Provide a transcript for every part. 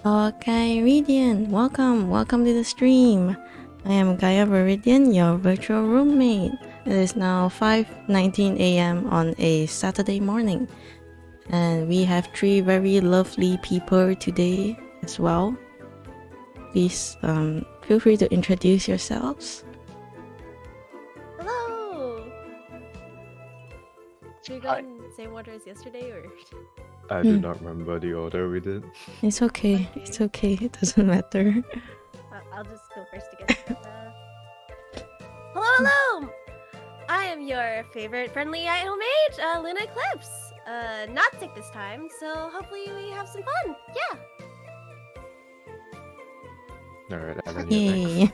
Okay, Viridian, welcome to the stream. I am Gaia Viridian, your virtual roommate. It is now 5:19 a.m. on a Saturday morning, and we have three very lovely people today as well. Please feel free to introduce yourselves. Hello! Should we go in the same order as yesterday, or...? I do not remember the order we did. It's okay, it's okay, it doesn't matter. I'll just go first again. Hello! I am your favorite friendly idol mage, Luna Eclipse. Not sick this time, so hopefully we have some fun. Yeah! Alright, Alan, you're next,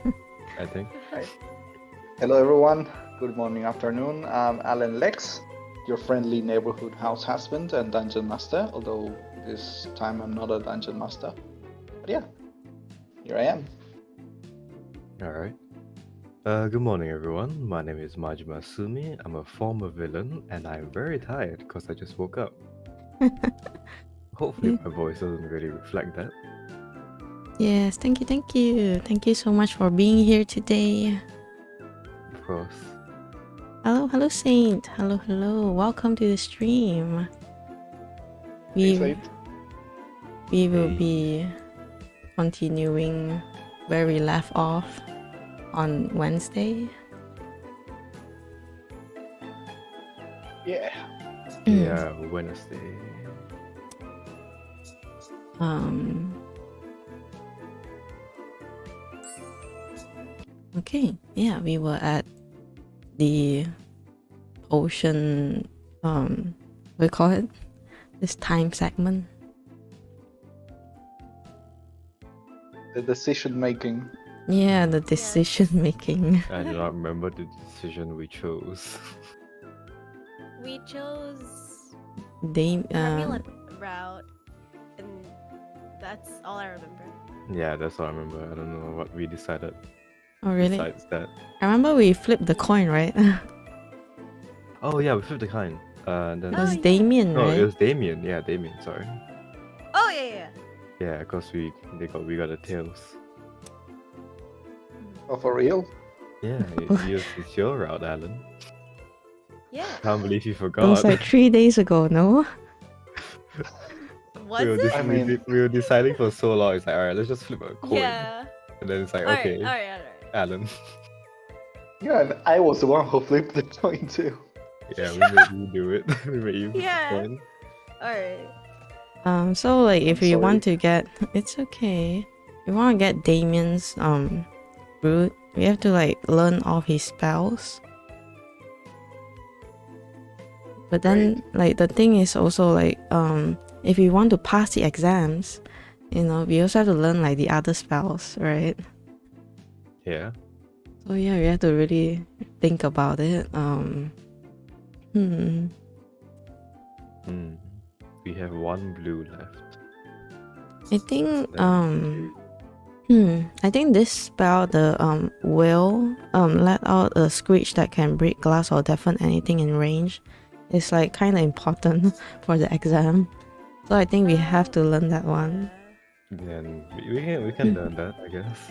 I think. Hi. Hello everyone, good morning, afternoon. I'm Alan Lex, your friendly neighborhood house husband and dungeon master, although this time I'm not a dungeon master. But yeah, here I am. Alright. Good morning everyone, my name is Majima Tsumi. I'm a former villain and I'm very tired because I just woke up. Hopefully my voice doesn't really reflect that. Yes, thank you. Thank you so much for being here today. Of course. Hello, Saint. Hello. Welcome to the stream. We will be continuing where we left off on Wednesday. Yeah. Yeah, Wednesday. Okay, yeah, we were at the ocean, we call it this time segment. The decision making. Yeah, the decision making. I do not remember the decision we chose. We chose... Route, route, and that's all I remember. Yeah, that's what I remember. I don't know what we decided. Oh really? Besides that. I remember we flipped the coin, right? Oh yeah, we flipped the coin. Then... It was Damien, Oh, right? it was Damien. Yeah, Damien, sorry. Oh, yeah. Yeah, because we got the tails. Oh, for real? Yeah, it's your route, Alan. Yeah. Can't believe you It forgot. was like 3 days ago, no? Was it? I we were deciding for so long. It's like, alright, let's just flip a coin. Yeah. And then it's like, Alright, okay, alright. Alan. Yeah, and I was the one who flipped the coin too. Yeah, we made you do it. We made you flip Yeah. the coin. Alright. So like if I'm you sorry. want to get, it's okay. If you want to get Damien's route, we have to like learn all his spells. But then like the thing is also like if you want to pass the exams, you know, we also have to learn like the other spells, right? Yeah. So yeah, we have to really think about it. We have one blue left. I think Then I think this spell, the will let out a screech that can break glass or deafen anything in range, is like kind of important for the exam. So I think we have to learn that one. Then we can learn that, I guess.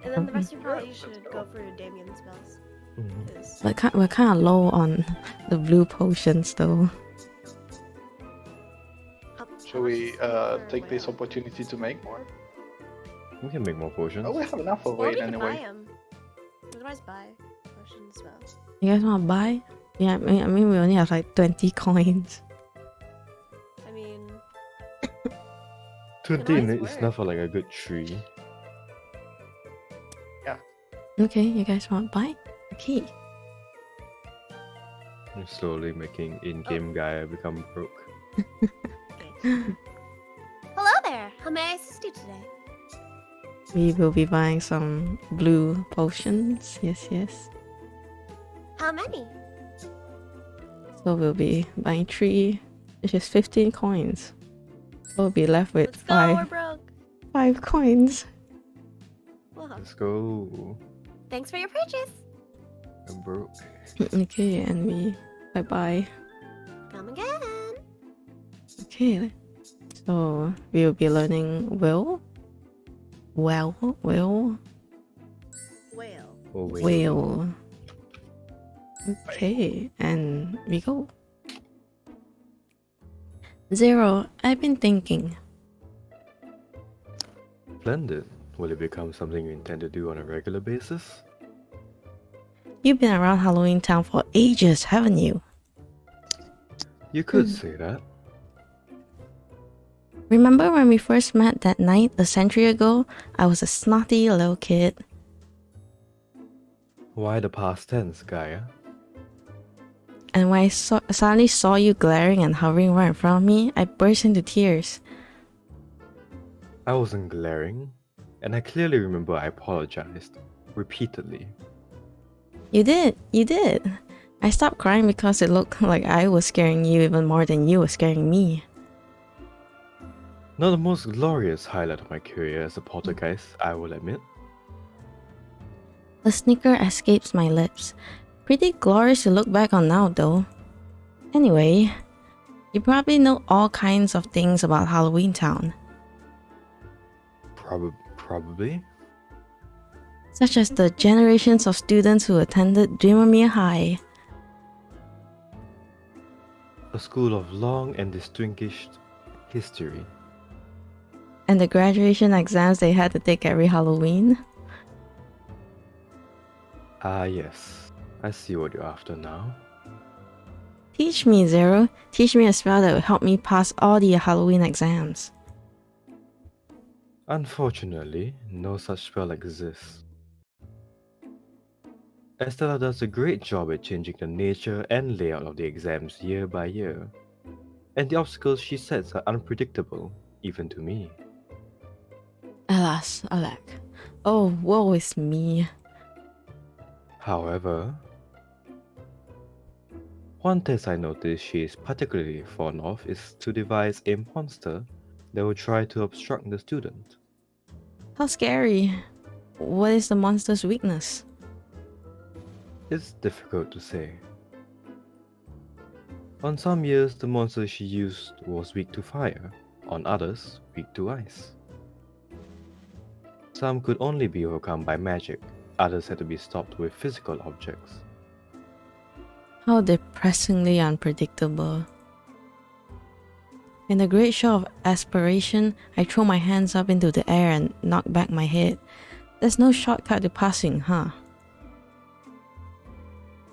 And then the rest of you probably should go for Damien spells. Mhm. 'cause- We're kind of low on the blue potions though. Shall we take this opportunity to make more? We can make more potions. Oh, we have enough of Or it we can buy anyway. them. Otherwise, buy potions as well. You guys want to buy? Yeah, I mean we only have like 20 coins. I mean, 20 always is work. enough for like a good tree. Okay, you guys want to buy? Okay. We're slowly making in-game Gaia become broke. okay. Hello there. How may I assist you today? We will be buying some blue potions. Yes. How many? So we'll be buying 3, which is 15 coins. So we'll be left with Let's go. We're broke. 5 coins. Whoa. Let's go. Thanks for your purchase. I'm broke. Okay, and we bye. Come again. Okay, So we'll be learning will. Whale. Oh, wait. Will. Okay, and we go. Zero, I've been thinking. Splendid. Will it become something you intend to do on a regular basis? You've been around Halloween Town for ages, haven't you? You could say that. Remember when we first met that night a century ago? I was a snotty little kid. Why the past tense, Gaia? And when I suddenly saw you glaring and hovering right in front of me, I burst into tears. I wasn't glaring, and I clearly remember I apologized repeatedly. You did. I stopped crying because it looked like I was scaring you even more than you were scaring me. Not the most glorious highlight of my career as a poltergeist, I will admit. The snicker escapes my lips. Pretty glorious to look back on now, though. Anyway, you probably know all kinds of things about Halloween Town. Probably. Such as the generations of students who attended Dreamermere High. A school of long and distinguished history. And the graduation exams they had to take every Halloween. Ah, yes. I see what you're after now. Teach me, Zero. Teach me a spell that will help me pass all the Halloween exams. Unfortunately, no such spell exists. Estella does a great job at changing the nature and layout of the exams year by year, and the obstacles she sets are unpredictable, even to me. Alas, alack. Oh, woe is me. However, one test I noticed she is particularly fond of is to devise a monster that will try to obstruct the student. How scary. What is the monster's weakness? It's difficult to say. On some years, the monster she used was weak to fire, on others, weak to ice. Some could only be overcome by magic, others had to be stopped with physical objects. How depressingly unpredictable. In a great show of aspiration, I throw my hands up into the air and knock back my head. There's no shortcut to passing, huh?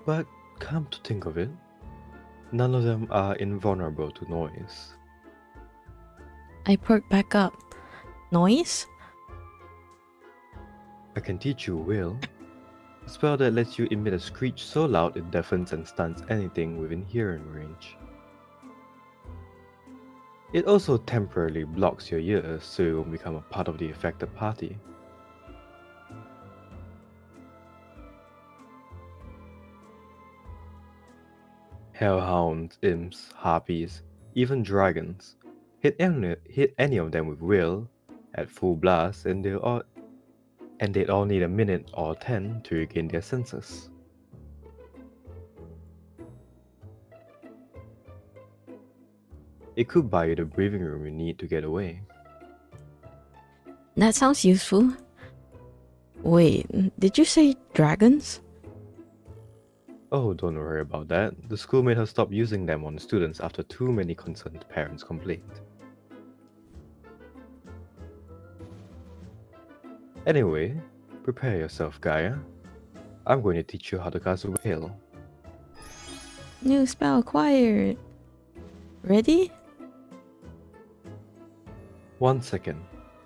But come to think of it, none of them are invulnerable to noise. I perk back up. Noise? I can teach you Will, a spell that lets you emit a screech so loud it deafens and stuns anything within hearing range. It also temporarily blocks your ears so you won't become a part of the affected party. Hellhounds, imps, harpies, even dragons. Hit any of them with Will at full blast and they'd all need a minute or 10 to regain their senses. It could buy you the breathing room you need to get away. That sounds useful. Wait, did you say dragons? Oh, don't worry about that. The school made her stop using them on students after too many concerned parents complained. Anyway, prepare yourself, Gaia. I'm going to teach you how to cast a whale. New spell acquired. Ready? 1 second.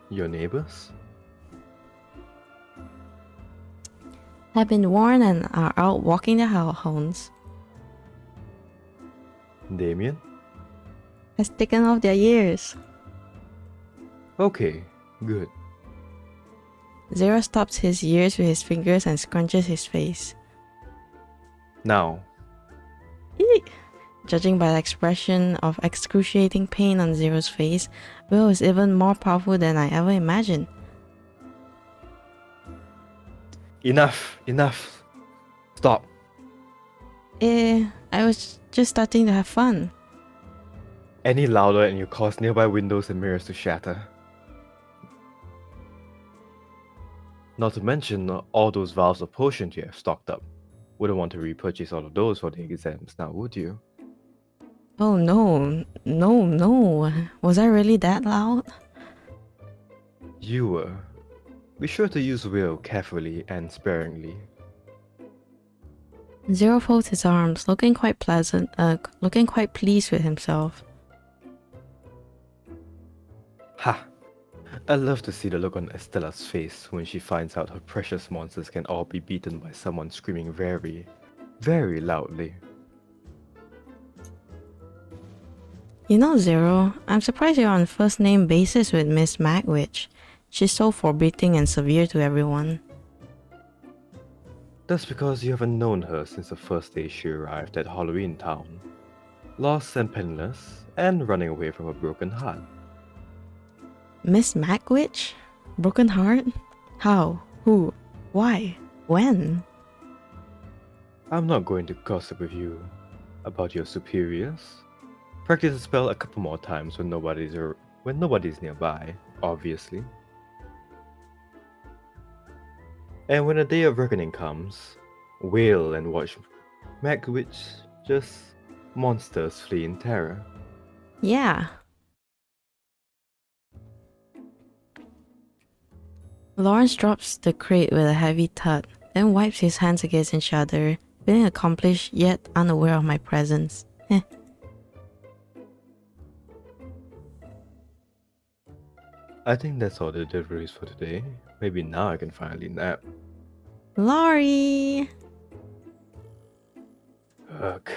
Your neighbors? Have been warned and are out walking the hellhounds. Damien? Has taken off their ears. Okay, good. Zero stops his ears with his fingers and scrunches his face. Now, Eek. Judging by the expression of excruciating pain on Zero's face, Will is even more powerful than I ever imagined. enough. Stop. I was just starting to have fun. Any louder and you cause nearby windows and mirrors to shatter. Not to mention all those vials of potions you have stocked up. Wouldn't want to repurchase all of those for the exams now, would you? Oh no, no. Was I really that loud? You were. Be sure to use will carefully and sparingly. Zero folds his arms, looking quite pleased with himself. Ha! I love to see the look on Estella's face when she finds out her precious monsters can all be beaten by someone screaming very, very loudly. You know, Zero, I'm surprised you're on first name basis with Miss Magwitch. She's so forbidding and severe to everyone. That's because you haven't known her since the first day she arrived at Halloween Town. Lost and penniless, and running away from a broken heart. Miss Magwitch? Broken heart? How? Who? Why? When? I'm not going to gossip with you about your superiors. Practice the spell a couple more times when nobody's nearby, obviously. And when the day of reckoning comes, wail and watch Magwitch just monsters flee in terror. Yeah. Lawrence drops the crate with a heavy thud, then wipes his hands against each other, feeling accomplished yet unaware of my presence. I think that's all the deliveries for today. Maybe now I can finally nap. Laurie! Ugh.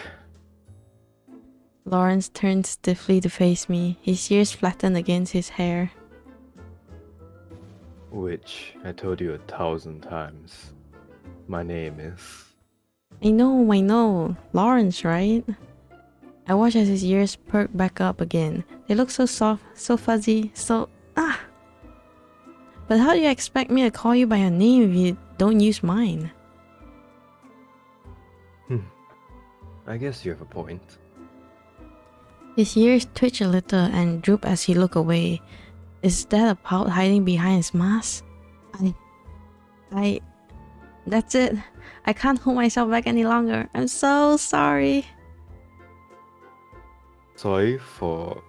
Lawrence turned stiffly to face me, his ears flattened against his hair. Which I told you 1,000 times. My name is... I know. Lawrence, right? I watch as his ears perk back up again. They look so soft, so fuzzy, so... But how do you expect me to call you by your name if you don't use mine? I guess you have a point. His ears twitch a little and droop as he look away. Is that a pout hiding behind his mask? That's it. I can't hold myself back any longer. I'm so sorry. Sorry for...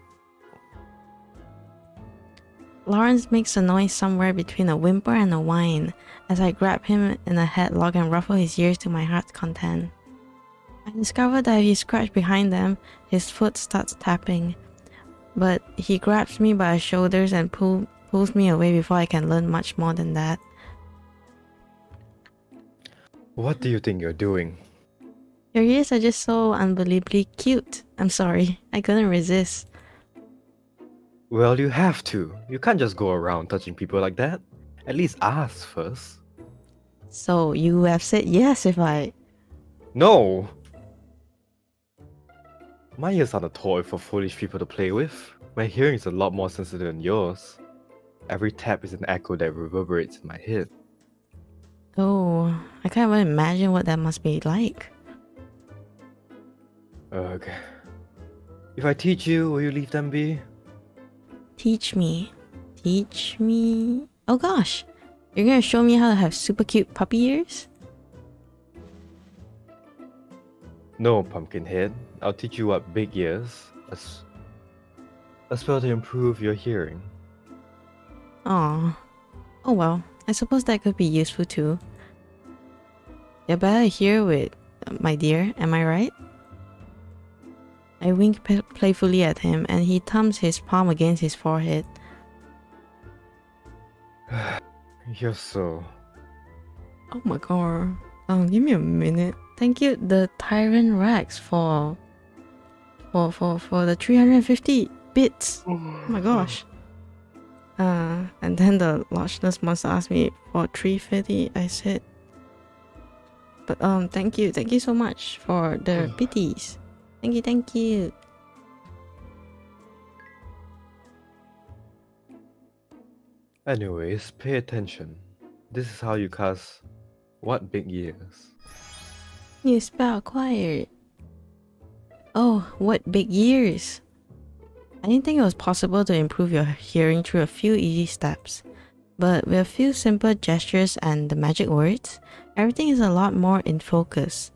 Lawrence makes a noise somewhere between a whimper and a whine as I grab him in a headlock and ruffle his ears to my heart's content. I discover that if he scratches behind them, his foot starts tapping. But he grabs me by the shoulders and pulls me away before I can learn much more than that. What do you think you're doing? Your ears are just so unbelievably cute. I'm sorry, I couldn't resist. Well, you have to. You can't just go around touching people like that. At least ask first. So you have said yes if I... No! My ears aren't a toy for foolish people to play with. My hearing is a lot more sensitive than yours. Every tap is an echo that reverberates in my head. Oh, I can't even imagine what that must be like. Ugh. If I teach you, will you leave them be? Teach me. Teach me... Oh gosh, you're gonna show me how to have super cute puppy ears? No, Pumpkinhead. I'll teach you what big ears, a spell to improve your hearing. Aw. Oh well, I suppose that could be useful too. You're better here with my dear, am I right? I wink playfully at him and he thumbs his palm against his forehead. You're so... Oh my god. Give me a minute. Thank you, the Tyrant Rex, for the 350 bits. Oh my gosh. And then the largeness monster asked me for 350. I said, but thank you so much for the bitties. Thank you. Anyways, pay attention. This is how you cast what big ears. You spell quiet. Oh, what big ears. I didn't think it was possible to improve your hearing through a few easy steps, but with a few simple gestures and the magic words, everything is a lot more in focus.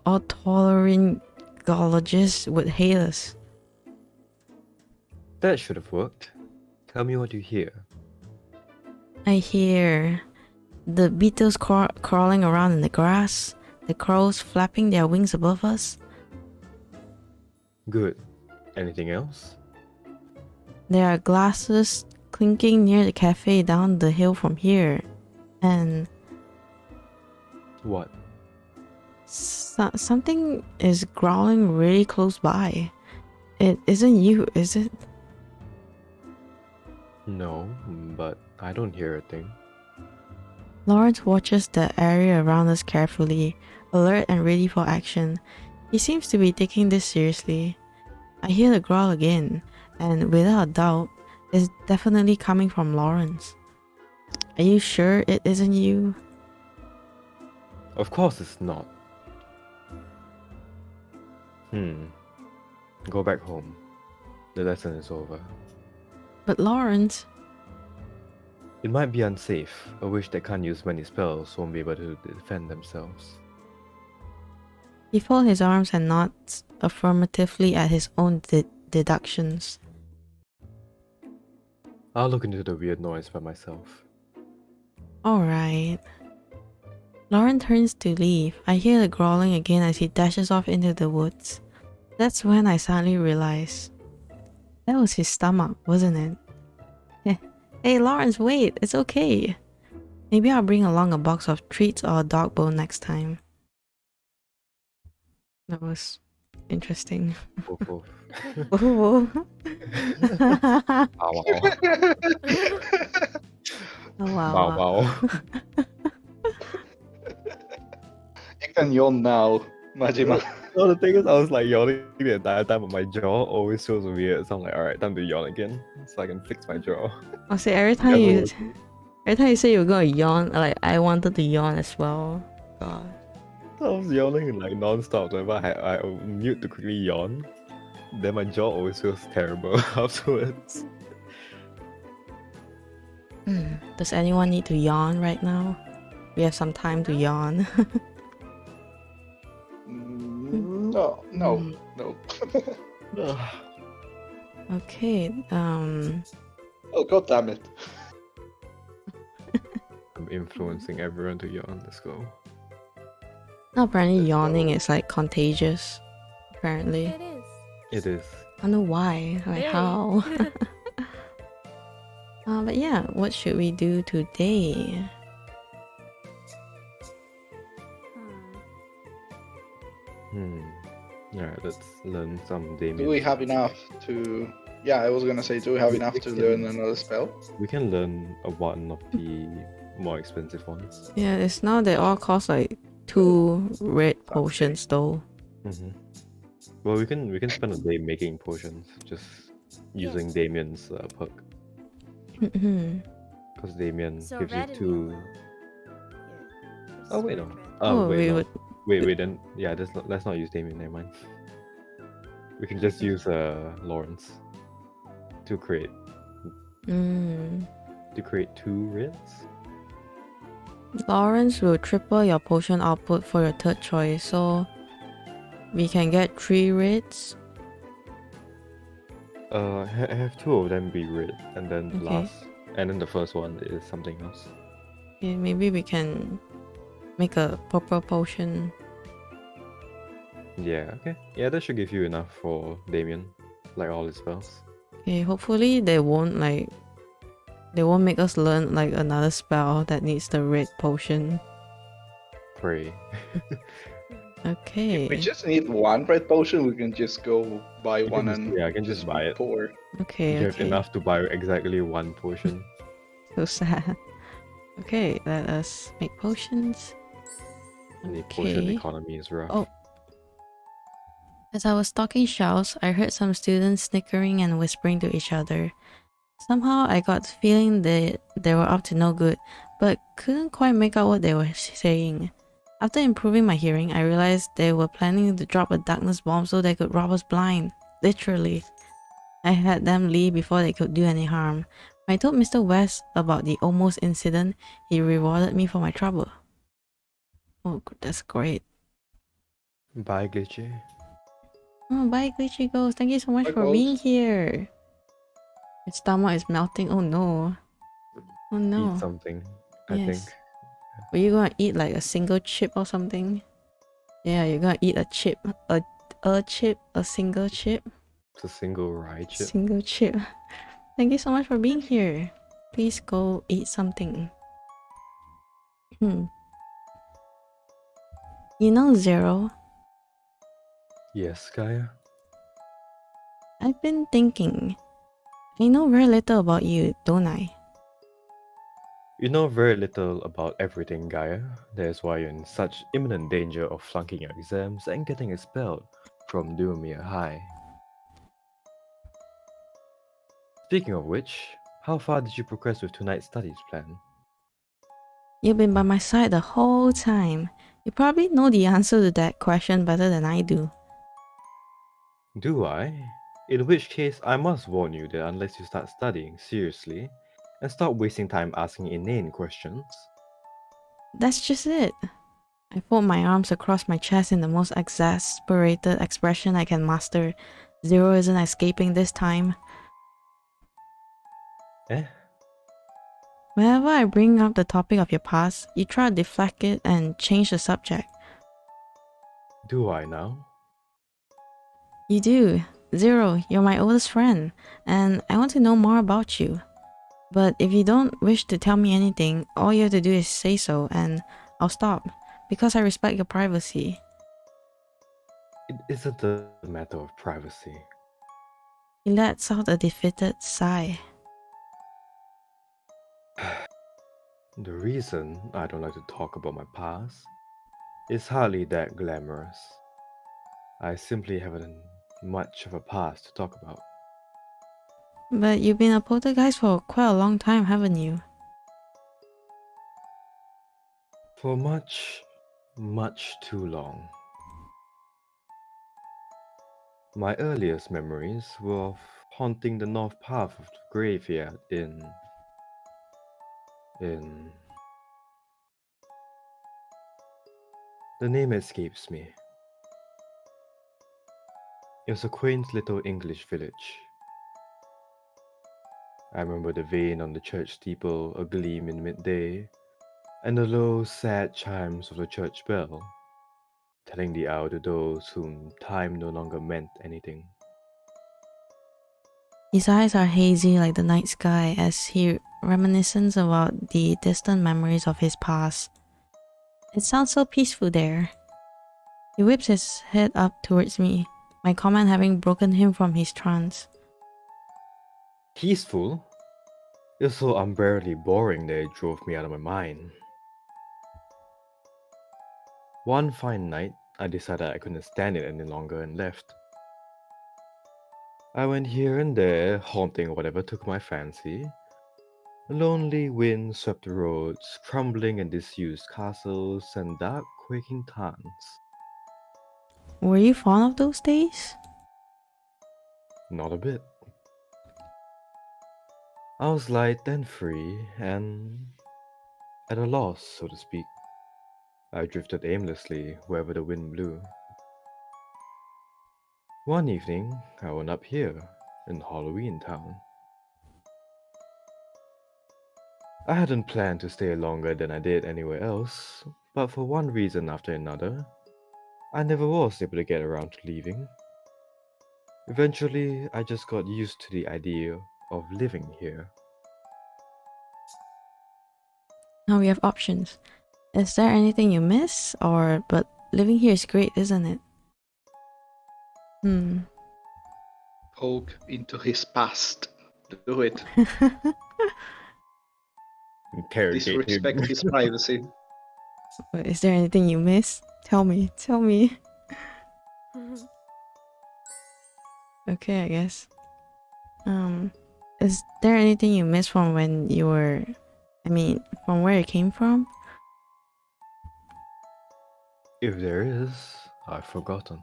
Otolaryngologists would hate us. That should have worked. Tell me what you hear. I hear the beetles crawling around in the grass, the crows flapping their wings above us. Good. Anything else? There are glasses clinking near the cafe down the hill from here. And What? something is growling really close by. It isn't you, is it? No, but I don't hear a thing. Lawrence watches the area around us carefully, alert and ready for action. He seems to be taking this seriously. I hear the growl again, and without a doubt, it's definitely coming from Lawrence. Are you sure it isn't you? Of course it's not. Go back home. The lesson is over. But Lawrence... It might be unsafe. A witch that can't use many spells won't be able to defend themselves. He folds his arms and nods affirmatively at his own deductions. I'll look into the weird noise by myself. Alright. Lauren turns to leave. I hear the growling again as he dashes off into the woods. That's when I suddenly realize. That was his stomach, wasn't it? Hey Lawrence, wait, it's okay. Maybe I'll bring along a box of treats or a dog bone next time. That was interesting. Woof woof. Oh, Ow, oh wow. Bow bow. You can yawn now, Majima. No, the thing is, I was like yawning the entire time, but my jaw always feels weird. So I'm like, alright, time to yawn again, so I can fix my jaw. I'll say every time you say you were gonna yawn, like I wanted to yawn as well. God. I was yawning like non-stop. Whenever I mute to quickly yawn, then my jaw always feels terrible afterwards. Does anyone need to yawn right now? We have some time to yawn. No. Okay, Oh, god damn it. I'm influencing everyone to yawn. Let's go. no, apparently yawning is like contagious. Apparently. It is. It is. I don't know why, like Very. how. But yeah, what should we do today? Alright, let's learn some Damien. Do we have enough to... Yeah, I was gonna say, do we have enough to learn another spell? We can learn one of the more expensive ones. Yeah, it's now they all cost like 2 red potions though. Well, we can spend a day making potions, just using Damien's perk. Because Damien So gives you red and 2. yellow. Yeah. Oh wait, no. Red. Oh, wait, we no. would. Wait, then yeah, let's not use Damien. Never mind. We can just use Lawrence to create 2 reds. Lawrence will triple your potion output for your third choice, so we can get 3 reds. Have 2 of them be red, and then the Okay. last, and then the first one is something else. Okay, maybe we can make a purple potion. Yeah, okay. Yeah, that should give you enough for Damien, like all his spells. Okay, hopefully they won't make us learn like another spell that needs the red potion. Pray. Okay. We just need 1 red potion, we can just go buy You can one just- and yeah, I can just buy it. pour. Okay, You have okay. enough to buy exactly 1 potion. So sad. Okay, let us make potions. And the potion Okay. economy is rough. Oh. As I was stocking shelves, I heard some students snickering and whispering to each other. Somehow I got the feeling that they were up to no good, but couldn't quite make out what they were saying. After improving my hearing, I realized they were planning to drop a darkness bomb so they could rob us blind. Literally. I had them leave before they could do any harm. When I told Mr. West about the almost incident, he rewarded me for my trouble. Oh, that's great. Bye, Glitchy. Oh, bye, Glitchy Ghost. Thank you so much Bye, for being Ghost. here. My stomach is melting. Oh no. Oh no. Eat something, I Yes. think. Were you gonna eat like a single chip or something? Yeah, you're gonna eat a chip. A chip, a single chip. It's a single rye chip. Single chip. Thank you so much for being here. Please go eat something. You know, Zero, Yes, Gaia? I've been thinking. I know very little about you, don't I? You know very little about everything, Gaia. That is why you're in such imminent danger of flunking your exams and getting expelled from Durmia High. Speaking of which, how far did you progress with tonight's studies plan? You've been by my side the whole time. You probably know the answer to that question better than I do. Do I? In which case, I must warn you that unless you start studying seriously and stop wasting time asking inane questions, That's just it. I fold my arms across my chest in the most exasperated expression I can muster. Zero isn't escaping this time. eh? Whenever I bring up the topic of your past, you try to deflect it and change the subject. Do I now? You do. Zero, you're my oldest friend, and I want to know more about you. But if you don't wish to tell me anything, all you have to do is say so, and I'll stop, because I respect your privacy. It isn't a matter of privacy. He lets out a defeated sigh. The reason I don't like to talk about my past is hardly that glamorous. I simply haven't much of a past to talk about. But you've been a poltergeist for quite a long time, haven't you? For much, much too long. My earliest memories were of haunting the north path of the graveyard in... The name escapes me. It was a quaint little English village. I remember the vane on the church steeple agleam in midday, and the low, sad chimes of the church bell, telling the hour to those whom time no longer meant anything. His eyes are hazy like the night sky as he reminisces about the distant memories of his past. It sounds so peaceful there. He whips his head up towards me, my comment having broken him from his trance. Peaceful? It was so unbearably boring that it drove me out of my mind. One fine night, I decided I couldn't stand it any longer and left. I went here and there, haunting whatever took my fancy. A lonely wind swept the roads, crumbling and disused castles and dark, quaking tarns. Were you fond of those days? Not a bit. I was light and free, and at a loss, so to speak. I drifted aimlessly wherever the wind blew. One evening, I went up here, in Halloween Town. I hadn't planned to stay longer than I did anywhere else, but for one reason after another, I never was able to get around to leaving. Eventually, I just got used to the idea of living here. Now we have options. Is there anything you miss? But living here is great, isn't it? Poke into his past. Do it. Interrogate Disrespect him. his privacy. But is there anything you miss? Tell me. Okay, I guess. Is there anything you miss from when you were... from where you came from? If there is, I've forgotten.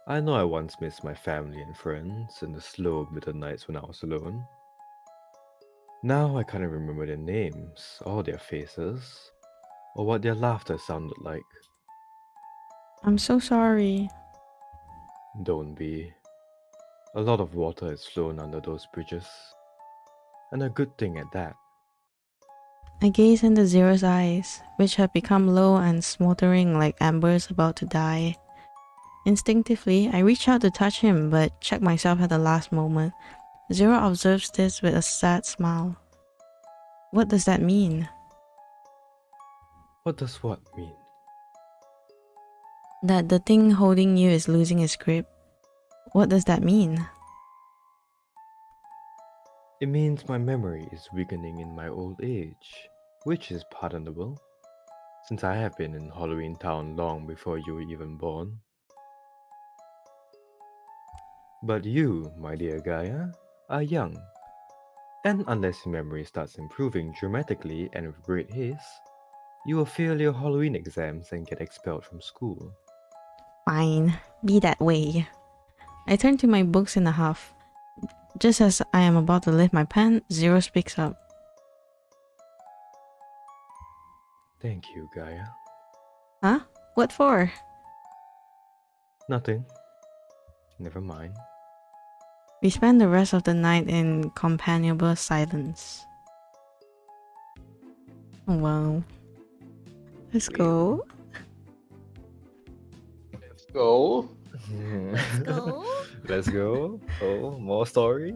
I know I once missed my family and friends in the slow, bitter nights when I was alone. Now I can't remember their names, or their faces, or what their laughter sounded like. I'm so sorry. Don't be. A lot of water has flown under those bridges. And a good thing at that. I gaze into Zero's eyes, which have become low and smoldering like embers about to die. Instinctively, I reach out to touch him, but check myself at the last moment. Zero observes this with a sad smile. What does that mean? What does what mean? That the thing holding you is losing its grip. What does that mean? It means my memory is weakening in my old age, which is pardonable, since I have been in Halloween Town long before you were even born. But you, my dear Gaia, are young. And unless your memory starts improving dramatically and with great haste, you will fail your Halloween exams and get expelled from school. Fine, be that way. I turn to my books in a huff. Just as I am about to lift my pen, Zero speaks up. Thank you, Gaia. Huh? What for? Nothing. Never mind. We spend the rest of the night in companionable silence. Wow. Let's go. Let's go. Let's go. Let's go. Oh, more story?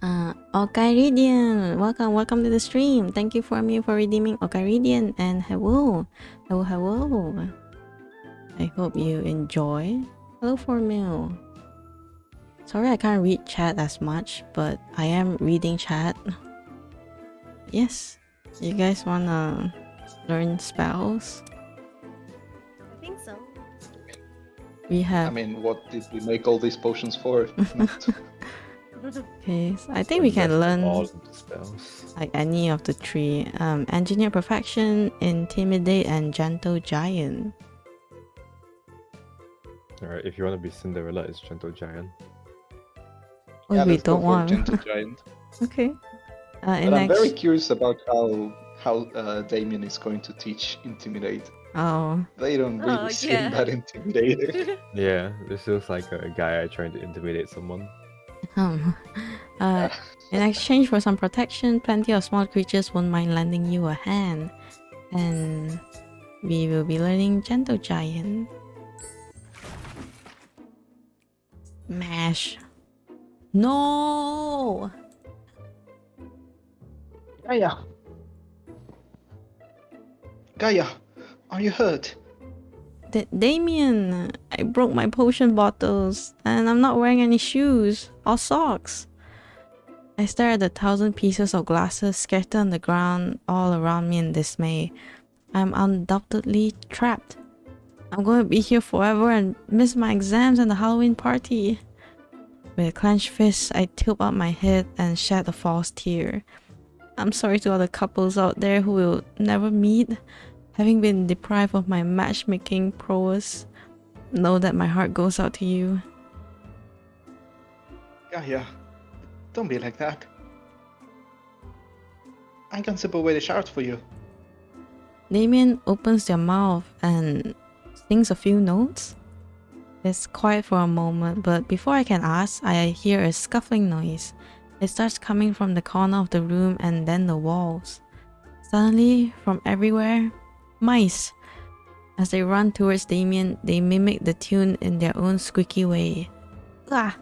Viridian, welcome to the stream. Thank you for redeeming Viridian, and hello. I hope you enjoy. Hello, Formil. Sorry I can't read chat as much, but I am reading chat. Yes, you guys wanna learn spells? I think so. We I have. mean, what did we make all these potions for? Okay, so I think we can learn all of the spells. like any of the three. Engineer Perfection, Intimidate, and Gentle Giant. Alright, if you want to be Cinderella, it's Gentle Giant. Oh, Yeah, we let's go don't for want. Gentle Giant. Okay. But I'm very curious about how Damien is going to teach Intimidate. Oh, They don't really Oh, seem yeah. that intimidating. Yeah, this feels like a guy trying to intimidate someone. In exchange for some protection, plenty of small creatures won't mind lending you a hand. And we will be learning Gentle Giant. Smash. No! Gaia, are you hurt? Damien, I broke my potion bottles, and I'm not wearing any shoes or socks. I stare at the 1,000 pieces of glasses scattered on the ground all around me in dismay. I'm undoubtedly trapped. I'm going to be here forever and miss my exams and the Halloween party. With a clenched fist, I tilt up my head and shed a false tear. I'm sorry to all the couples out there who will never meet. Having been deprived of my matchmaking prowess, know that my heart goes out to you. Gaia, don't be like that. I can sip away the shards for you. Damien opens their mouth and sings a few notes. It's quiet for a moment, but before I can ask, I hear a scuffling noise. It starts coming from the corner of the room and then the walls. Suddenly, from everywhere, mice. As they run towards Damien, they mimic the tune in their own squeaky way. Ah!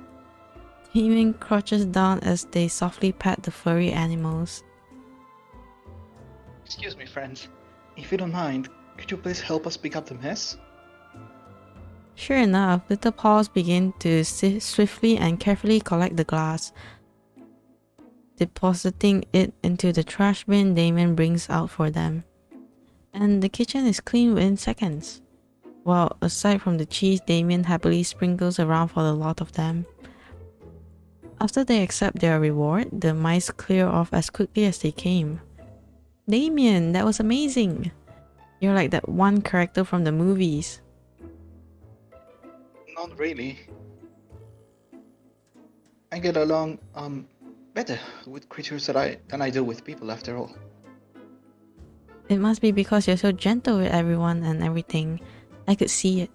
Damien crouches down as they softly pat the furry animals. Excuse me, friends. If you don't mind, could you please help us pick up the mess? Sure enough, little paws begin to swiftly and carefully collect the glass, depositing it into the trash bin Damien brings out for them. And the kitchen is clean within seconds. Well, aside from the cheese Damien happily sprinkles around for the lot of them. After they accept their reward, the mice clear off as quickly as they came. Damien, that was amazing! You're like that one character from the movies. Not really. I get along better with creatures than I do with people after all. It must be because you're so gentle with everyone and everything. I could see it.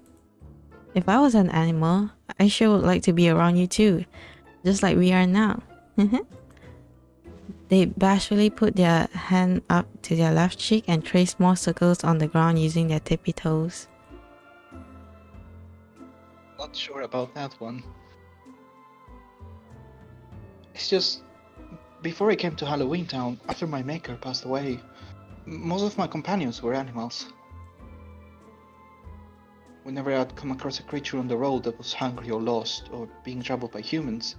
If I was an animal, I sure would like to be around you too, just like we are now. They bashfully put their hand up to their left cheek and trace small circles on the ground using their tippy toes. Not sure about that one. It's just, before I came to Halloween Town, after my maker passed away, most of my companions were animals. Whenever I'd come across a creature on the road that was hungry or lost or being troubled by humans,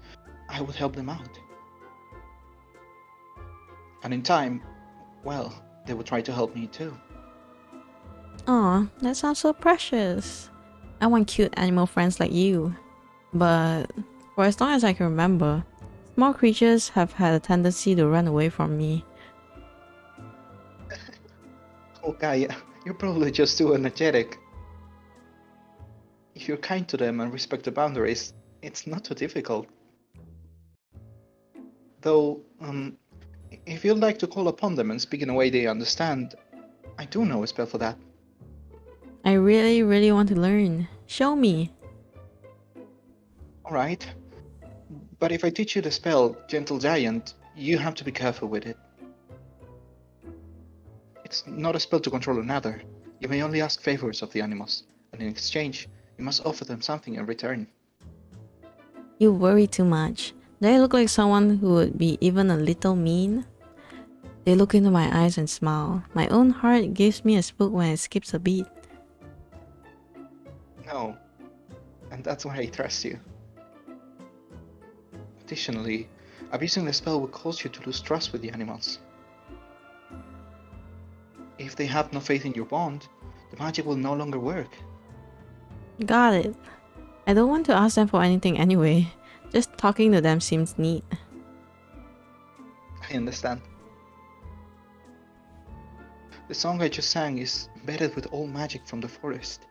I would help them out. And in time, well, they would try to help me too. Aw, that sounds so precious. I want cute animal friends like you. But for as long as I can remember, small creatures have had a tendency to run away from me. Oh Gaia, you're probably just too energetic. If you're kind to them and respect the boundaries, it's not too difficult. Though, if you'd like to call upon them and speak in a way they understand, I do know a spell for that. I really want to learn. Show me. Alright. But if I teach you the spell, Gentle Giant, you have to be careful with it. It's not a spell to control another. You may only ask favors of the animals, and in exchange, you must offer them something in return. You worry too much. Do I look like someone who would be even a little mean? They look into my eyes and smile. My own heart gives me a spook when it skips a beat. No. And that's why I trust you. Additionally, abusing the spell will cause you to lose trust with the animals. If they have no faith in your bond, the magic will no longer work. Got it. I don't want to ask them for anything anyway. Just talking to them seems neat. I understand. The song I just sang is embedded with all magic from the forest.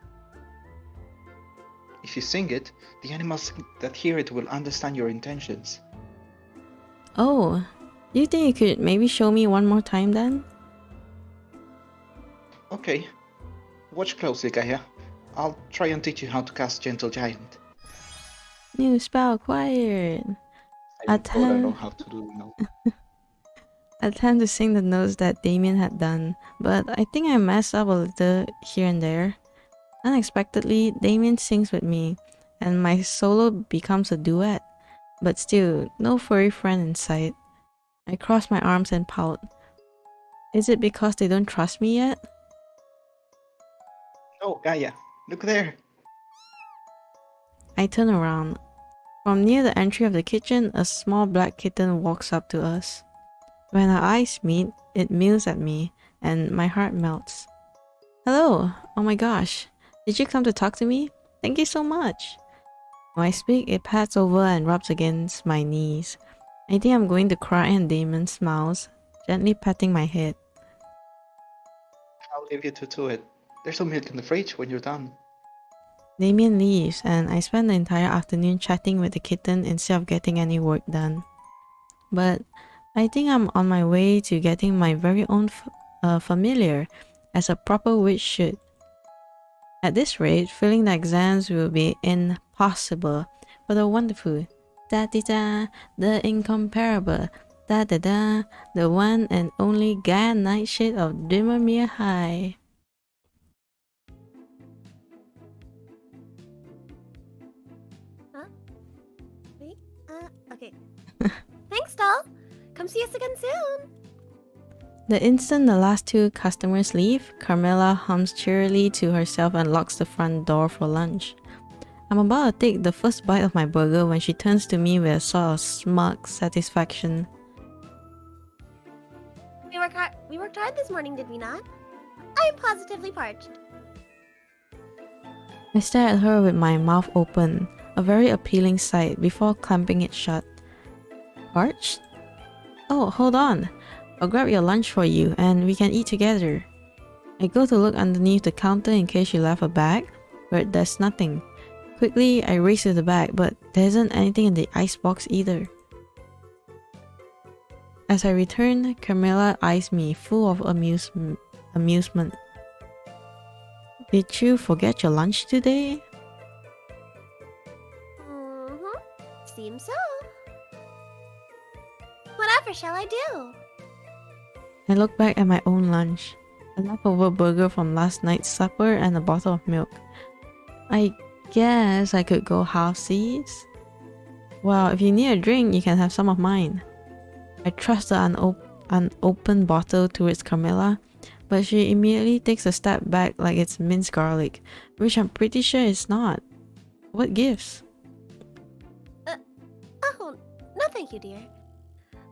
If you sing it, the animals that hear it will understand your intentions. Oh, do you think you could maybe show me one more time then? Okay. Watch closely, Gaia. I'll try and teach you how to cast Gentle Giant. New spell acquired. I don't know how to do now. I attempt to sing the notes that Damien had done, but I think I messed up a little here and there. Unexpectedly, Damien sings with me, and my solo becomes a duet. But still, no furry friend in sight. I cross my arms and pout. Is it because they don't trust me yet? Oh, Gaia, look there! I turn around. From near the entry of the kitchen, a small black kitten walks up to us. When our eyes meet, it mews at me, and my heart melts. Hello! Oh my gosh! Did you come to talk to me? Thank you so much! When I speak, it pats over and rubs against my knees. I think I'm going to cry, and Damon smiles, gently patting my head. I'll leave you to it. There's some milk in the fridge when you're done. Damien leaves, and I spend the entire afternoon chatting with the kitten instead of getting any work done. But I think I'm on my way to getting my very own familiar, as a proper witch should. At this rate, failing the exams will be impossible, but the wonderful, da-da-da, the incomparable, da-da-da, the one and only Gaia Nightshade of Dimmermere High. Wait, okay. Thanks, doll. Come see us again soon. The instant the last two customers leave, Carmela hums cheerily to herself and locks the front door for lunch. I'm about to take the first bite of my burger when she turns to me with a sort of smug satisfaction. We worked hard this morning, did we not? I'm positively parched. I stare at her with my mouth open, a very appealing sight, before clamping it shut. Parched? Oh, hold on. I'll grab your lunch for you, and we can eat together. I go to look underneath the counter in case she left a bag, but there's nothing. Quickly, I race to the back, but there isn't anything in the icebox either. As I return, Carmilla eyes me full of amusement. Did you forget your lunch today? Seems so. Whatever shall I do? I look back at my own lunch. A leftover burger from last night's supper and a bottle of milk. I guess I could go halfsies. Well, if you need a drink, you can have some of mine. I thrust the unopened bottle towards Carmilla, but she immediately takes a step back like it's minced garlic, which I'm pretty sure it's not. What gives? Oh, no thank you, dear.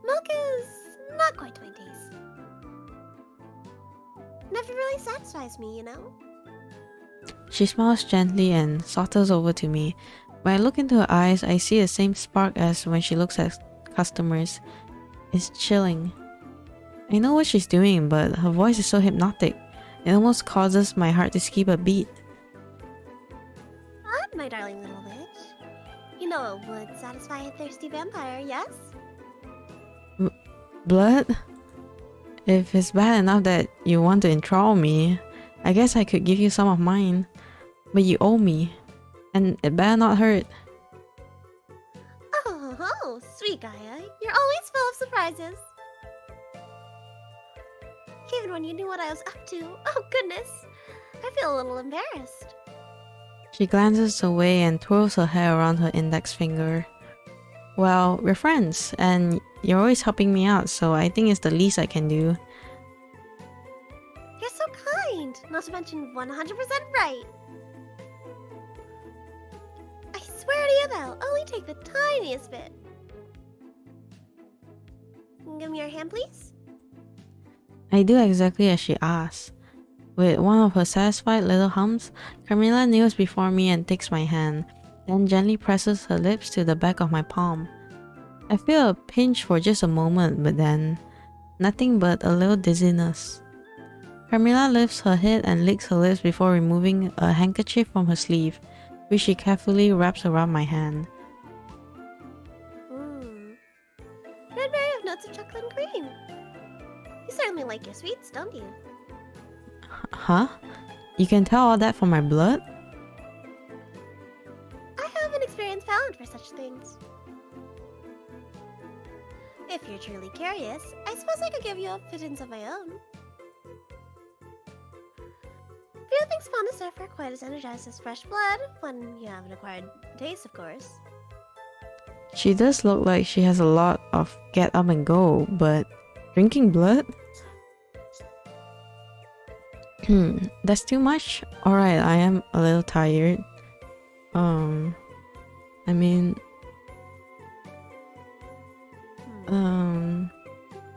Milk is not quite to my taste. Never really satisfies me, you know? She smiles gently and saunters over to me. When I look into her eyes, I see the same spark as when she looks at customers. It's chilling. I know what she's doing, but her voice is so hypnotic. It almost causes my heart to skip a beat. What, my darling little bitch? You know it would satisfy a thirsty vampire, yes? Blood? If it's bad enough that you want to enthrall me, I guess I could give you some of mine. But you owe me. And it better not hurt. Oh, sweet Gaia. You're always full of surprises. Even when you knew what I was up to. Oh, goodness. I feel a little embarrassed. She glances away and twirls her hair around her index finger. Well, we're friends, and you're always helping me out, so I think it's the least I can do. You're so kind. Not to mention 100% right. I swear to you, though, only take the tiniest bit. Give me your hand, please. I do exactly as she asks. With one of her satisfied little hums, Carmilla kneels before me and takes my hand, then gently presses her lips to the back of my palm. I feel a pinch for just a moment, but then nothing but a little dizziness. Carmilla lifts her head and licks her lips before removing a handkerchief from her sleeve, which she carefully wraps around my hand. Red berry of notes of chocolate and cream. You certainly like your sweets, don't you? Huh? You can tell all that from my blood? I have an experienced palate for such things. If you're truly curious, I suppose I could give you a pittance of my own. Few things upon this earth are quite as energized as fresh blood, when you have an acquired taste, of course. She does look like she has a lot of get up and go, but drinking blood? That's too much? Alright, I am a little tired. I mean...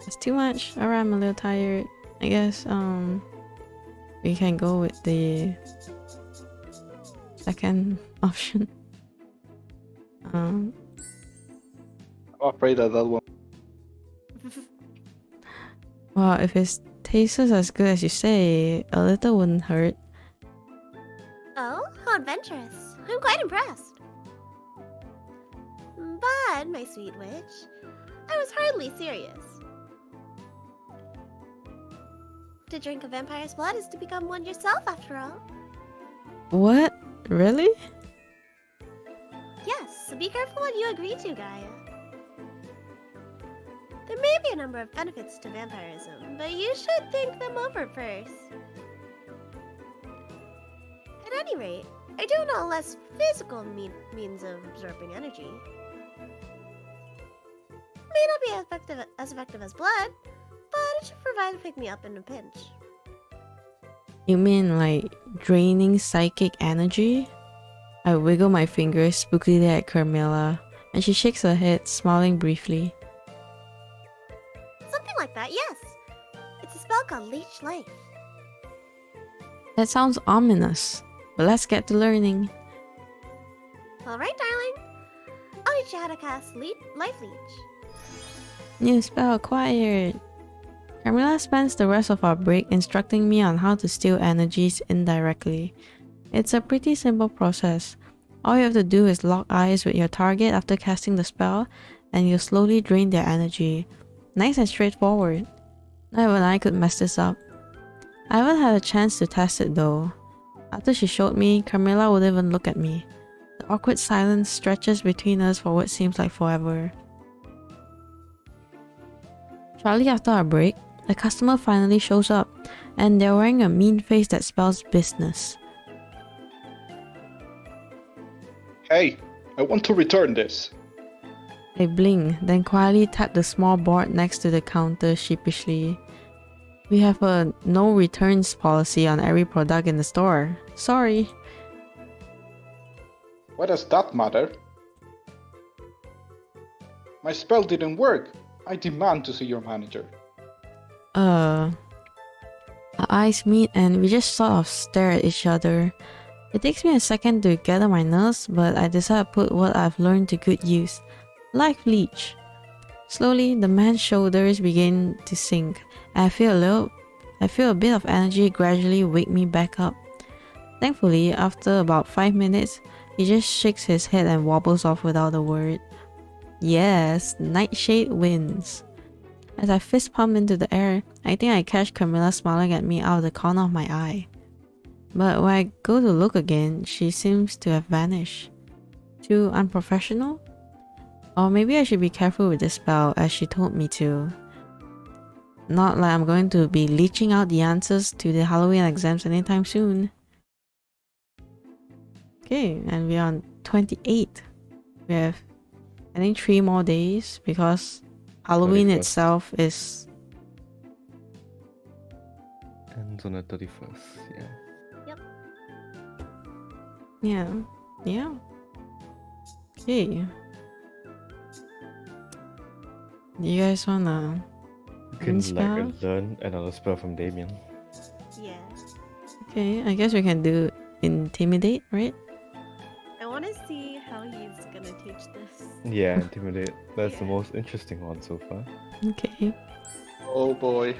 That's too much. Alright, I'm a little tired. I guess, we can go with the second option. I'm afraid that one. Well, if it tastes as good as you say, a little wouldn't hurt. Oh, how adventurous. I'm quite impressed. But, my sweet witch, I was hardly serious. To drink a vampire's blood is to become one yourself, after all. What? Really? Yes, so be careful what you agree to, Gaia. There may be a number of benefits to vampirism, but you should think them over first. At any rate, I do know less physical means of absorbing energy. May not be as effective as blood, but it should provide a pick-me-up in a pinch. You mean like draining psychic energy? I wiggle my fingers spookily at Carmilla, and she shakes her head, smiling briefly. Something like that, yes. It's a spell called Leech Life. That sounds ominous, but let's get to learning. Alright, darling. I'll teach you how to cast Life Leech. New spell acquired! Carmilla spends the rest of our break instructing me on how to steal energies indirectly. It's a pretty simple process. All you have to do is lock eyes with your target after casting the spell, and you'll slowly drain their energy. Nice and straightforward. Not even I could mess this up. I haven't had a chance to test it though. After she showed me, Carmilla wouldn't even look at me. The awkward silence stretches between us for what seems like forever. Shortly after our break, the customer finally shows up, and they're wearing a mean face that spells business. Hey, I want to return this. I blink, then quietly tap the small board next to the counter sheepishly. We have a no returns policy on every product in the store. Sorry. Why does that matter? My spell didn't work. I demand to see your manager. Our eyes meet and we just sort of stare at each other. It takes me a second to gather my nerves, but I decide to put what I've learned to good use. Life leech. Slowly, the man's shoulders begin to sink, and I feel a bit of energy gradually wake me back up. Thankfully, after about 5 minutes, he just shakes his head and wobbles off without a word. Yes, Nightshade wins. As I fist pump into the air, I think I catch Carmilla smiling at me out of the corner of my eye. But when I go to look again, she seems to have vanished. Too unprofessional? Or maybe I should be careful with this spell as she told me to. Not like I'm going to be leeching out the answers to the Halloween exams anytime soon. Okay, and we're on 28. We have, I think, 3 more days because Halloween 31st. itself is... Ends on the 31st, yeah. Yeah. Okay. Do you guys wanna... You can spell? learn another spell from Damien. Yeah. Okay, I guess we can do Intimidate, right? I want to see how he's gonna teach this. Yeah, Intimidate. That's the Yeah. most interesting one so far. Okay, Oh boy.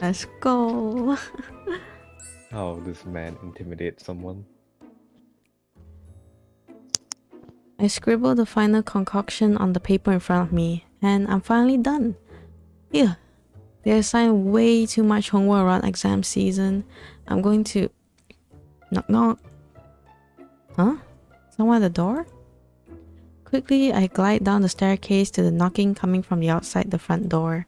let's go. How this man intimidates someone. I scribble the final concoction on the paper in front of me, and I'm finally done. Yeah, they assign way too much homework around exam season. I'm going to... Knock knock. Huh? Someone at the door? Quickly, I glide down the staircase to the knocking coming from the outside the front door.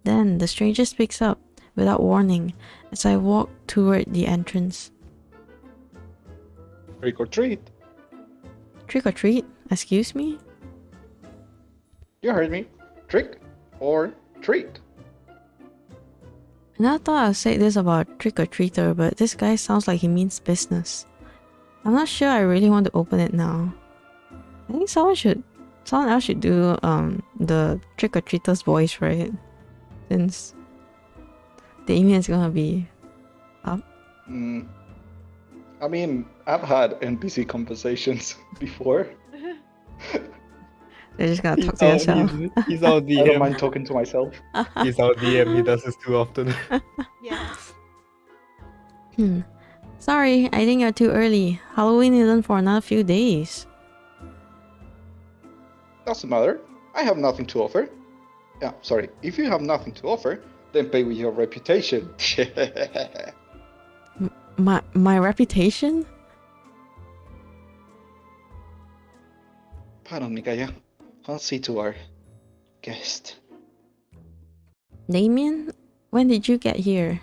Then, the stranger speaks up, without warning, as I walk toward the entrance. Trick or treat. Trick or treat? Excuse me? You heard me. Trick or treat. I never thought I'd say this about trick or treater, but this guy sounds like he means business. I'm not sure I really want to open it now. I think someone else should do the trick or treater's voice, right? Since Damien's gonna be up. I mean, I've had NPC conversations before. They're just gonna talk to yourself. He's our I don't DM. mind talking to myself. He's our DM. He does this too often. Yeah. Sorry, I think you're too early. Halloween isn't for another few days. Doesn't matter. I have nothing to offer. Yeah, sorry. If you have nothing to offer, then pay with your reputation. My reputation? Pardon me, Gaia. I'll see to our guest. Damien? When did you get here?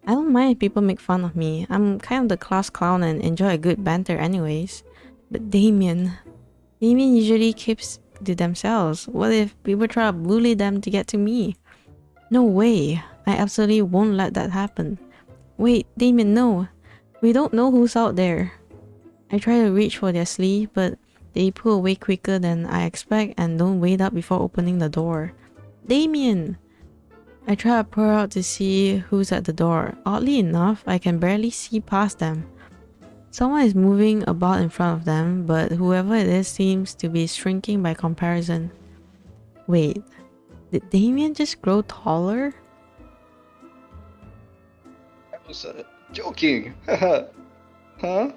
I don't mind if people make fun of me. I'm kind of the class clown and enjoy a good banter anyways. But Damien usually keeps to themselves. What if people try to bully them to get to me? No way. I absolutely won't let that happen. Wait, Damien, no. We don't know who's out there. I try to reach for their sleeve, but they pull away quicker than I expect and don't wait up before opening the door. Damien! I try to peer out to see who's at the door. Oddly enough, I can barely see past them. Someone is moving about in front of them, but whoever it is seems to be shrinking by comparison. Wait, did Damien just grow taller? I was joking. Huh?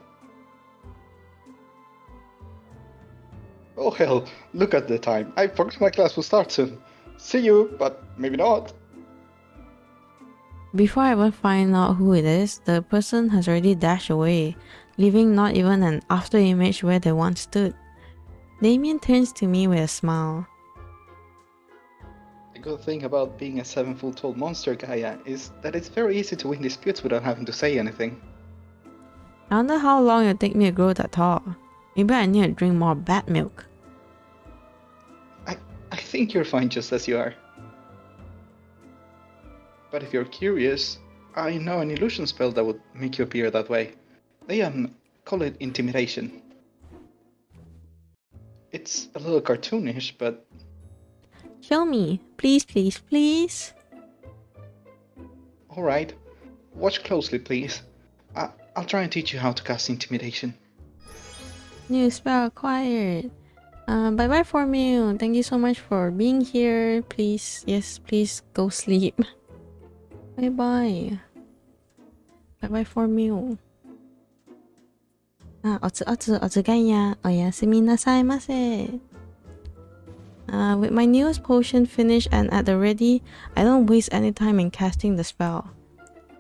Oh hell, look at the time. I forgot my class will start soon. See you, but maybe not. Before I even find out who it is, the person has already dashed away, leaving not even an after image where they once stood. Damien turns to me with a smile. The good thing about being a 7-foot-tall monster, Gaia, is that it's very easy to win disputes without having to say anything. I wonder how long it'll take me to grow that tall. Maybe I need to drink more bat milk. I think you're fine just as you are. But if you're curious, I know an illusion spell that would make you appear that way. They call it intimidation. It's a little cartoonish, but... Show me, please, please, please. Alright. Watch closely, please. I'll try and teach you how to cast intimidation. New spell acquired. Bye bye Formule. Thank you so much for being here. Please, yes, please go sleep. Bye bye. Bye bye Formule. Gaia. Oyasumi nasaimase. With my newest potion finished and at the ready, I don't waste any time in casting the spell.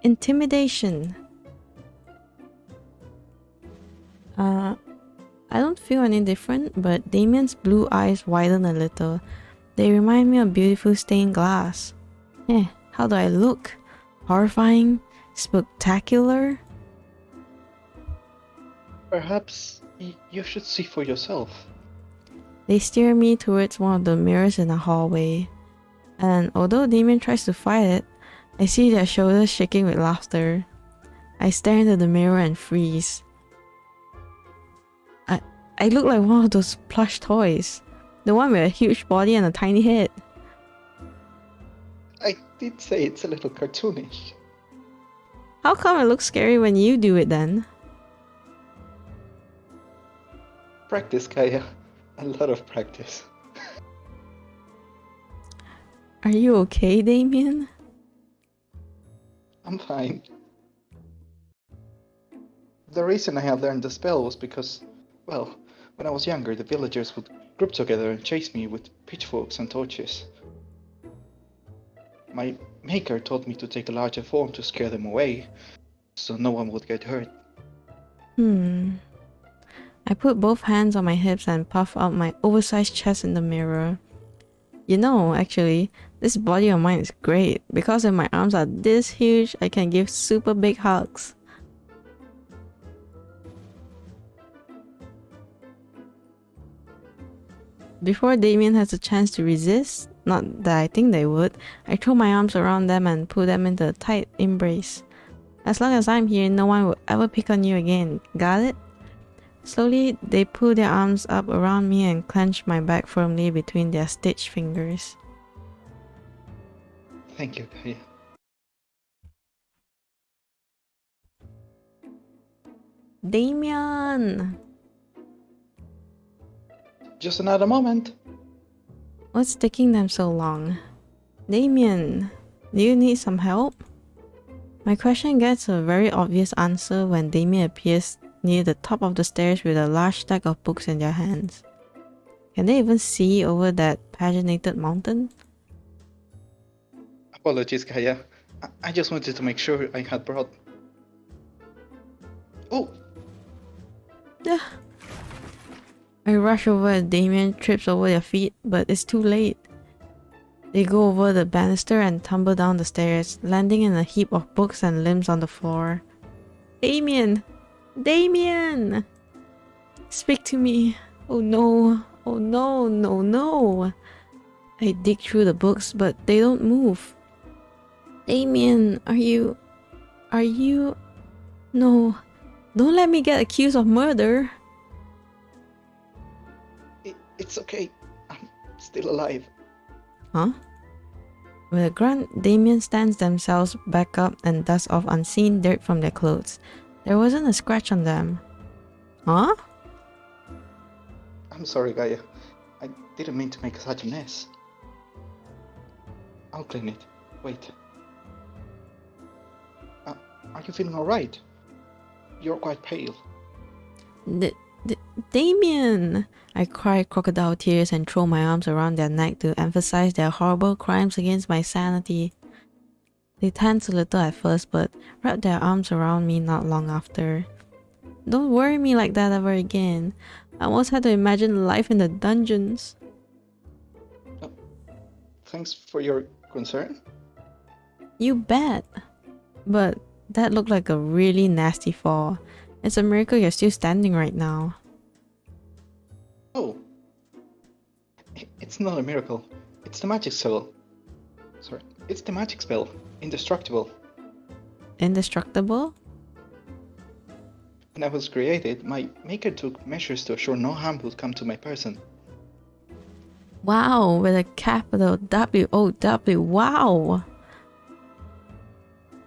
Intimidation. I don't feel any different, but Damien's blue eyes widen a little. They remind me of beautiful stained glass. How do I look? Horrifying? Spectacular? Perhaps you should see for yourself. They steer me towards one of the mirrors in the hallway. And although Damien tries to fight it, I see their shoulders shaking with laughter. I stare into the mirror and freeze. I look like one of those plush toys. The one with a huge body and a tiny head. I did say it's a little cartoonish. How come it looks scary when you do it then? Practice, Gaia. A lot of practice. Are you okay, Damien? I'm fine. The reason I had learned the spell was because, well, when I was younger, the villagers would group together and chase me with pitchforks and torches. My maker taught me to take a larger form to scare them away, so no one would get hurt. I put both hands on my hips and puff out my oversized chest in the mirror. You know, actually, this body of mine is great. Because if my arms are this huge, I can give super big hugs. Before Damien has a chance to resist, not that I think they would, I throw my arms around them and pull them into a tight embrace. As long as I'm here, no one will ever pick on you again. Got it? Slowly, they pull their arms up around me and clench my back firmly between their stitched fingers. Thank you, Gaia. Damien! Just another moment. What's taking them so long? Damien, do you need some help? My question gets a very obvious answer when Damien appears near the top of the stairs with a large stack of books in their hands. Can they even see over that paginated mountain? Apologies, Gaia. I just wanted to make sure I had brought... Oh! I rush over and Damien trips over their feet, but it's too late. They go over the banister and tumble down the stairs, landing in a heap of books and limbs on the floor. Damien! Damien! Speak to me. Oh no. Oh no, no, no. I dig through the books, but they don't move. Damien, are you... No. Don't let me get accused of murder. It's okay. I'm still alive. Huh? With a grunt, Damien stands themselves back up and dusts off unseen dirt from their clothes. There wasn't a scratch on them. Huh? I'm sorry, Gaia. I didn't mean to make such a mess. I'll clean it. Wait. Are you feeling alright? You're quite pale. Damien! I cry crocodile tears and throw my arms around their neck to emphasize their horrible crimes against my sanity. They tense a little at first, but wrap their arms around me not long after. Don't worry me like that ever again. I almost had to imagine life in the dungeons. Thanks for your concern. You bet. But that looked like a really nasty fall. It's a miracle you're still standing right now. Oh. It's not a miracle. It's the magic spell. Sorry. It's the magic spell. Indestructible. Indestructible? When I was created, my maker took measures to assure no harm would come to my person. Wow, with a capital W-O-W, wow!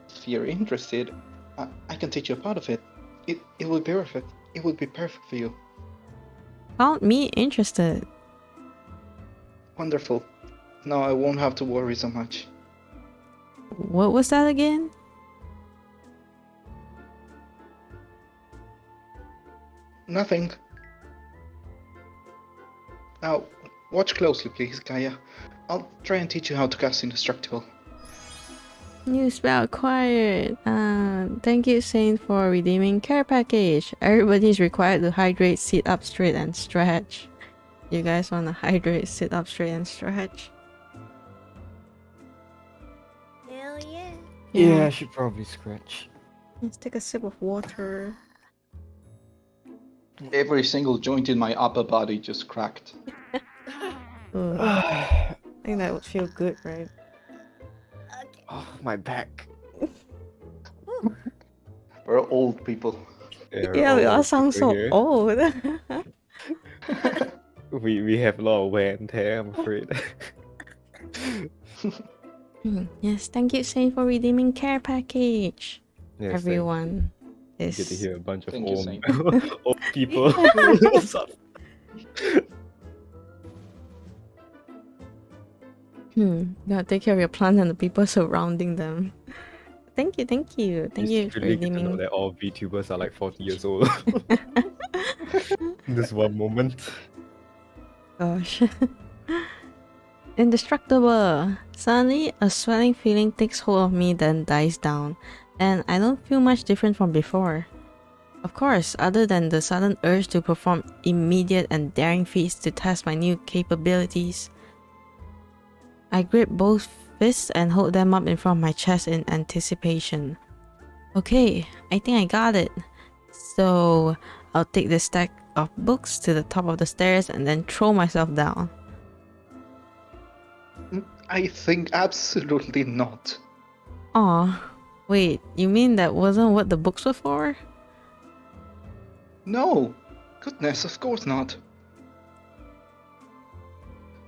If you're interested, I can teach you a part of it. It will be perfect. It will be perfect for you. Count me interested. Wonderful. Now I won't have to worry so much. What was that again? Nothing. Now, watch closely, please, Gaia. I'll try and teach you how to cast Indestructible. New spell acquired. Thank you, Saint, for redeeming care package. Everybody is required to hydrate, sit up straight, and stretch. You guys want to hydrate, sit up straight, and stretch? Hell yeah. Yeah, I should probably scratch. Let's take a sip of water. Every single joint in my upper body just cracked. Ugh. I think that would feel good, right? Okay. Oh, my back. We're old people. Yeah, we all sound so here. old. We have a lot of wear and tear, I'm afraid. Yes, thank you, Saint, for redeeming care package. Yes, Everyone is. Get to hear a bunch of Thank you, old, Saint. old people. Gotta take care of your plants and the people surrounding them. Thank you, thank you, thank you for really good to know redeeming. that all VTubers are like 40 years old. This one moment. Gosh. Indestructible. Suddenly, a swelling feeling takes hold of me, then dies down, and I don't feel much different from before. Of course, other than the sudden urge to perform immediate and daring feats to test my new capabilities. I grip both fists and hold them up in front of my chest in anticipation. Okay, I think I got it. So, I'll take this stack of books to the top of the stairs and then throw myself down. I think absolutely not. Aw, wait, you mean that wasn't what the books were for? No! Goodness, of course not.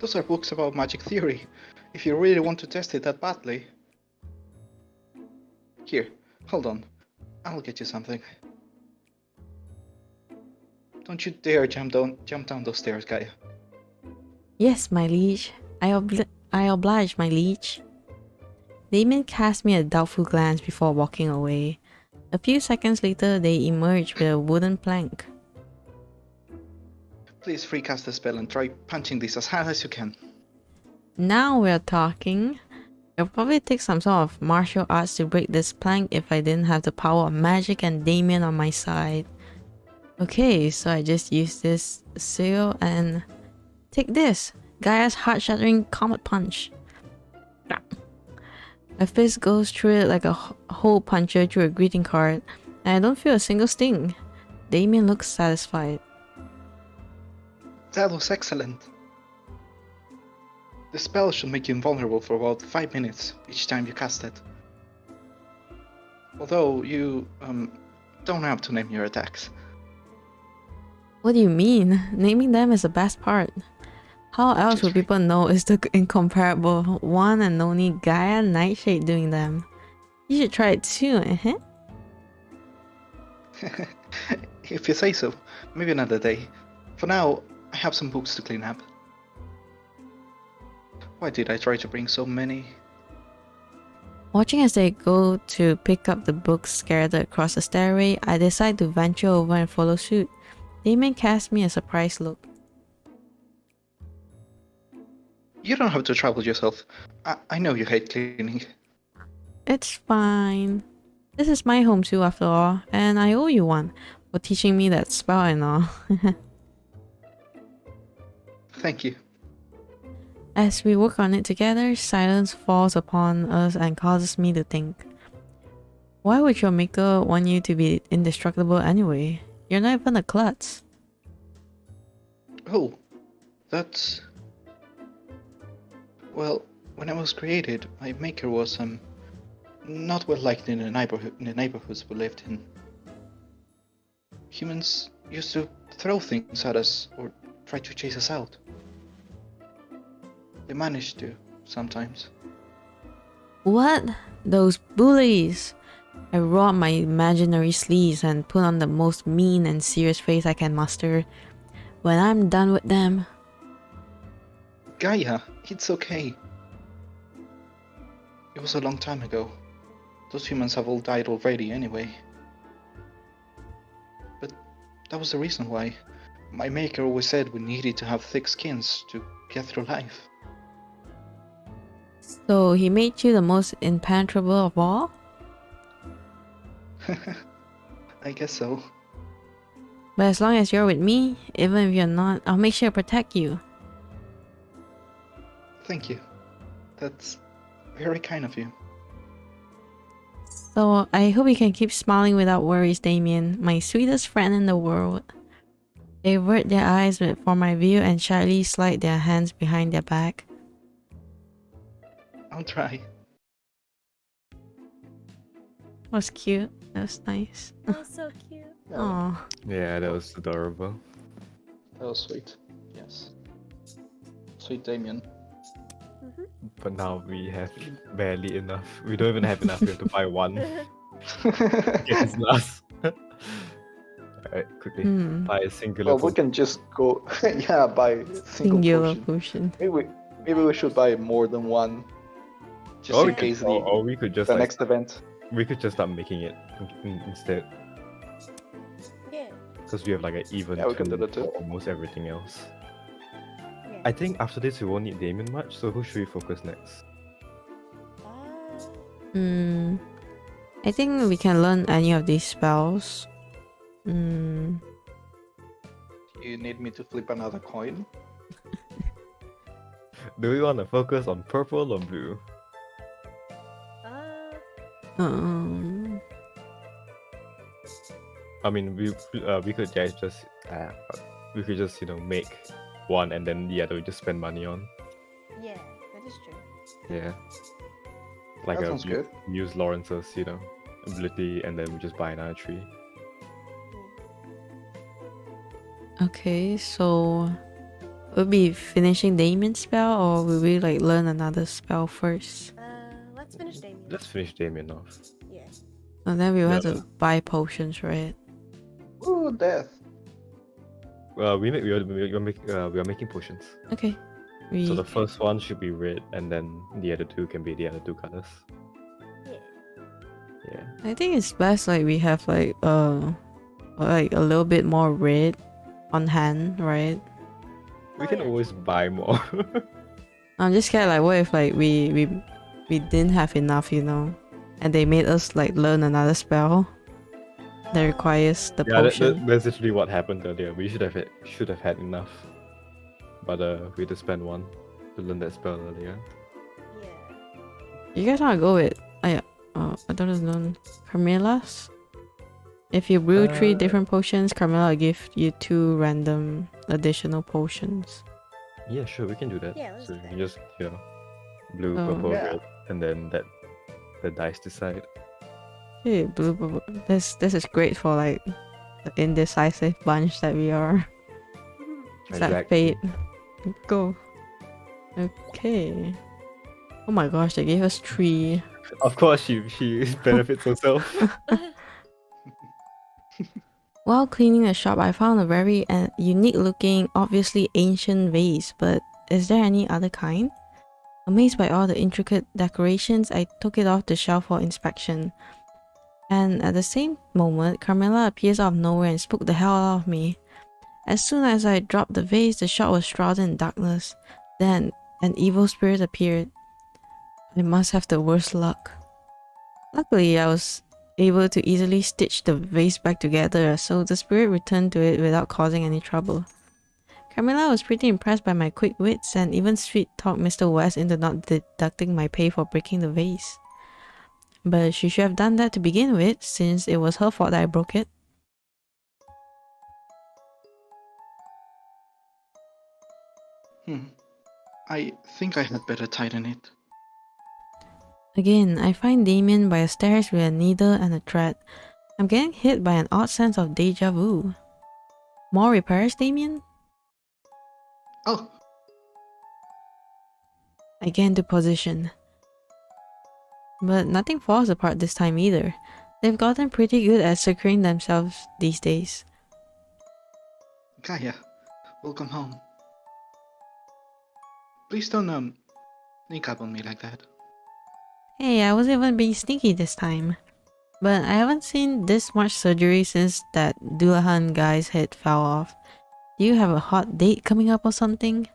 Those are books about magic theory, if you really want to test it that badly. Here, hold on. I'll get you something. Don't you dare jump down those stairs, Gaia. Yes, my liege. I oblige, my liege. Damien cast me a doubtful glance before walking away. A few seconds later, they emerged with a wooden plank. Please recast the spell and try punching this as hard as you can. Now we're talking. It'll probably take some sort of martial arts to break this plank if I didn't have the power of magic and Damien on my side. Okay, so I just use this seal and take this, Gaia's heart-shattering comet punch. My fist goes through it like a hole puncher through a greeting card, and I don't feel a single sting. Damien looks satisfied. That was excellent. The spell should make you invulnerable for about 5 minutes each time you cast it. Although you don't have to name your attacks. What do you mean? Naming them is the best part. How else would people know it's the incomparable one and only Gaia Nightshade doing them? You should try it too, If you say so, maybe another day. For now, I have some books to clean up. Why did I try to bring so many? Watching as they go to pick up the books scattered across the stairway, I decide to venture over and follow suit. Damien cast me a surprised look. You don't have to trouble yourself. I know you hate cleaning. It's fine. This is my home too, after all, and I owe you one for teaching me that spell and all. Thank you. As we work on it together, silence falls upon us and causes me to think. Why would your maker want you to be indestructible anyway? You're not even a klutz. Oh, that's... Well, when I was created, my maker was, not well liked in the neighborhoods we lived in. Humans used to throw things at us or try to chase us out. They managed to, sometimes. What? Those bullies! I roll up my imaginary sleeves and put on the most mean and serious face I can muster. When I'm done with them... Gaia, it's okay. It was a long time ago. Those humans have all died already anyway. But that was the reason why. My maker always said we needed to have thick skins to get through life. So he made you the most impenetrable of all? I guess so. But as long as you're with me, even if you're not, I'll make sure to protect you. Thank you. That's very kind of you. So I hope you can keep smiling without worries, Damien, my sweetest friend in the world. They avert their eyes for my view and shyly slide their hands behind their back. I'll try. That was cute. That was nice. That was so cute. Aww. Yeah, that was adorable. That was sweet. Yes. Sweet Damien. But now we have barely enough. We don't even have enough. We have to buy one. Get his last. Alright, quickly. Buy a singular. Well, we can just go. Yeah, buy Singular potion. potion. Maybe we should buy more than one. Just Or in case or we could just the like, next event. we could just start making it instead. Yeah. Because we have like an even Yeah, we can do turn that too. for almost everything else. Yeah. I think after this we won't need Damien much, so who should we focus next? I think we can learn any of these spells. You need me to flip another coin? Do we want to focus on purple or blue? I mean, we could just make one and then the other we just spend money on. Yeah, that is true. Yeah. Like That sounds good. use Lawrence's, ability and then we just buy another tree. Okay, so we'll be finishing Damien's spell, or will we like learn another spell first? Let's finish Damien. Let's finish Damien off. Yeah. And then we'll have Yeah. to buy potions, right? Ooh, death. We are making potions. Okay. So the first one should be red, and then the other two can be the other two colors. Yeah. Yeah. I think it's best like we have like a little bit more red on hand, right? We Oh, can yeah. always buy more. I'm just scared like what if like we didn't have enough, and they made us like learn another spell that requires the Yeah, potion. that's literally what happened earlier. We should have had enough, but we had to spend one to learn that spell earlier. Yeah. You guys wanna go with I don't know, Carmilla's? If you brew 3 different potions, Carmilla will give you 2 random additional potions. Yeah, sure, we can do that. Yeah, let's So do you can that. just blue, Oh. purple, Yeah. red, and then the dice decide. Hey, blue bubble. This is great for like the indecisive bunch that we are. Is that Exactly. fate? Go. Okay. Oh my gosh, they gave us 3. Of course, she benefits herself. While cleaning the shop, I found a very unique looking, obviously ancient vase, but is there any other kind? Amazed by all the intricate decorations, I took it off the shelf for inspection. And at the same moment, Carmilla appears out of nowhere and spooked the hell out of me. As soon as I dropped the vase, the shop was shrouded in darkness. Then, an evil spirit appeared. I must have the worst luck. Luckily, I was able to easily stitch the vase back together, so the spirit returned to it without causing any trouble. Camilla was pretty impressed by my quick wits and even sweet-talked Mr. West into not deducting my pay for breaking the vase. But she should have done that to begin with, since it was her fault that I broke it. I think I had better tighten it. Again, I find Damien by the stairs with a needle and a thread. I'm getting hit by an odd sense of deja vu. More repairs, Damien? Oh, I get into position. But nothing falls apart this time either. They've gotten pretty good at securing themselves these days. Gaia, welcome home. Please don't sneak up on me like that. Hey, I wasn't even being sneaky this time. But I haven't seen this much surgery since that Dullahan guy's head fell off. Do you have a hot date coming up or something?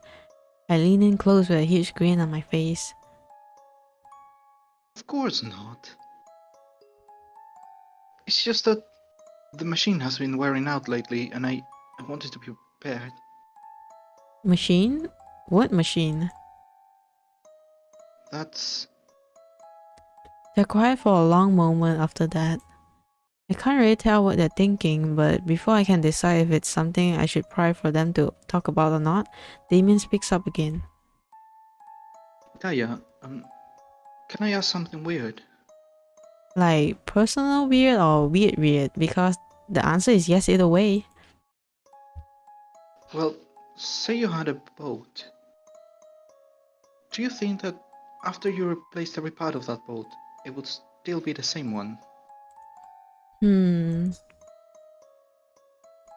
I lean in close with a huge grin on my face. Of course not. It's just that the machine has been wearing out lately and I wanted to be prepared. Machine? What machine? That's... They're quiet for a long moment after that. I can't really tell what they're thinking, but before I can decide if it's something I should pry for them to talk about or not, Damien speaks up again. Gaia, can I ask something weird? Like, personal weird or weird weird? Because the answer is yes either way. Well, say you had a boat. Do you think that after you replaced every part of that boat, it would still be the same one?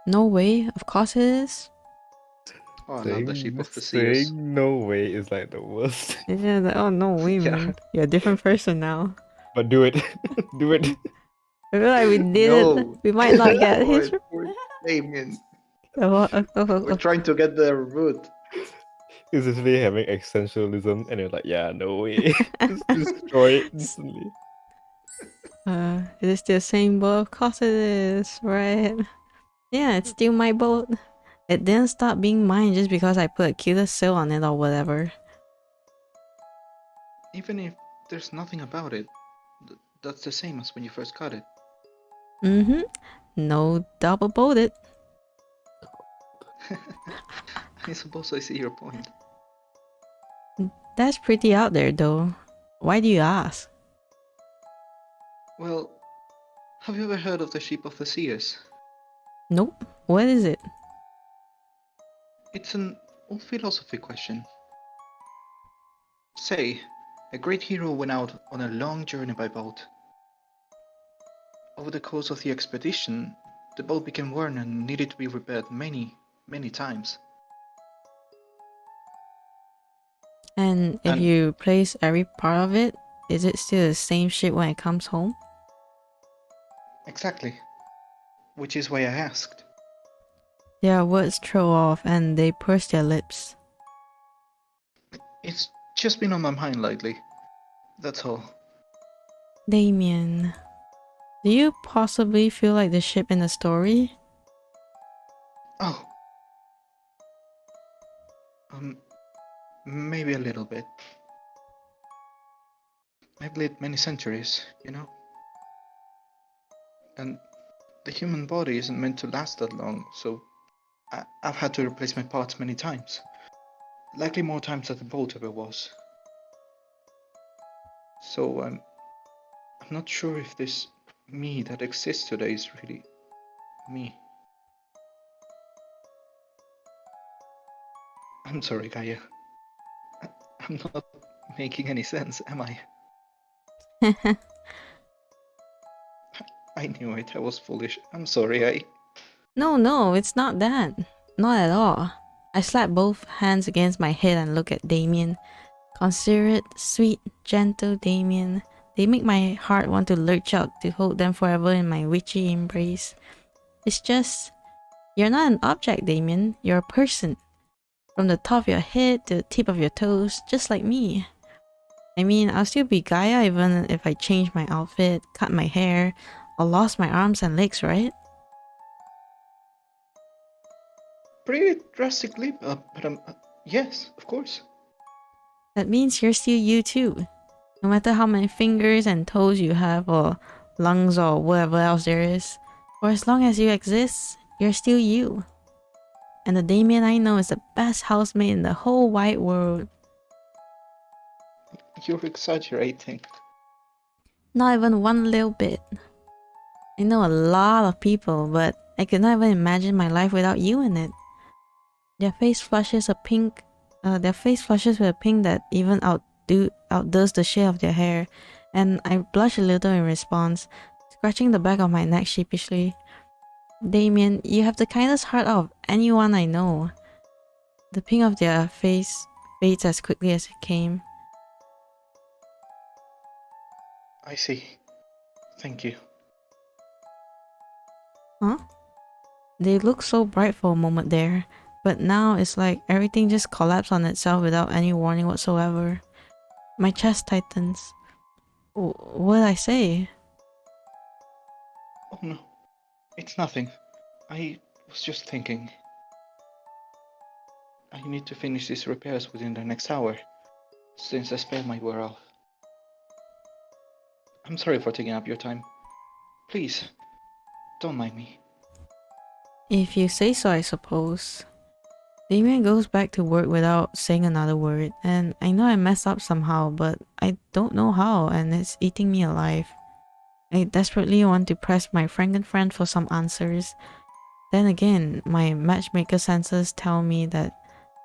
No way, of course it is. Oh, not the sheep of the seas. Saying no way is like the worst. Yeah, oh no way, Yeah. man. You're a different person now. But do it. Do it. I feel like we did No. it. We might not get his. Damien, Oh, we're trying to get the root. It's just really having existentialism, and you're like, yeah, no way. Just destroy it instantly. It is still the same boat? Of course it is, right? Yeah, it's still my boat. It didn't stop being mine just because I put a killer seal on it or whatever. Even if there's nothing about it, that's the same as when you first got it. No double boated. I suppose I see your point. That's pretty out there though. Why do you ask? Well, have you ever heard of the sheep of the seas? Nope. What is it? It's an old philosophy question. Say, a great hero went out on a long journey by boat. Over the course of the expedition, the boat became worn and needed to be repaired many, many times. And if you replace every part of it, is it still the same shit when it comes home? Exactly. Which is why I asked. Their words throw off and they purse their lips. It's just been on my mind lately. That's all. Damien, do you possibly feel like the ship in the story? Oh. Maybe a little bit. I've lived many centuries, you know? And the human body isn't meant to last that long, so I've had to replace my parts many times. Likely more times than the boat ever was. So I'm not sure if this me that exists today is really me. I'm sorry, Gaia. I'm not making any sense, am I? I knew it, I was foolish. I'm sorry, No, it's not that. Not at all. I slap both hands against my head and look at Damien. Considerate, sweet, gentle Damien. They make my heart want to lurch out to hold them forever in my witchy embrace. It's just... You're not an object, Damien. You're a person. From the top of your head to the tip of your toes, just like me. I mean, I'll still be Gaia even if I change my outfit, cut my hair, or lost my arms and legs, right? Pretty drastically, but yes, of course. That means you're still you too. No matter how many fingers and toes you have, or lungs, or whatever else there is. For as long as you exist, you're still you. And the Damien I know is the best housemate in the whole wide world. You're exaggerating. Not even one little bit. I know a lot of people, but I could not even imagine my life without you in it. Their face flushes with a pink that even outdoes the shade of their hair, and I blush a little in response, scratching the back of my neck sheepishly. Damien, you have the kindest heart out of anyone I know. The pink of their face fades as quickly as it came. I see. Thank you. Huh? They looked so bright for a moment there, but now it's like everything just collapsed on itself without any warning whatsoever. My chest tightens. What did I say? Oh no, it's nothing. I was just thinking. I need to finish these repairs within the next hour, since the spell might wear off. I'm sorry for taking up your time. Please, don't mind me. If you say so, I suppose. Damien goes back to work without saying another word, and I know I messed up somehow, but I don't know how, and it's eating me alive. I desperately want to press my Frankenfriend for some answers. Then again, my matchmaker senses tell me that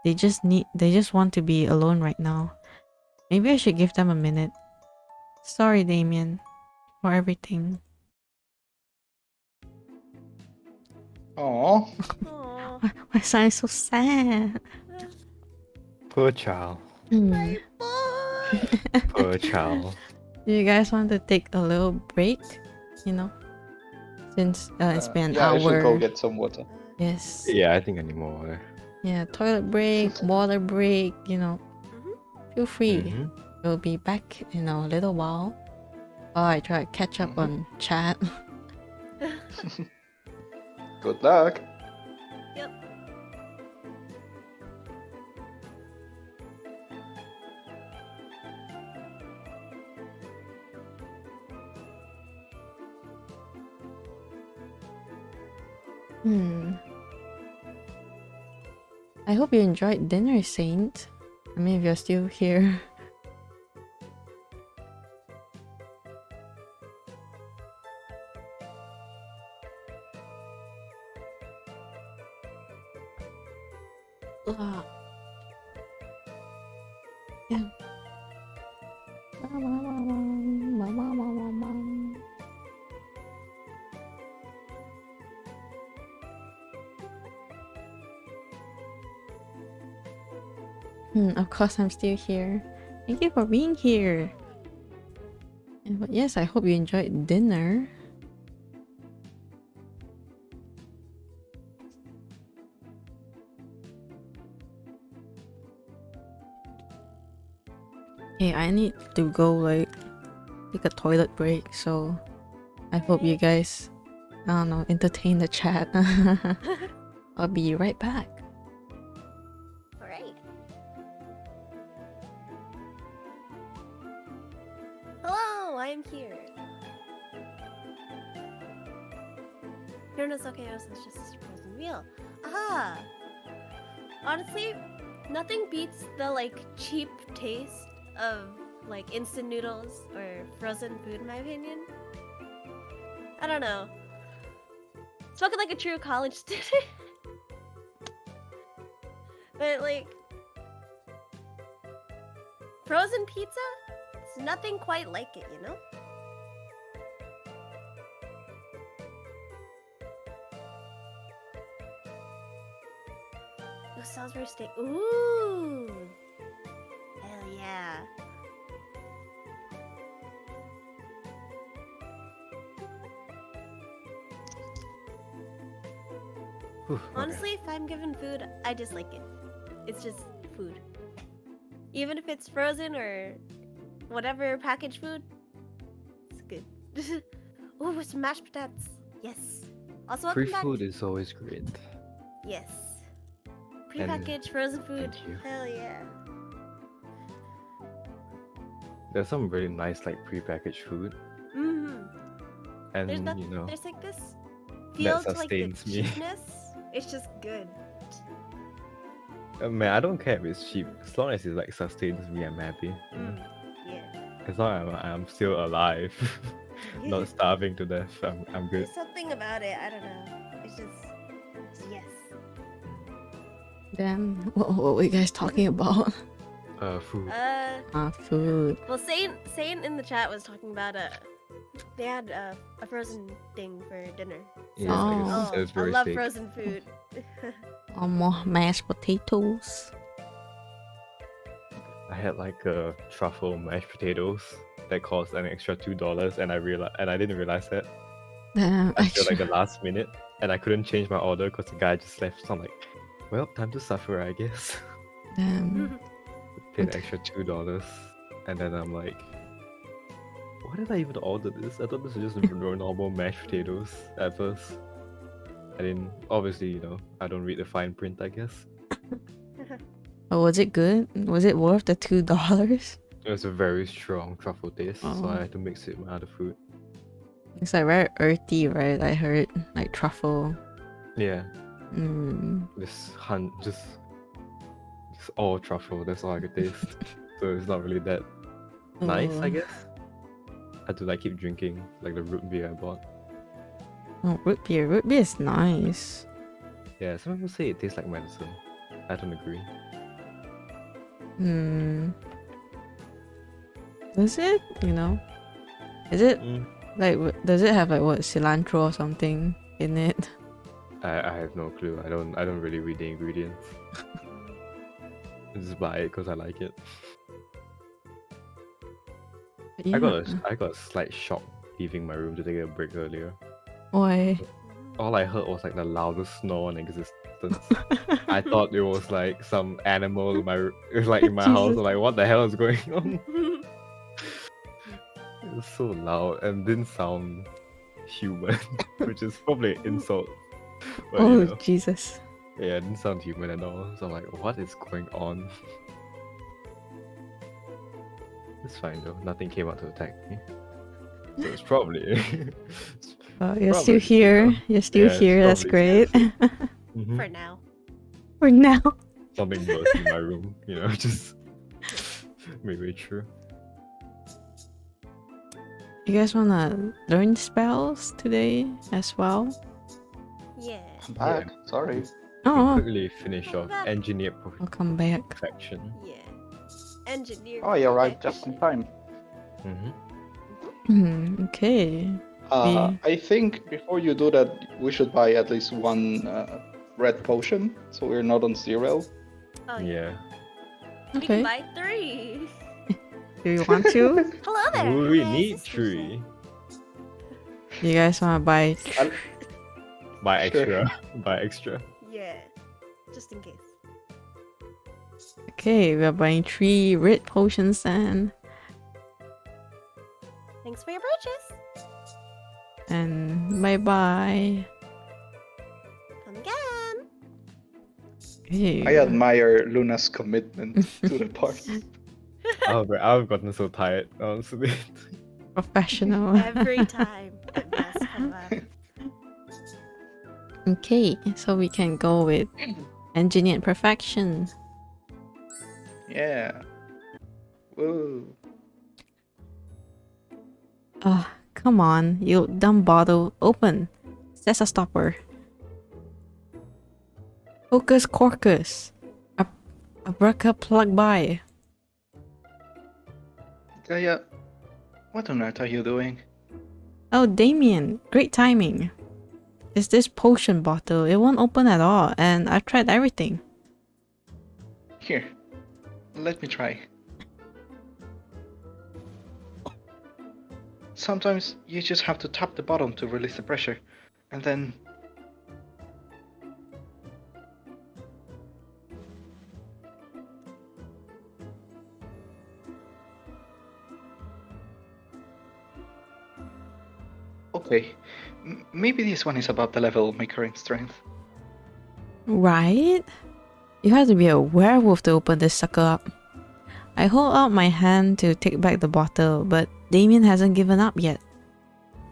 they just want to be alone right now. Maybe I should give them a minute. Sorry, Damien, for everything. Aww. Aw, Why sound so sad? Poor child. my boy. Poor child. Do you guys want to take a little break? You know, since it's been an Yeah, hour. I should go get some water. Yes. Yeah, I think I need more water. Yeah, toilet break, water break, you know. Mhm. Feel free. Mhm. We'll be back in a little while. While I try to catch up on chat. Good luck. Yep. I hope you enjoyed dinner, Saint. I mean, if you're still here. Ugh. Yeah. Of course, I'm still here. Thank you for being here. But yes, I hope you enjoyed dinner. Hey, I need to go like take a toilet break, so I hope you guys, I don't know, entertain the chat. I'll be right back. All right. Hello, I am here. No, no, it's okay. It's just a frozen meal. Aha! Honestly, nothing beats the like cheap taste of like instant noodles or frozen food in my opinion. I don't know. Spoken like a true college student. But like frozen pizza? It's nothing quite like it, you know? Ooh, Salisbury steak. Ooh! Hell yeah. Whew, okay. Honestly, if I'm given food, I dislike it. It's just food. Even if it's frozen or whatever packaged food, it's good. Ooh, some mashed potatoes. Yes. Also, welcome Free back. food is always great. Yes. Prepackaged frozen food. thank you. Hell yeah. There's some really nice like prepackaged food, Mm-hmm. and There's you know There's like this feel to like the sustains me. cheapness. It's just good. Man, I don't care if it's cheap as long as it like sustains me. I'm happy. You know? Yeah. As long as I'm still alive, not starving to death, I'm good. There's something about it. I don't know. It's just yes. Damn, what were you guys talking about? Food. Food. Well, Sane in the chat was talking about they had a frozen thing for dinner. Yeah, Oh. like I Salisbury love steak. frozen food. More mashed potatoes. I had like truffle mashed potatoes that cost an extra $2, and I didn't realize that Damn, until like the extra. last minute, and I couldn't change my order because the guy just left. So I'm like, well, time to suffer, I guess. Damn. Paid an extra $2, and then I'm like, why did I even order this? I thought this was just normal mashed potatoes at first. I didn't. Obviously, you know, I don't read the fine print, I guess. Oh, was it good? Was it worth the $2? It was a very strong truffle taste, so Oh. I had to mix it with my other food. It's like very earthy, right? I heard like truffle. Yeah, Mm. just all truffle. That's all I could taste. So it's not really that nice, I Oh. guess. I had to like keep drinking like the root beer I bought. Oh, root beer. Root beer is nice. Yeah, some people say it tastes like medicine. I don't agree. Hmm. Does it? You know? Is it like? Does it have like what cilantro or something in it? I have no clue. I don't really read the ingredients. I just buy it because I like it. Yeah. I got a slight shock leaving my room to take a break earlier. Why? All I heard was like the loudest snore in existence. I thought it was like some animal in my in my house. Jesus. I'm like, what the hell is going on? It was so loud and didn't sound human, which is probably an insult. But, Oh you know, Jesus! yeah, it didn't sound human at all. So I'm like, what is going on? It's fine though. Nothing came out to attack me. So it's probably. You're still probably, here. you know, You're still yeah, it's here. That's probably great. Mhm. For now. For now. Something burst in my room, you know, just maybe true. You guys wanna learn spells today as well? Yeah. I'm back. Sorry. Oh, Quickly finish off Back. engineer I'll come back. perfection. Yeah. Engineer. Oh, you're right. Just in time. Okay. I think before you do that, we should buy at least one red potion, so we're not on zero. Oh, Yeah. You Okay. can buy 3. Do you want to? Hello there. We Yes, need it's tree. You guys wanna buy? Buy Sure. extra. Buy extra. Yeah. Just in case. Okay, we are buying 3 red potions then, Thanks for your purchase. and bye bye. Come again. Hey. I admire Luna's commitment to the party. I've gotten so tired, honestly. Professional. Every time. It must come up. Okay, so we can go with engineered perfection. Yeah. Woo. Oh, come on, you dumb bottle. Open. That's a stopper. Hocus Corcus. Abraca plug by. Gaia, what on earth are you doing? Oh, Damien, great timing. It's this potion bottle. It won't open at all, and I've tried everything. Here, let me try. Sometimes you just have to tap the bottom to release the pressure, and then Okay, maybe this one is above the level of my current strength. Right? You have to be a werewolf to open this sucker up. I hold out my hand to take back the bottle, but Damien hasn't given up yet.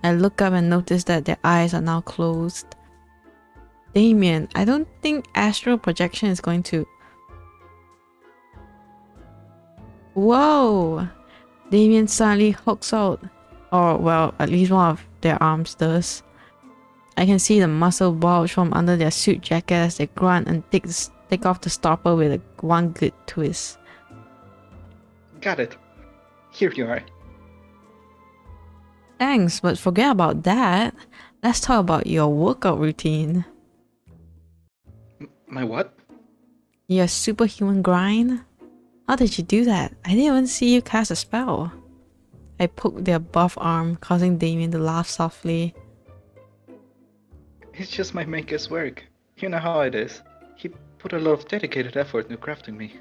I look up and notice that their eyes are now closed. Damien, I don't think astral projection is going to... Whoa! Damien suddenly hooks out. Or, well, at least one of their arms does. I can see the muscle bulge from under their suit jacket as they grunt and take off the stopper with one good twist. Got it. Here you are. Thanks, but forget about that. Let's talk about your workout routine. My what? Your superhuman grind? How did you do that? I didn't even see you cast a spell. I poked their buff arm, causing Damien to laugh softly. It's just my maker's work. You know how it is. He put a lot of dedicated effort into crafting me.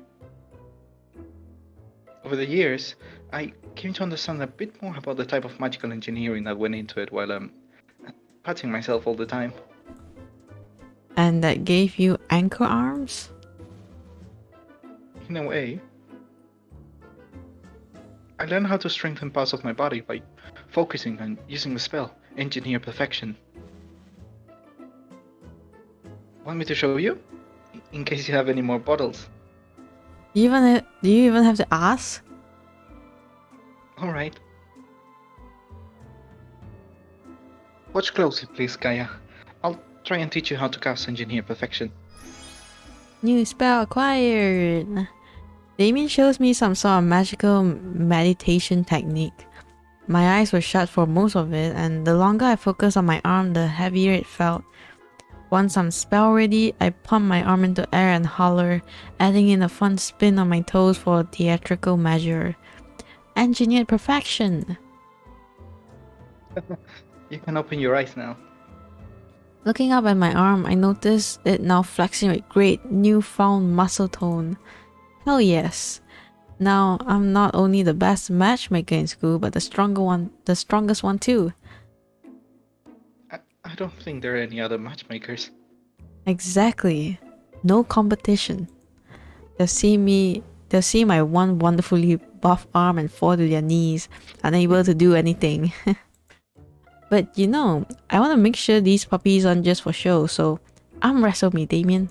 Over the years, I came to understand a bit more about the type of magical engineering that went into it while I'm patting myself all the time. And that gave you anchor arms? In a way. I learned how to strengthen parts of my body by focusing and using the spell, Engineer Perfection. Want me to show you? In case you have any more bottles. Do you even have to ask? Alright. Watch closely, please, Gaia. I'll try and teach you how to cast Engineer Perfection. New spell acquired! Damien shows me some sort of magical meditation technique. My eyes were shut for most of it, and the longer I focused on my arm, the heavier it felt. Once I'm spell ready, I pump my arm into air and holler, adding in a fun spin on my toes for a theatrical measure. Engineered perfection! You can open your eyes now. Looking up at my arm, I notice it now flexing with great newfound muscle tone. Hell yes! Now I'm not only the best matchmaker in school, but the strongest one too. I don't think there are any other matchmakers. Exactly. No competition. They'll see my one wonderfully buff arm and fall to their knees, unable to do anything. But you know, I want to make sure these puppies aren't just for show, so arm wrestle me, Damien.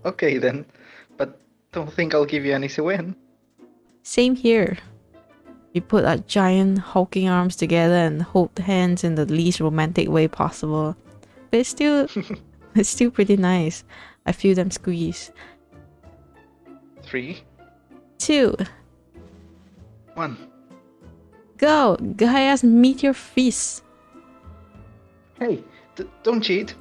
Okay then, but don't think I'll give you an easy win. Same here. We put our giant hulking arms together and hold hands in the least romantic way possible. But it's still pretty nice. I feel them squeeze. 3, 2, 1. go! Gaia's meteor feast! Hey, don't cheat.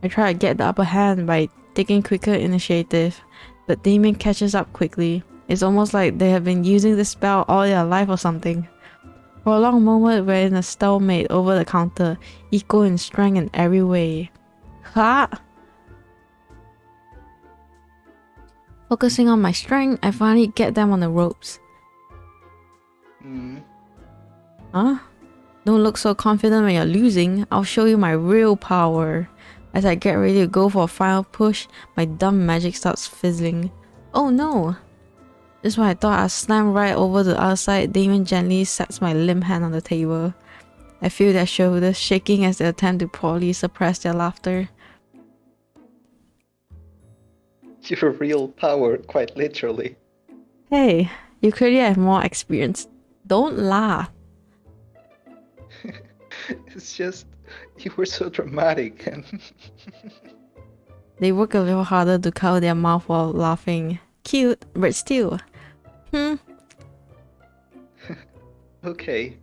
I try to get the upper hand by taking quicker initiative, but Damien catches up quickly. It's almost like they have been using this spell all their life or something. For a long moment, we're in a stalemate over the counter, equal in strength in every way. Ha! Focusing on my strength, I finally get them on the ropes. Huh? Don't look so confident when you're losing. I'll show you my real power. As I get ready to go for a final push, my dumb magic starts fizzling. Oh no! Just when I thought I'd slam right over to the other side, Damien gently sets my limp hand on the table. I feel their shoulders shaking as they attempt to poorly suppress their laughter. Your real power, quite literally. Hey, you clearly have more experience. Don't laugh. It's just, you were so dramatic and... They work a little harder to cover their mouth while laughing. Cute, but still. Okay,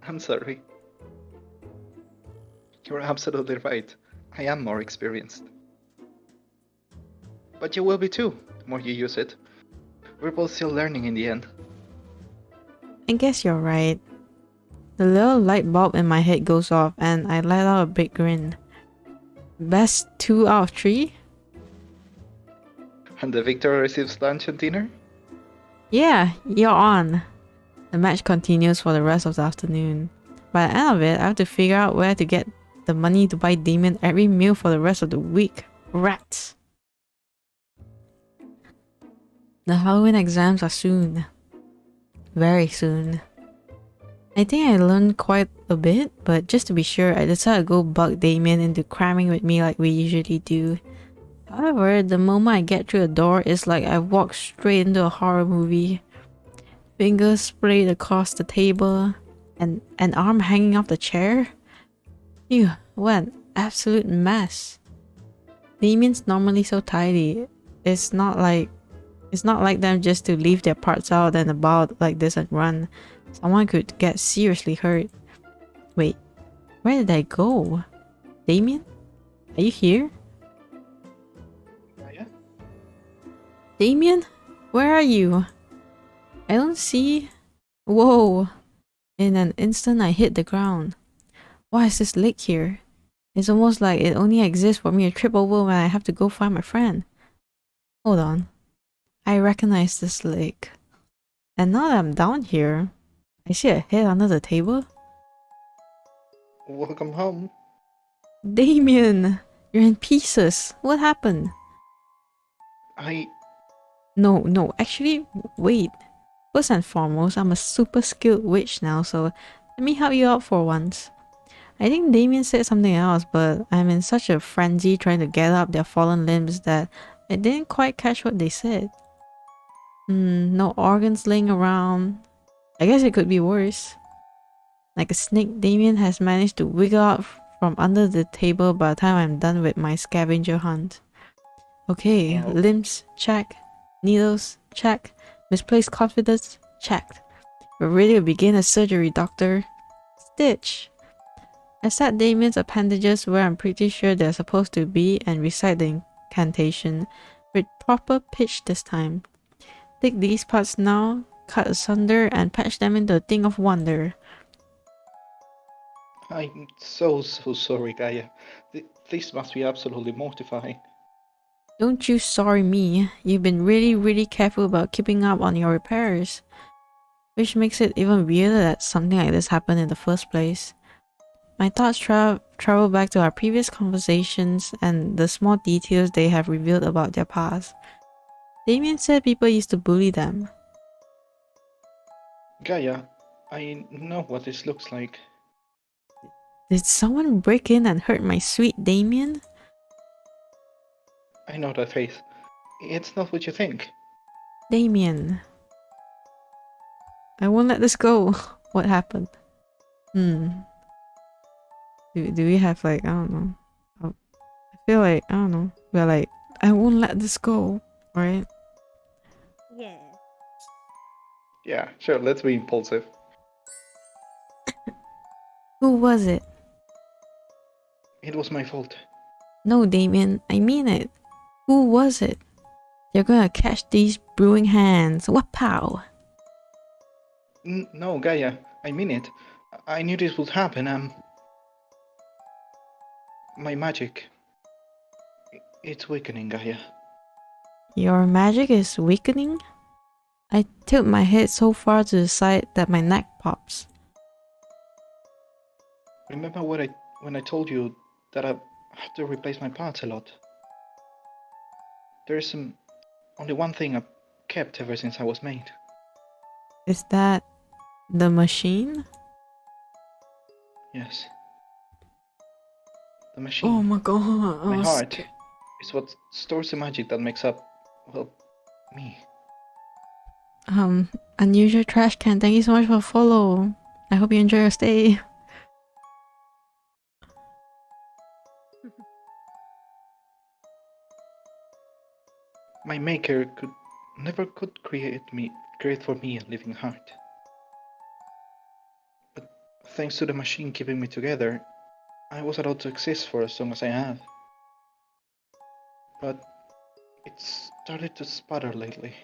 I'm sorry. You're absolutely right. I am more experienced. But you will be too, the more you use it. We're both still learning in the end. I guess you're right. The little light bulb in my head goes off and I let out a big grin. Best 2 out of 3? And the victor receives lunch and dinner? Yeah, you're on. The match continues for the rest of the afternoon. by the end of it, I have to figure out where to get the money to buy Damien every meal for the rest of the week. Rats! The Halloween exams are soon. Very soon. I think I learned quite a bit, but just to be sure, I decided to go bug Damien into cramming with me like we usually do. However, the moment I get through the door, it's like I walked straight into a horror movie. Fingers sprayed across the table, and an arm hanging off the chair. Phew, what an absolute mess. Damien's normally so tidy. It's not like them just to leave their parts out and about like this and run. Someone could get seriously hurt. Wait, where did I go? Damien? Are you here? Yeah? Damien? Where are you? I don't see... Whoa! In an instant I hit the ground. Why is this lake here? It's almost like it only exists for me to trip over when I have to go find my friend. Hold on. I recognize this lake. And now that I'm down here, I see a head under the table. Welcome home. Damien! You're in pieces. What happened? No, actually, wait. First and foremost, I'm a super skilled witch now, so let me help you out for once. I think Damien said something else, but I'm in such a frenzy trying to gather up their fallen limbs that I didn't quite catch what they said. No organs laying around. I guess it could be worse. Like a snake, Damien has managed to wiggle out from under the table by the time I'm done with my scavenger hunt. Okay, limbs, check. Needles, check. Misplaced confidence, checked. We're ready to begin a surgery, doctor. Stitch. I set Damien's appendages where I'm pretty sure they're supposed to be and recite the incantation with proper pitch this time. Take these parts now, cut asunder and patch them into a thing of wonder. I'm so sorry, Gaia. This must be absolutely mortifying. Don't you sorry me. You've been really careful about keeping up on your repairs. Which makes it even weirder that something like this happened in the first place. My thoughts travel back to our previous conversations and the small details they have revealed about their past. Damien said people used to bully them. Gaia, I know what this looks like. Did someone break in and hurt my sweet Damien? I know that face. It's not what you think. Damien. I won't let this go. What happened? Do we have like, I don't know. I feel like, I don't know. We're like, I won't let this go, right? Yeah. Yeah, sure, let's be impulsive. Who was it? It was my fault. No, Damien, I mean it. Who was it? You're gonna catch these brewing hands. Wapow! No, Gaia, I mean it. I knew this would happen. My magic. It's weakening, Gaia. Your magic is weakening? I tilt my head so far to the side that my neck pops. Remember when I told you that I have to replace my parts a lot? There's only one thing I've kept ever since I was made. Is that the machine? Yes. The machine. Oh my god. My heart is what stores the magic that makes up, well, me. Unusual Trash Can, thank you so much for the follow. I hope you enjoy your stay. My maker never could create for me a living heart. But thanks to the machine keeping me together, I was allowed to exist for as long as I have. But it started to sputter lately.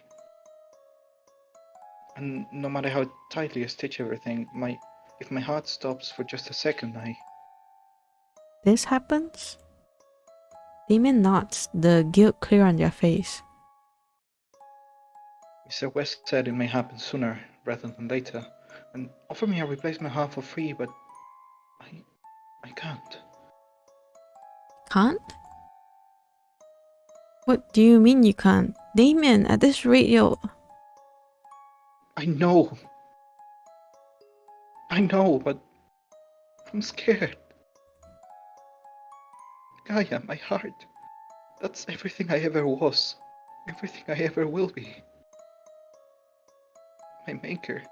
And no matter how tightly I stitch everything, if my heart stops for just a second, This happens? Damien nods, the guilt clear on their face. Mr. West said it may happen sooner rather than later, and offered me a replacement heart for free, but I can't. Can't? What do you mean you can't? Damien, at this rate, you'll... I know, but I'm scared. Gaia, my heart. That's everything I ever was. Everything I ever will be. My maker.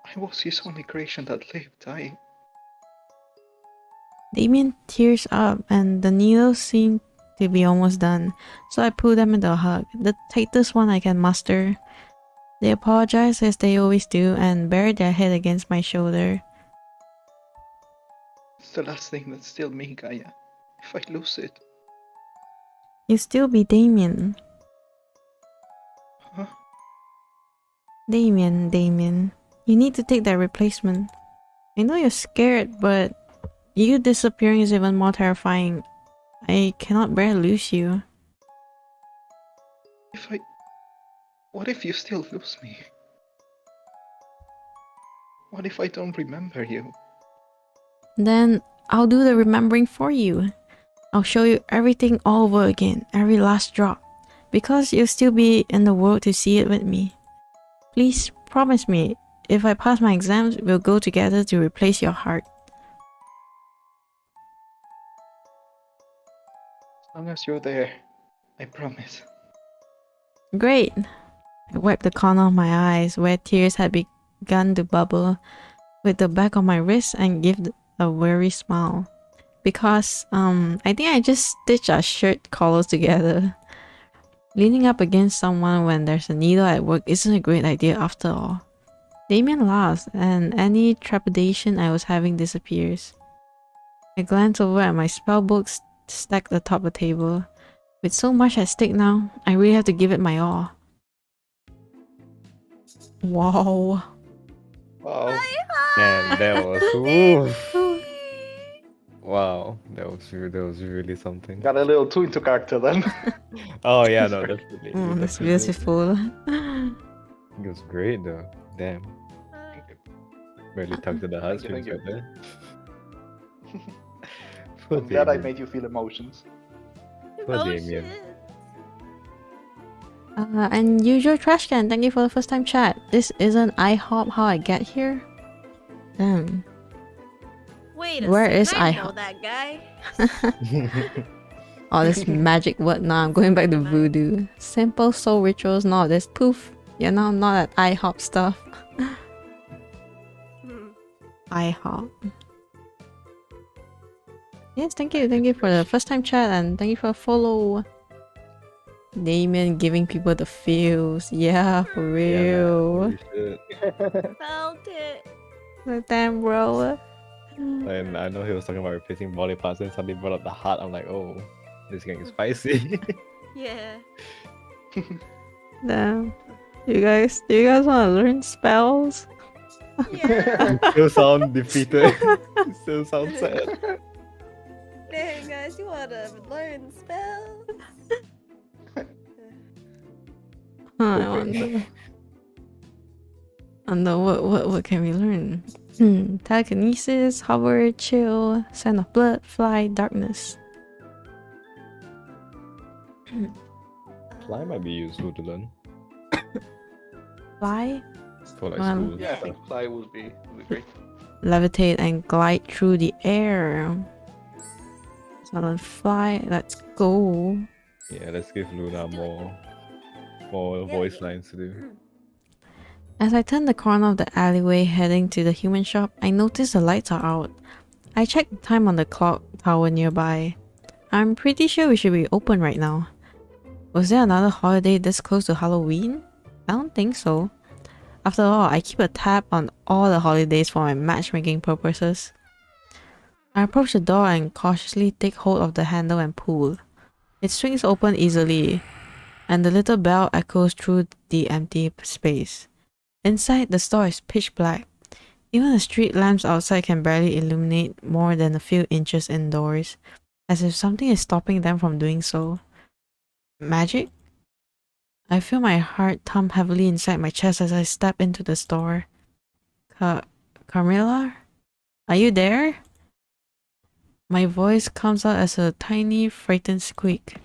I was his only creation that lived. Damien tears up and the needles seem to be almost done, so I pull them into a hug, the tightest one I can muster. They apologize as they always do and bury their head against my shoulder. It's the last thing that's still me, Gaia. If I lose it. You'll still be Damien. Huh? Damien. You need to take that replacement. I know you're scared, but you disappearing is even more terrifying. I cannot bear to lose you. What if you still lose me? What if I don't remember you? Then I'll do the remembering for you. I'll show you everything all over again, every last drop. Because you'll still be in the world to see it with me. Please promise me, if I pass my exams, we'll go together to replace your heart. As long as you're there, I promise. Great! I wiped the corner of my eyes where tears had begun to bubble with the back of my wrist and give a weary smile. Because, I think I just stitched our shirt collars together. Leaning up against someone when there's a needle at work isn't a great idea after all. Damien laughs and any trepidation I was having disappears. I glance over at my spellbooks stacked atop the table. With so much at stake now, I really have to give it my all. Wow. Wow. Man, that was oof. Wow, that was really something. Got a little too into character then. Oh yeah, no, definitely. Oh, that's definitely. beautiful. It was great though. Damn, really tugged at the heartstrings thank you. right there. Poor I'm glad I Damien. made you feel emotions. Poor Damien. And usual trash can, thank you for the first time chat. This isn't IHOP how I get here. Damn. Wait a Where second, is I IHOP? know that guy. Oh, this magic word now. I'm going back to voodoo. Simple soul rituals nowadays. Poof. You're now not at IHOP stuff. IHOP. Yes, thank you. Thank you for the first time chat and thank you for follow. Damien giving people the feels. Yeah, for real. Yeah, man, Felt it. Damn, bro. and I know he was talking about replacing body parts and suddenly brought up the heart. I'm like, oh, this is getting spicy. Yeah. Damn. Do you guys want to learn spells? Yeah. Still sound defeated. Still sound sad. Damn, guys, you wanna learn spells? I wonder what can we learn? Telekinesis, hover, chill, scent of blood, fly, darkness. Fly might be useful to learn Fly, for like Well, school Yeah, I stuff. think fly would be great. levitate, and glide through the air. So let's fly. Let's go. Yeah, let's give Luna more Yeah, voice yeah. lines to do. As I turn the corner of the alleyway heading to the human shop, I notice the lights are out. I check the time on the clock tower nearby. I'm pretty sure we should be open right now. Was there another holiday this close to Halloween? I don't think so. After all, I keep a tab on all the holidays for my matchmaking purposes. I approach the door and cautiously take hold of the handle and pull. It swings open easily, and the little bell echoes through the empty space. Inside, the store is pitch black. Even the street lamps outside can barely illuminate more than a few inches indoors, as if something is stopping them from doing so. Magic? I feel my heart thump heavily inside my chest as I step into the store. Carmilla? Are you there? My voice comes out as a tiny, frightened squeak.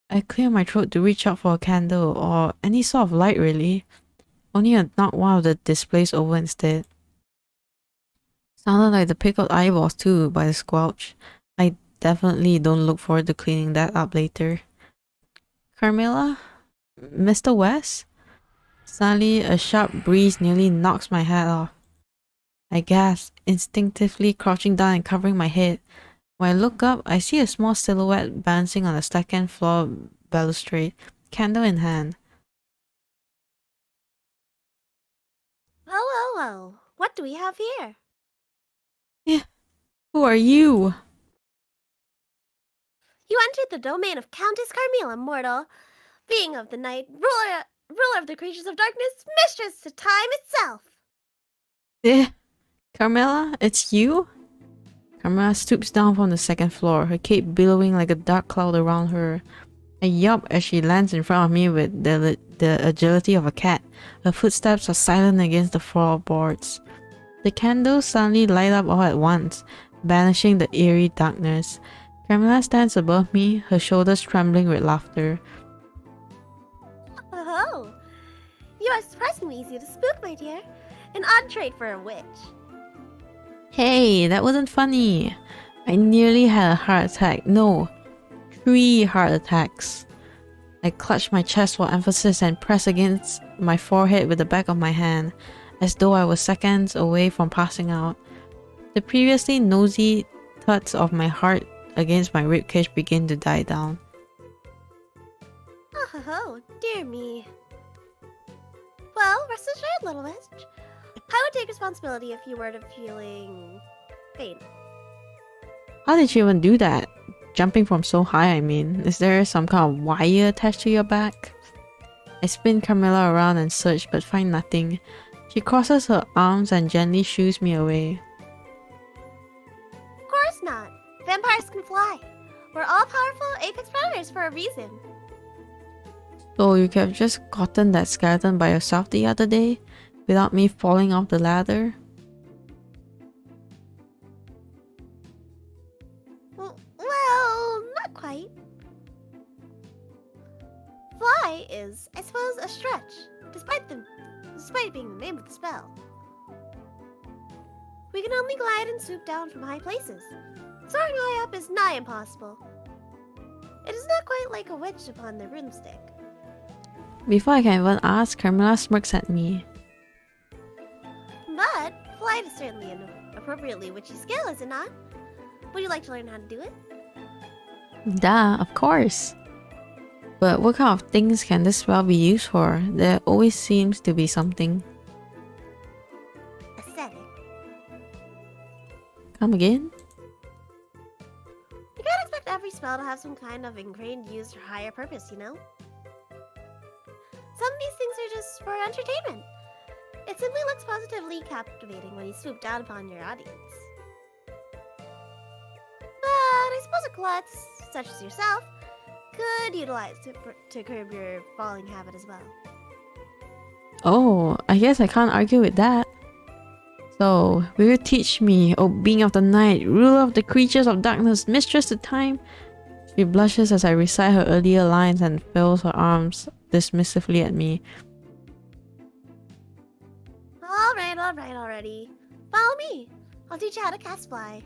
I clear my throat to reach out for a candle or any sort of light really. Only to knock one of the displays over instead. Sounded like the pickled eyeballs too by the squelch. I definitely don't look forward to cleaning that up later. Carmilla? Mr. West? Suddenly, a sharp breeze nearly knocks my hat off. I gasp, instinctively crouching down and covering my head. When I look up, I see a small silhouette bouncing on the second floor balustrade, candle in hand. Oh. What do we have here? Yeah. Who are you? You entered the domain of Countess Carmilla, mortal. Being of the night, ruler of the creatures of darkness, mistress to time itself. Carmilla, it's you? Carmilla stoops down from the second floor, her cape billowing like a dark cloud around her. I yelp as she lands in front of me with the agility of a cat. Her footsteps are silent against the floorboards. The candles suddenly light up all at once, banishing the eerie darkness. Carmilla stands above me, her shoulders trembling with laughter. Oh, you are surprisingly easy to spook, my dear. An odd trait for a witch. Hey, that wasn't funny. I nearly had a heart attack. No, 3 heart attacks. I clutch my chest for emphasis and press against my forehead with the back of my hand, as though I was seconds away from passing out. The previously nosy thuds of my heart against my ribcage begin to die down. Oh, dear me. Well, rest assured, little witch. I would take responsibility if you were to feeling pain. How did you even do that? Jumping from so high, I mean. Is there some kind of wire attached to your back? I spin Carmilla around and search but find nothing. She crosses her arms and gently shoos me away. Of course not. Vampires can fly. We're all powerful apex predators for a reason. So you could have just gotten that skeleton by yourself the other day, without me falling off the ladder? Well, not quite. Fly is, I suppose, a stretch, despite being the name of the spell. We can only glide and swoop down from high places. Soaring high up is nigh impossible. It is not quite like a witch upon the broomstick. Before I can even ask, Carmilla smirks at me. But flight is certainly an appropriately witchy skill, is it not? Would you like to learn how to do it? Duh, of course. But what kind of things can this spell be used for? There always seems to be something. Aesthetic. Come again? You can't expect every spell to have some kind of ingrained use or higher purpose, you know? Some of these things are just for entertainment. It simply looks positively captivating when you swoop down upon your audience. But I suppose a klutz, such as yourself, could utilize to curb your falling habit as well. Oh, I guess I can't argue with that. So, will you teach me, O being of the night, ruler of the creatures of darkness, mistress to time? She blushes as I recite her earlier lines and fills her arms dismissively at me. Alright already. Follow me. I'll teach you how to cast fly.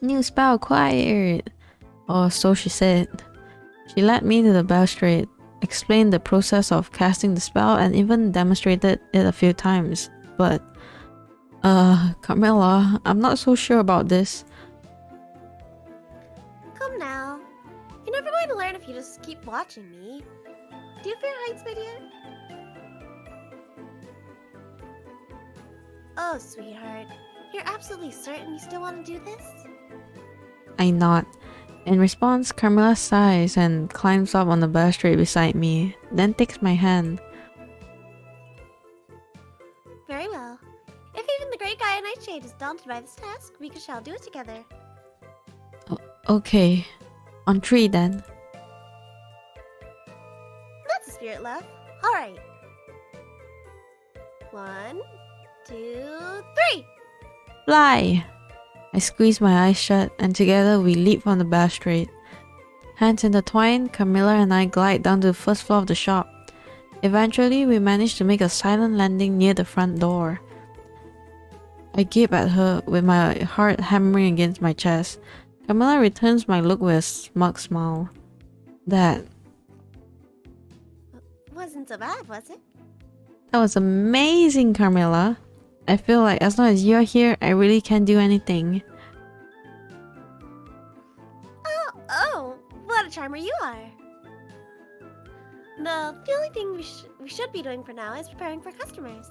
New spell acquired! Or so she said. She led me to the balustrade, explained the process of casting the spell, and even demonstrated it a few times. But, Carmilla, I'm not so sure about this. Come now. You're never going to learn if you just keep watching me. Do you fear heights, my dear? Oh, sweetheart. You're absolutely certain you still want to do this? I nod. In response, Carmilla sighs and climbs up on the balustrade beside me, then takes my hand. Very well. If even the great Gaia Nightshade is daunted by this task, we shall do it together. Okay. On 3 then. That's the spirit, love. Alright. 1, 2, 3! Fly! I squeeze my eyes shut, and together we leap from the balustrade. Hands intertwined, Camilla and I glide down to the first floor of the shop. Eventually, we manage to make a silent landing near the front door. I gape at her with my heart hammering against my chest. Camilla returns my look with a smug smile. That Wasn't so bad, was it? was amazing, Camilla. I feel like as long as you're here, I really can't do anything. Oh, what a charmer you are. The only thing we should be doing for now is preparing for customers.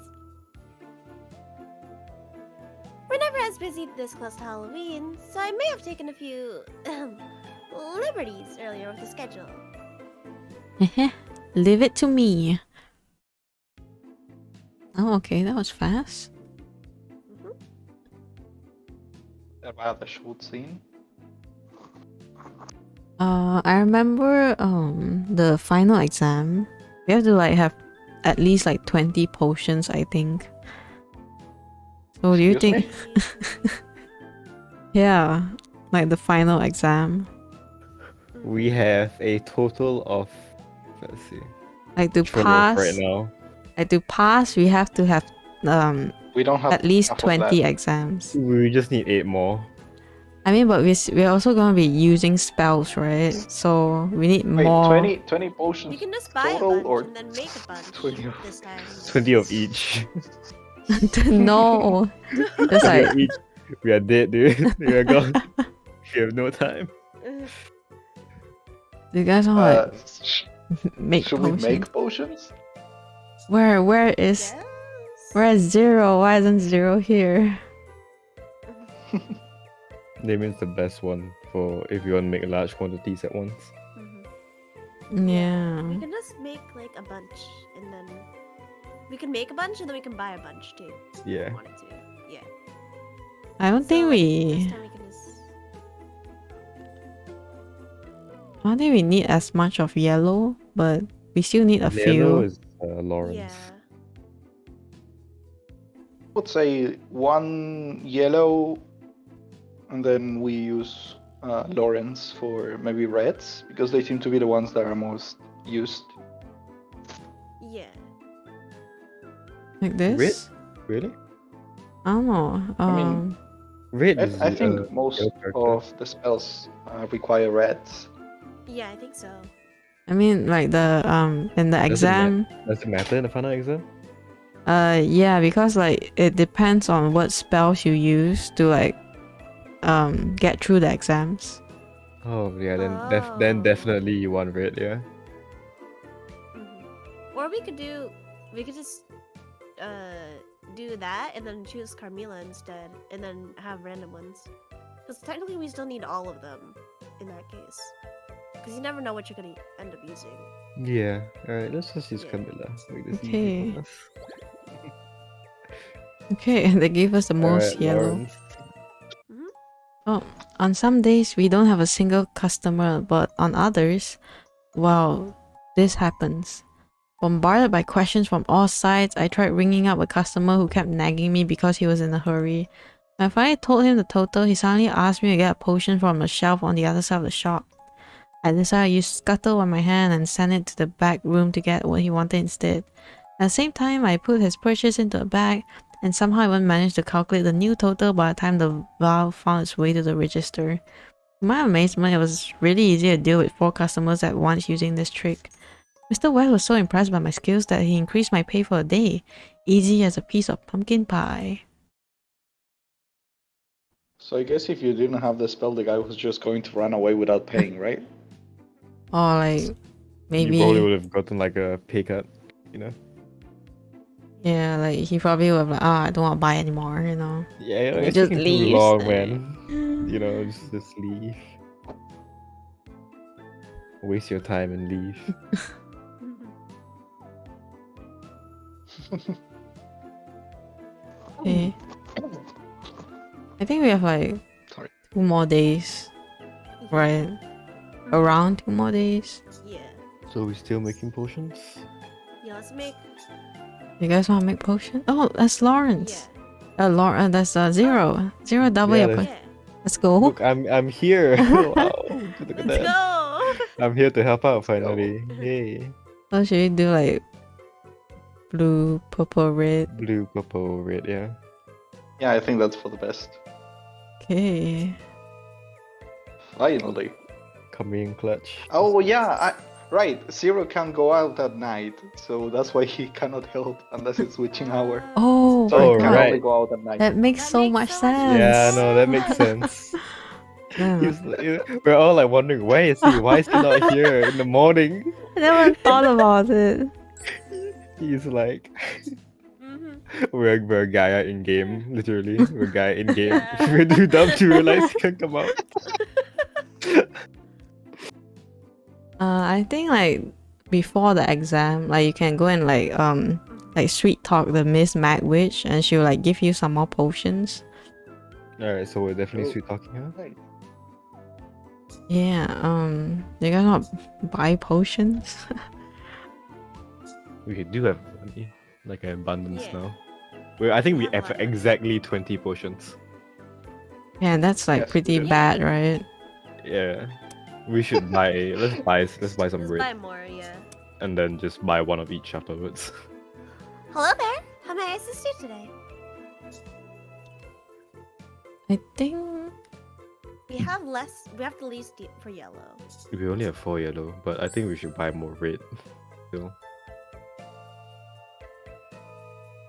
We're never as busy this close to Halloween, so I may have taken a few liberties earlier with the schedule. Leave it to me. Oh, okay, that was fast. About the shoot scene. I remember the final exam. We have to like have at least like 20 potions, I think. So do you Excuse think? Yeah, like the final exam. We have a total of, let's see, Like to 12 pass, right now. like to pass, we have to have We don't have at least enough of 20 that. exams. We just need 8 more. I mean, but we're also gonna be using spells, right? So we need Wait, more. 20 potions You can just buy a total bunch or and then make a bunch 20 of- this time. 20 of each. No, that's We are like each- we are dead, dude. We are gone. We have no time. you guys want to sh- make should potions. we make potions? Where is Yes. Zero? Why isn't Zero here? Namen's the best one for if you want to make large quantities at once. Yeah. We can just make like a bunch and then we can make a bunch and then we can buy a bunch too. If Yeah. we wanted to. Yeah. I don't think So, we. this time we can just... I don't think we need as much of yellow, but we still need a Yellow few. is Lawrence. Yeah. I would say 1 yellow, and then we use Lawrence for maybe reds, because they seem to be the ones that are most used. Yeah. Like this. Really? I don't know. I mean, Red is I think most yellow character. of the spells require reds. Yeah, I think so. I mean, like the in the exam. Does it matter in the final exam? Yeah, because like it depends on what spells you use to like get through the exams. Oh yeah, then Oh. definitely you want red, yeah. Or we could just do that and then choose Carmilla instead and then have random ones. Because technically we still need all of them in that case. Because you never know what you're going to end up using. Yeah. Alright, let's just use Yeah. Camilla. Make this Okay. easy for us. Okay, they gave us the most Alright, yellow. Lawrence. Oh, on some days we don't have a single customer, but on others, wow, this happens. Bombarded by questions from all sides, I tried ringing up a customer who kept nagging me because he was in a hurry. When I finally told him the total, he suddenly asked me to get a potion from a shelf on the other side of the shop. I decided to use Scuttle on my hand and send it to the back room to get what he wanted instead. At the same time, I put his purchase into a bag and somehow even managed to calculate the new total by the time the valve found its way to the register. To my amazement, it was really easy to deal with 4 customers at once using this trick. Mr. West was so impressed by my skills that he increased my pay for a day, easy as a piece of pumpkin pie. So I guess if you didn't have the spell, the guy was just going to run away without paying, right? Or like, You maybe, probably would have gotten like a pay cut, you know? yeah, like he probably would have like, I don't want to buy anymore, you know. Yeah, And he it's just taking too leaves. long, man. You know, just leave. Waste your time and leave. Okay. I think we have like Sorry. 2 more days, right? Around 2 more days. Yeah. So we still making potions? Yeah, let's make... You guys want to make potion? Oh, that's Lawrence. Yeah. Laura, that's zero. Zero double Yeah, your that's- point. Yeah. Let's go. Look, I'm here. Wow, look at Let's that. go. I'm here to help out Let's go. finally. Yay. So should we do like blue, purple, red? Blue, purple, red, yeah. Yeah, I think that's for the best. Okay. Finally. Coming in clutch. Oh yeah, right. Zero can't go out at night, so that's why he cannot help unless it's witching hour. Oh So my he Oh, can god. right. only go out at night. That makes That so makes much so much sense. Yeah, no, that makes sense. No, He's like- we're all like wondering, where is he? Why is he not here in the morning? I never thought about it. He's like, Mhm. we're Gaia in game, literally. We're Gaia in game. Yeah. We're too dumb to realize he can come out. I think like before the exam, like you can go and like sweet talk the Miss Mag Witch, and she'll like give you some more potions. Alright, so we're definitely Oh. sweet talking her. Right. Yeah. You guys not buy potions? We do have money, like an abundance Yeah. now. I think we Have have money. exactly 20 potions. Yeah, that's like Yes, pretty we do. bad, right? Yeah. We should buy let's buy some Let's red buy more, yeah. and then just buy one of each afterwards. Hello there. How may I assist you today? I think We have the least for yellow. We only have 4 yellow, but I think we should buy more red. Still.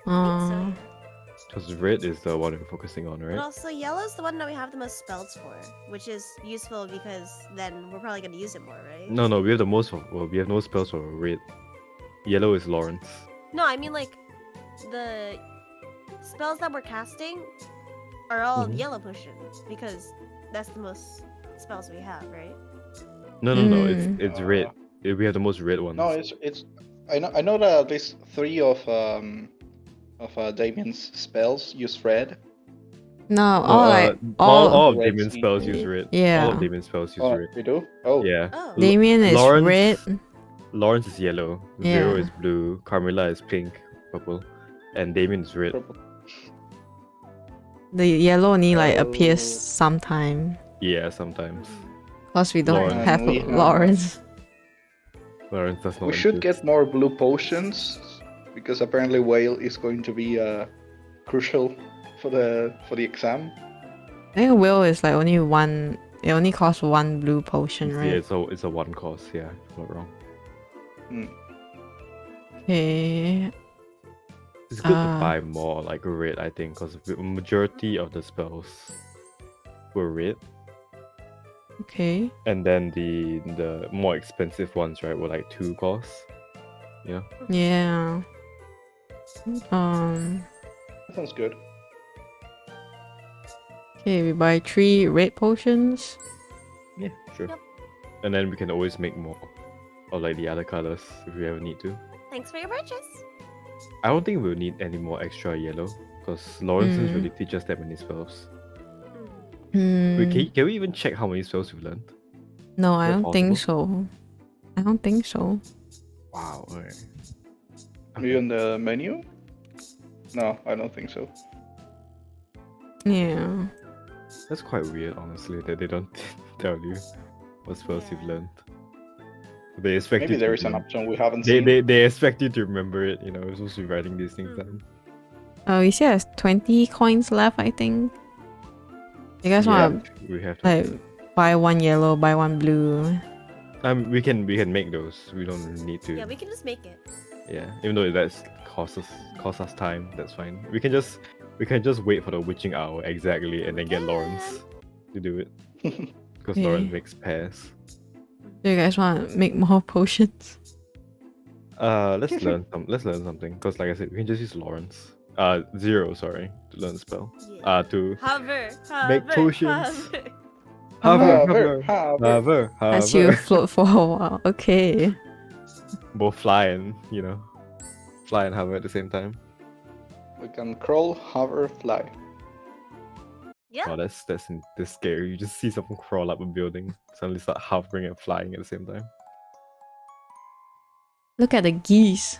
I think so, yeah. Because red is the one we're focusing on, But right? also, yellow's the one that we have the most spells for, which is useful because then we're probably gonna use it more, right? No, we have the most we have no spells for red. Yellow is Lawrence. No, I mean like the spells that we're casting are all Mhm. yellow potions because that's the most spells we have, right? No, Mm. it's red. We have the most red ones. No, it's. I know that at least 3 of Damien's spells use red. no, No, all like all of Red Damon's seed. spells use red. Yeah. All of Damon's spells use Oh, red. we do. Oh, Yeah. Oh. Damien is Lawrence- red. Lawrence is yellow. Zero Yeah. is blue. Carmilla is pink, purple, and Damien is red. purple. The yellow only like appears Oh. sometime. Yeah, sometimes. Plus we don't Lawrence. have We have- Lawrence. Lawrence does not. We should exist. get more blue potions because apparently whale is going to be crucial for the exam. I think Will is like only one. It only costs one blue potion, Yeah, right? it's a one cost. Yeah, if I'm not wrong. Okay. It's good to Ah. buy more like red, I think, because the majority of the spells were red, Okay. and then the more expensive ones, right, were like 2 costs. Yeah. Yeah. That sounds good. Okay, we buy 3 red potions. Yeah, sure. Yep. And then we can always make more, or like the other colors if we ever need to. Thanks for your purchase. I don't think we'll need any more extra yellow, because Lawrence doesn't Mm. really teach us that many spells. Mm. Hmm. Can we even check how many spells we've learned? No, I Is that don't think so. I don't think so. Wow. Okay. Are you on the menu? No, I don't think so. Yeah. That's quite weird, honestly, that they don't tell you what spells you've Yeah. learned. They expect Maybe you there to is an rem- option we haven't they, seen. they expect you to remember it, you know, we're supposed to be writing these things down. Oh, we still have 20 coins left, I think. You guys Yeah, want we have to to. like buy one yellow, buy one blue? We can make those. We don't need to. Yeah, we can just make it. Yeah, even though that's cost us time, that's fine. We can just wait for the witching hour exactly, and then get Lawrence to do it, because Okay. Lawrence makes pairs. Do you guys want to make more potions? Let's learn something, because like I said, we can just use Lawrence. Zero, sorry, to learn the spell. Yeah. To Hover, Make hover, potions. hover. hover. As you float for a while. Okay. Both fly and hover at the same time. We can crawl, hover, fly. Yeah. Oh, that's scary. You just see someone crawl up a building, suddenly start hovering and flying at the same time. Look at the geese.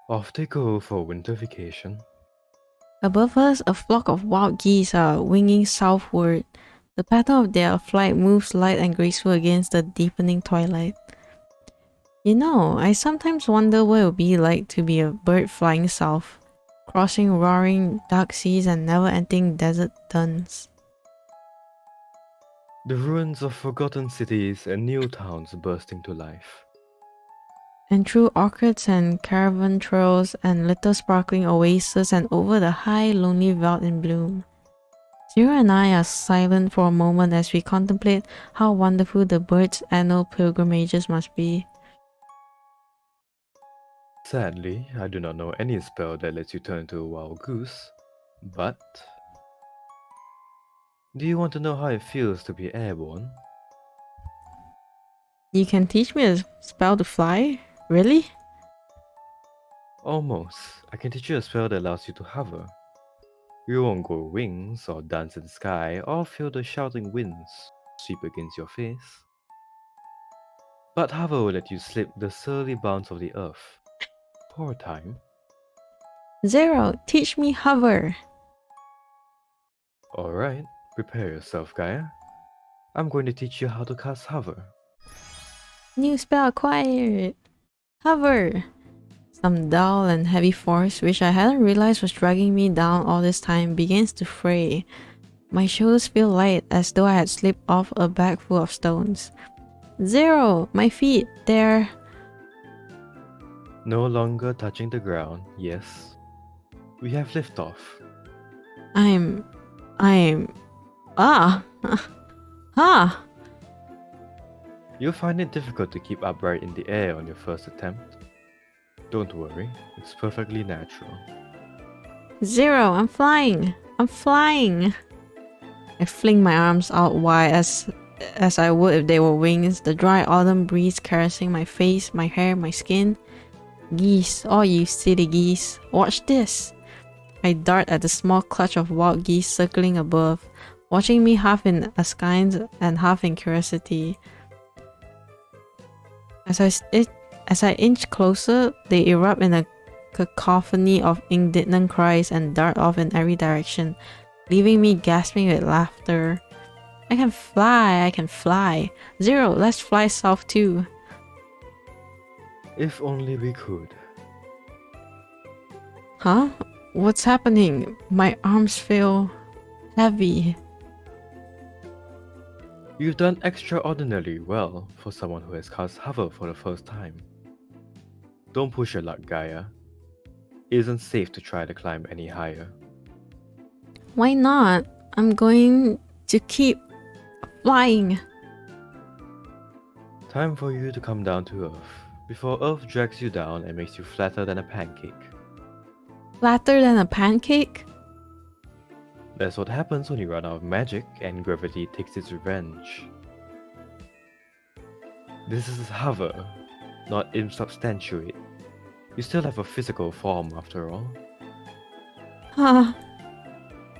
Off they go for winter vacation. Above us, a flock of wild geese are winging southward. The pattern of their flight moves light and graceful against the deepening twilight. You know, I sometimes wonder what it would be like to be a bird flying south, crossing roaring dark seas and never-ending desert duns. The ruins of forgotten cities and new towns bursting to life. And through orchards and caravan trails and little sparkling oases and over the high lonely veld in bloom. Zero and I are silent for a moment as we contemplate how wonderful the birds' annual pilgrimages must be. Sadly, I do not know any spell that lets you turn into a wild goose, but... Do you want to know how it feels to be airborne? You can teach me a spell to fly? Really? Almost. I can teach you a spell that allows you to hover. You won't grow wings or dance in the sky or feel the shouting winds sweep against your face. But hover will let you slip the surly bounds of the earth. For a time. Zero, teach me hover. Alright, prepare yourself, Gaia. I'm going to teach you how to cast hover. New spell acquired. Hover. Some dull and heavy force, which I hadn't realized was dragging me down all this time, begins to fray. My shoulders feel light, as though I had slipped off a bag full of stones. Zero! My feet, they're... No longer touching the ground, yes. We have liftoff. I'm... Ah! Ah! You'll find it difficult to keep upright in the air on your first attempt. Don't worry, it's perfectly natural. Zero, I'm flying! I'm flying! I fling my arms out wide as I would if they were wings, the dry autumn breeze caressing my face, my hair, my skin. Geese, all you silly geese, watch this! I dart at the small clutch of wild geese circling above, watching me half in askance and half in curiosity. As I inch closer, they erupt in a cacophony of indignant cries and dart off in every direction, leaving me gasping with laughter. I can fly, I can fly. Zero, let's fly south too. If only we could. Huh? What's happening? My arms feel heavy. You've done extraordinarily well for someone who has cast hover for the first time. Don't push your luck, Gaia. It isn't safe to try to climb any higher. Why not? I'm going to keep flying. Time for you to come down to Earth, before Earth drags you down and makes you flatter than a pancake. Flatter than a pancake? That's what happens when you run out of magic and gravity takes its revenge. This is hover, not insubstantiate. You still have a physical form after all. Ah.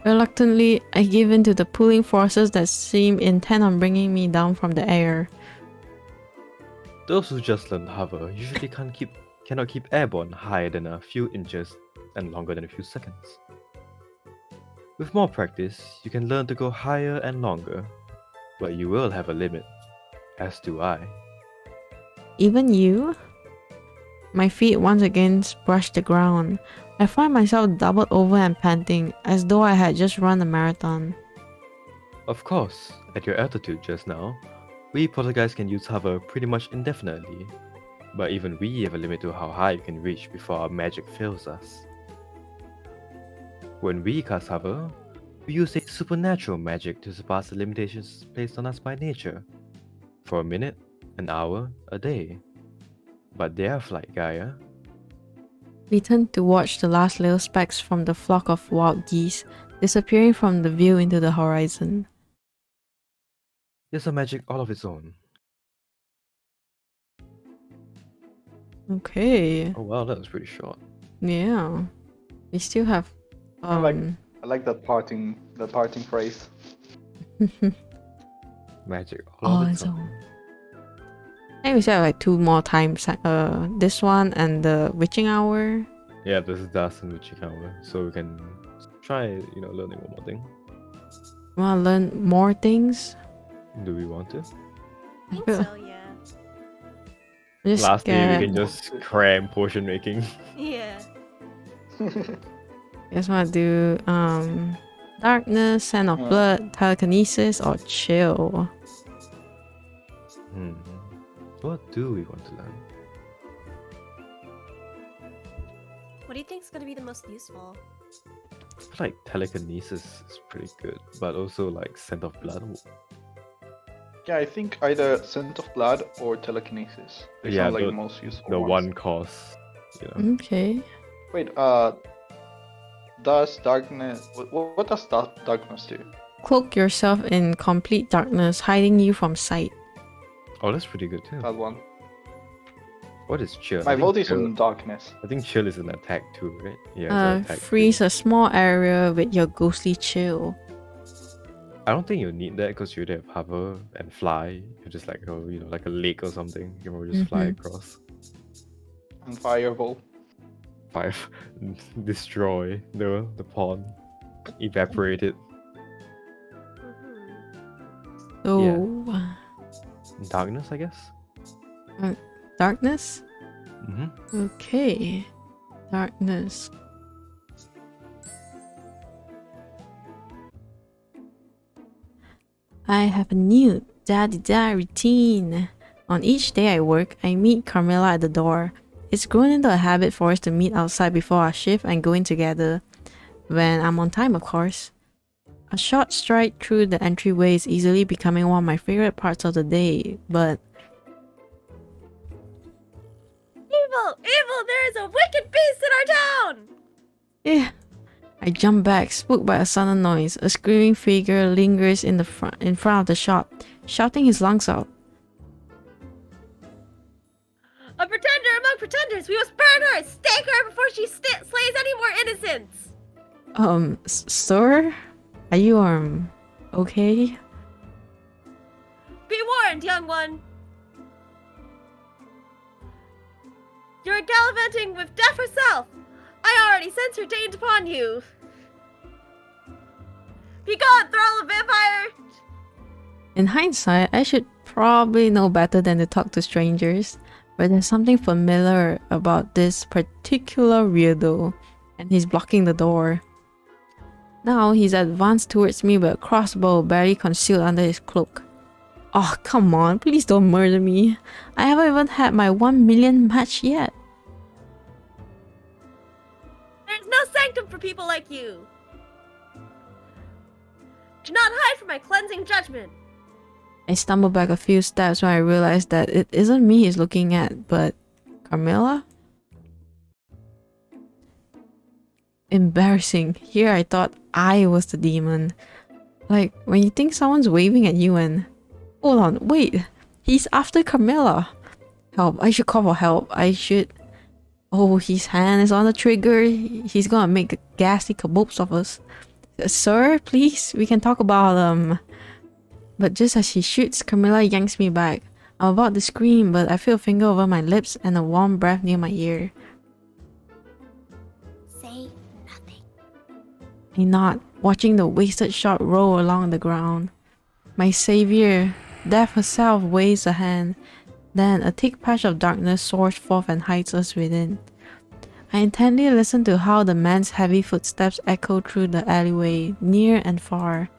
Reluctantly, I give in to the pulling forces that seem intent on bringing me down from the air. Those who just learn hover usually cannot keep airborne higher than a few inches and longer than a few seconds. With more practice, you can learn to go higher and longer, but you will have a limit, as do I. Even you? My feet once again brush the ground. I find myself doubled over and panting, as though I had just run a marathon. Of course, at your altitude just now, we poltergeists can use hover pretty much indefinitely, but even we have a limit to how high you can reach before our magic fails us. When we cast hover, we use a supernatural magic to surpass the limitations placed on us by nature. For a minute, an hour, a day. But their flight, Gaia. We turned to watch the last little specks from the flock of wild geese disappearing from the view into the horizon. It's a magic all of its own. Okay. Oh wow, that was pretty short. Yeah. We still have I like that parting phrase. Magic all of its own. own. I think we said like 2 more times. This one and the witching hour. Yeah, there's dust in the Chikawa, so we can try, learning one more thing. Wanna learn more things? Do we want to? I think feel- so, yeah. Just Lastly, we scared. can just cram potion making. Yeah. Just wanna do darkness, scent of Yeah. blood, telekinesis, or chill. What do we want to learn? What do you think is going to be the most useful? I feel like telekinesis is pretty good, but also like scent of blood. Yeah, I think either scent of blood or telekinesis. They Yeah, sound like the- the most useful The ones. one course, Okay. Wait, does darkness... What does darkness do? Cloak yourself in complete darkness, hiding you from sight. Oh, that's pretty good too. That one. What is chill? My I think vote is chill- on darkness. I think chill is an attack too, right? Yeah, it's an attack Freeze too. a small area with your ghostly chill. I don't think you need that because you have hover and fly. You're just like like a lake or something. You can just fly across. And fireball. 5. Destroy the pond. Evaporate it. Mm-hmm. So, Darkness, I guess. darkness? Mm-hmm. Okay. Darkness. I have a new da-di-da routine. On each day I work, I meet Carmilla at the door. It's grown into a habit for us to meet outside before our shift and go in together. When I'm on time, of course. A short stride through the entryway is easily becoming one of my favorite parts of the day, but Evil! Evil! There is a wicked beast in our town! yeah. I jump back, spooked by a sudden noise. A screaming figure lingers in front of the shop, shouting his lungs out. A pretender among pretenders! We must burn her! Stake her before she slays any more innocents! Sir? Are you, okay? Be warned, young one! You're gallivanting with death herself! I already sense her taint upon you! Begone, thrall of vampire! In hindsight, I should probably know better than to talk to strangers, but there's something familiar about this particular weirdo, and he's blocking the door. Now he's advanced towards me with a crossbow barely concealed under his cloak. Oh, come on, please don't murder me. I haven't even had my 1 million match yet. There's no sanctum for people like you! Do not hide from my cleansing judgment! I stumble back a few steps when I realize that it isn't me he's looking at, but Carmilla? Embarrassing. Here I thought I was the demon. Like, when you think someone's waving at you and... Hold on, wait! He's after Carmilla! Help, I should call for help. I should... Oh, his hand is on the trigger. He's gonna make a ghastly kaboobs of us. Sir, please, we can talk about, But just as he shoots, Carmilla yanks me back. I'm about to scream, but I feel a finger over my lips and a warm breath near my ear. Say nothing. I nod, watching the wasted shot roll along the ground. My savior, death herself, waves a hand. Then a thick patch of darkness soars forth and hides us within. I intently listen to how the man's heavy footsteps echo through the alleyway, near and far.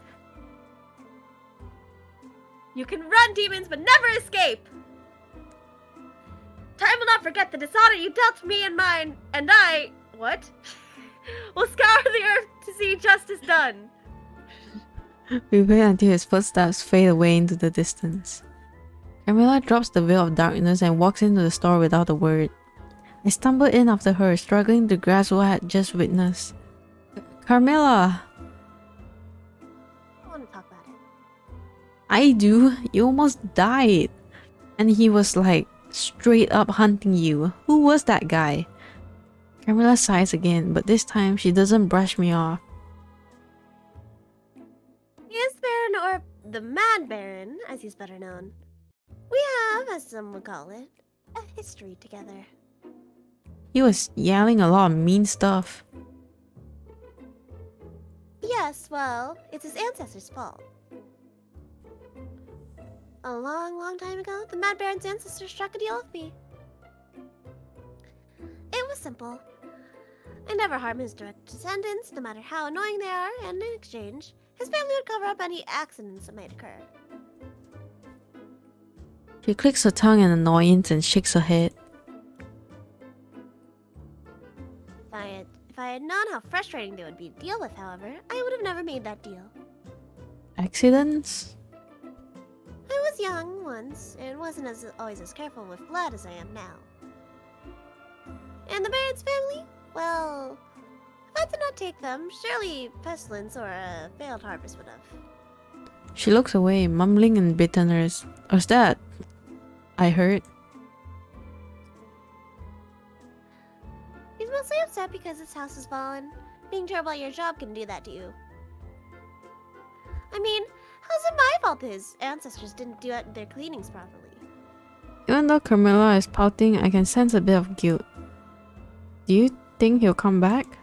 You can run, demons, but never escape! Time will not forget the dishonor you dealt me and mine, and I... What? will scour the earth to see justice done. We wait until his footsteps fade away into the distance. Carmilla drops the veil of darkness and walks into the store without a word. I stumble in after her, struggling to grasp what I had just witnessed. Carmilla! I want to talk about it. I do. You almost died. And he was like, straight up hunting you. Who was that guy? Carmilla sighs again, but this time she doesn't brush me off. He is Baron, or the Mad Baron, as he's better known. We have, as some would call it, a history together. He was yelling a lot of mean stuff. Yes, well, it's his ancestors' fault. A long, long time ago, the Mad Baron's ancestors struck a deal with me. It was simple. I never harm his direct descendants, no matter how annoying they are, and in exchange, his family would cover up any accidents that might occur. She clicks her tongue in annoyance and shakes her head. If I had known how frustrating they would be to deal with, however, I would have never made that deal. Accidents? I was young once, and wasn't always as careful with blood as I am now. And the Baron's family? Well, if I did not take them, surely pestilence or a failed harvest would have. She looks away, mumbling in bitterness. What's that? I heard. He's mostly upset because his house has fallen. Being terrible at your job can do that to you. I mean, how's it my fault his ancestors didn't do their cleanings properly? Even though Carmilla is pouting, I can sense a bit of guilt. Do you think he'll come back?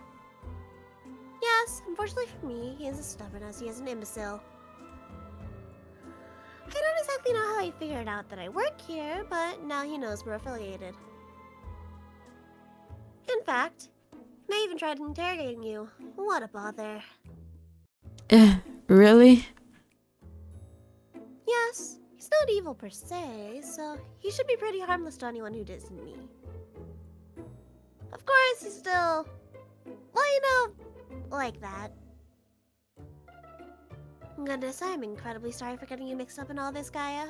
Yes, unfortunately for me, he is as stubborn as he is an imbecile. I don't exactly know how he figured out that I work here, but now he knows we're affiliated. In fact, he may even tried interrogating you. What a bother. Really? Yes, he's not evil per se, so he should be pretty harmless to anyone who isn't me. Of course, he's still, well, you know, like that. Goodness, I'm incredibly sorry for getting you mixed up in all this, Gaia.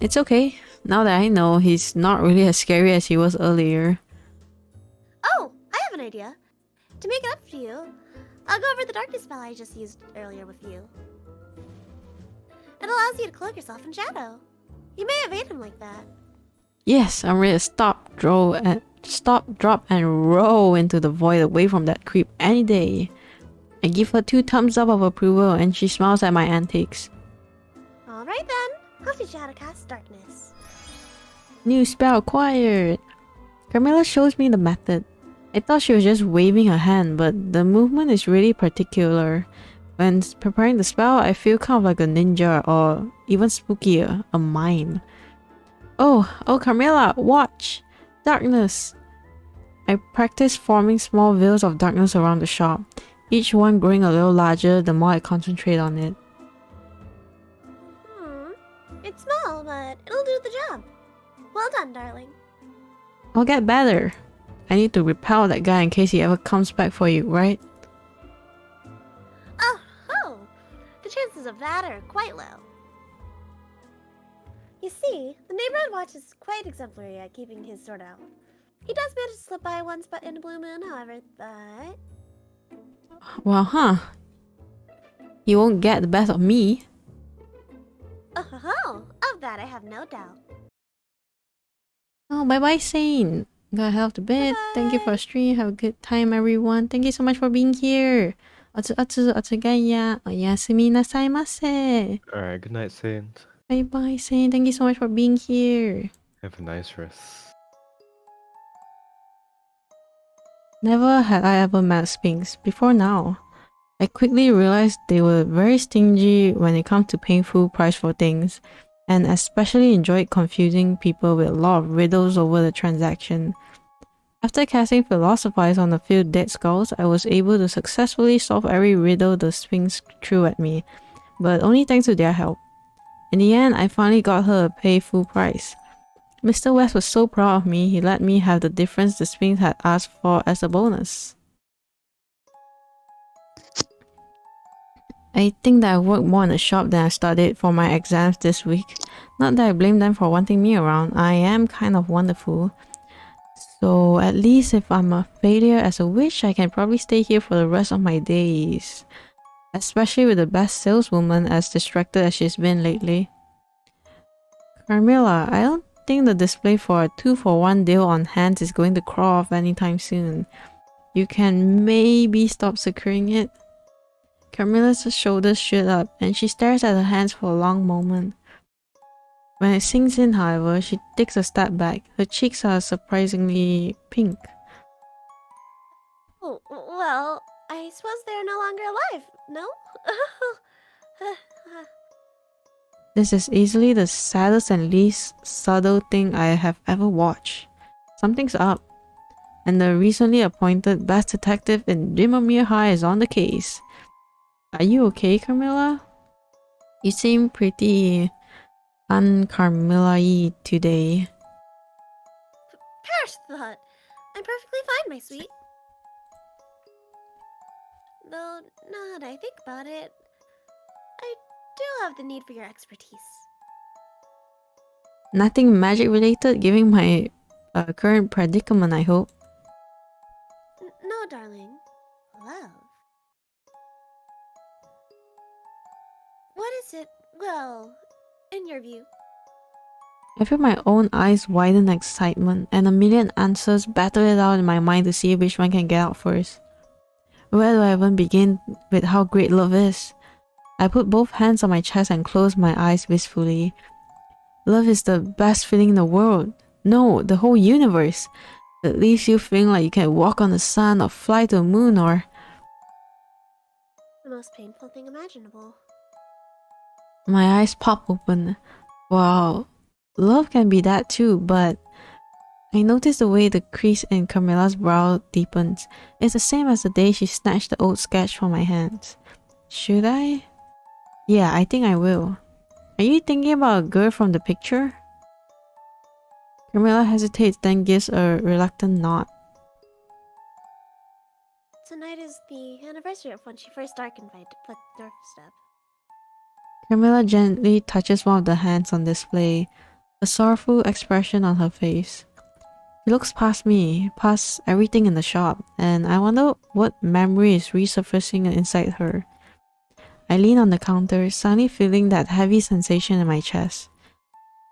It's okay. Now that I know, he's not really as scary as he was earlier. Oh, I have an idea. To make it up for you, I'll go over the darkness spell I just used earlier with you. It allows you to cloak yourself in shadow. You may evade him like that. Yes, I'm ready to stop, drop, and roll into the void away from that creep any day. I give her 2 thumbs up of approval and she smiles at my antics. Alright then, I'll teach you how to cast darkness. New spell acquired! Carmilla shows me the method. I thought she was just waving her hand, but the movement is really particular. When preparing the spell, I feel kind of like a ninja, or even spookier, a mime. Oh, Carmilla, watch! Darkness! I practice forming small veils of darkness around the shop, each one growing a little larger the more I concentrate on it. It's small, but it'll do the job. Well done, darling. I'll get better. I need to repel that guy in case he ever comes back for you, right? Oh, the chances of that are quite low. You see, the neighborhood watch is quite exemplary at keeping his sort out. He does manage to slip by once but in a blue moon, however, but... Well, huh? He won't get the best of me. Oh, of that I have no doubt. Oh, bye-bye, Saint. Gotta head off to bed. Bye. Thank you for the stream. Have a good time, everyone. Thank you so much for being here. Gaia. Oyasumi nasaimase. Alright, good night, Saint. Bye-bye, Saint. Thank you so much for being here. Have a nice rest. Never had I ever met Sphinx before now. I quickly realized they were very stingy when it comes to paying full price for things, and especially enjoyed confusing people with a lot of riddles over the transaction. After casting Philosophize on a few dead skulls, I was able to successfully solve every riddle the Sphinx threw at me, but only thanks to their help. In the end, I finally got her to pay full price. Mr. West was so proud of me, he let me have the difference the Sphinx had asked for as a bonus. I think that I worked more in the shop than I studied for my exams this week. Not that I blame them for wanting me around, I am kind of wonderful. So at least if I'm a failure as a witch, I can probably stay here for the rest of my days. Especially with the best saleswoman as distracted as she's been lately. Carmilla, I don't think the display for a 2-for-1 deal on hands is going to crawl off anytime soon. You can maybe stop securing it. Carmilla's shoulders shoot up and she stares at her hands for a long moment. When it sinks in, however, she takes a step back. Her cheeks are surprisingly pink. Oh, well, I suppose they're no longer alive, no? This is easily the saddest and least subtle thing I have ever watched. Something's up, and the recently appointed best detective in Dimmermere High is on the case. Are you okay, Carmilla? You seem pretty un-Carmilla-y today. Perish the thought. I'm perfectly fine, my sweet. Though, now that I think about it, I do have the need for your expertise. Nothing magic related given my current predicament, I hope. No, darling. Love. What is it, well, in your view? I feel my own eyes widen in excitement, and a million answers battle it out in my mind to see which one can get out first. Where do I even begin with how great love is? I put both hands on my chest and close my eyes wistfully. Love is the best feeling in the world. No, the whole universe. It leaves you feeling like you can walk on the sun or fly to the moon or... The most painful thing imaginable. My eyes pop open. Wow, love can be that too, but... I notice the way the crease in Carmilla's brow deepens. It's the same as the day she snatched the old sketch from my hands. Should I? Yeah, I think I will. Are you thinking about a girl from the picture? Carmilla hesitates, then gives a reluctant nod. Tonight is the anniversary of when she first darkened my doorstep. Carmilla gently touches one of the hands on display, a sorrowful expression on her face. She looks past me, past everything in the shop, and I wonder what memory is resurfacing inside her. I lean on the counter, suddenly feeling that heavy sensation in my chest.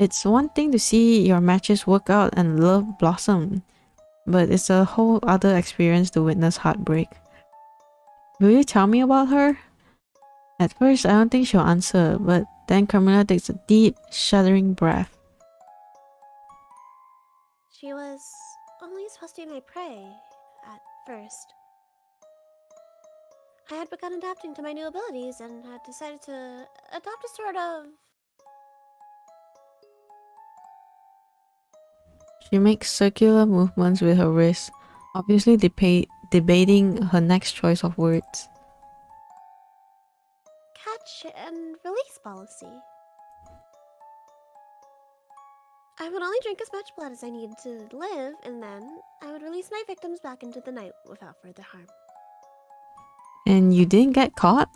It's one thing to see your matches work out and love blossom, but it's a whole other experience to witness heartbreak. Will you tell me about her? At first, I don't think she'll answer, but then Carmilla takes a deep, shuddering breath. She was only supposed to be my prey at first. I had begun adapting to my new abilities and had decided to adopt a sort of... She makes circular movements with her wrist, obviously debating her next choice of words. catch and release policy. I would only drink as much blood as I needed to live, and then I would release my victims back into the night without further harm. And you didn't get caught?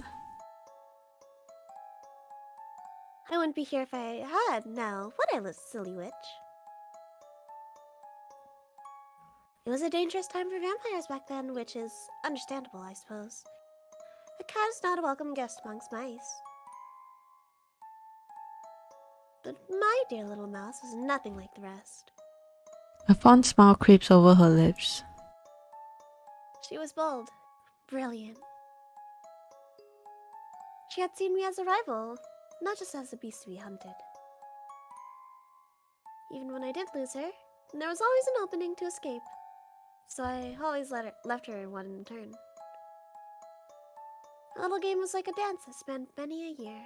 I wouldn't be here if I had, now, would I, silly witch? It was a dangerous time for vampires back then, which is understandable, I suppose. A cat is not a welcome guest amongst mice. But my dear little mouse was nothing like the rest. A fond smile creeps over her lips. She was bold, brilliant. She had seen me as a rival, not just as a beast to be hunted. Even when I did lose her, there was always an opening to escape, so I always left her in one turn. Our little game was like a dance that spanned many a year.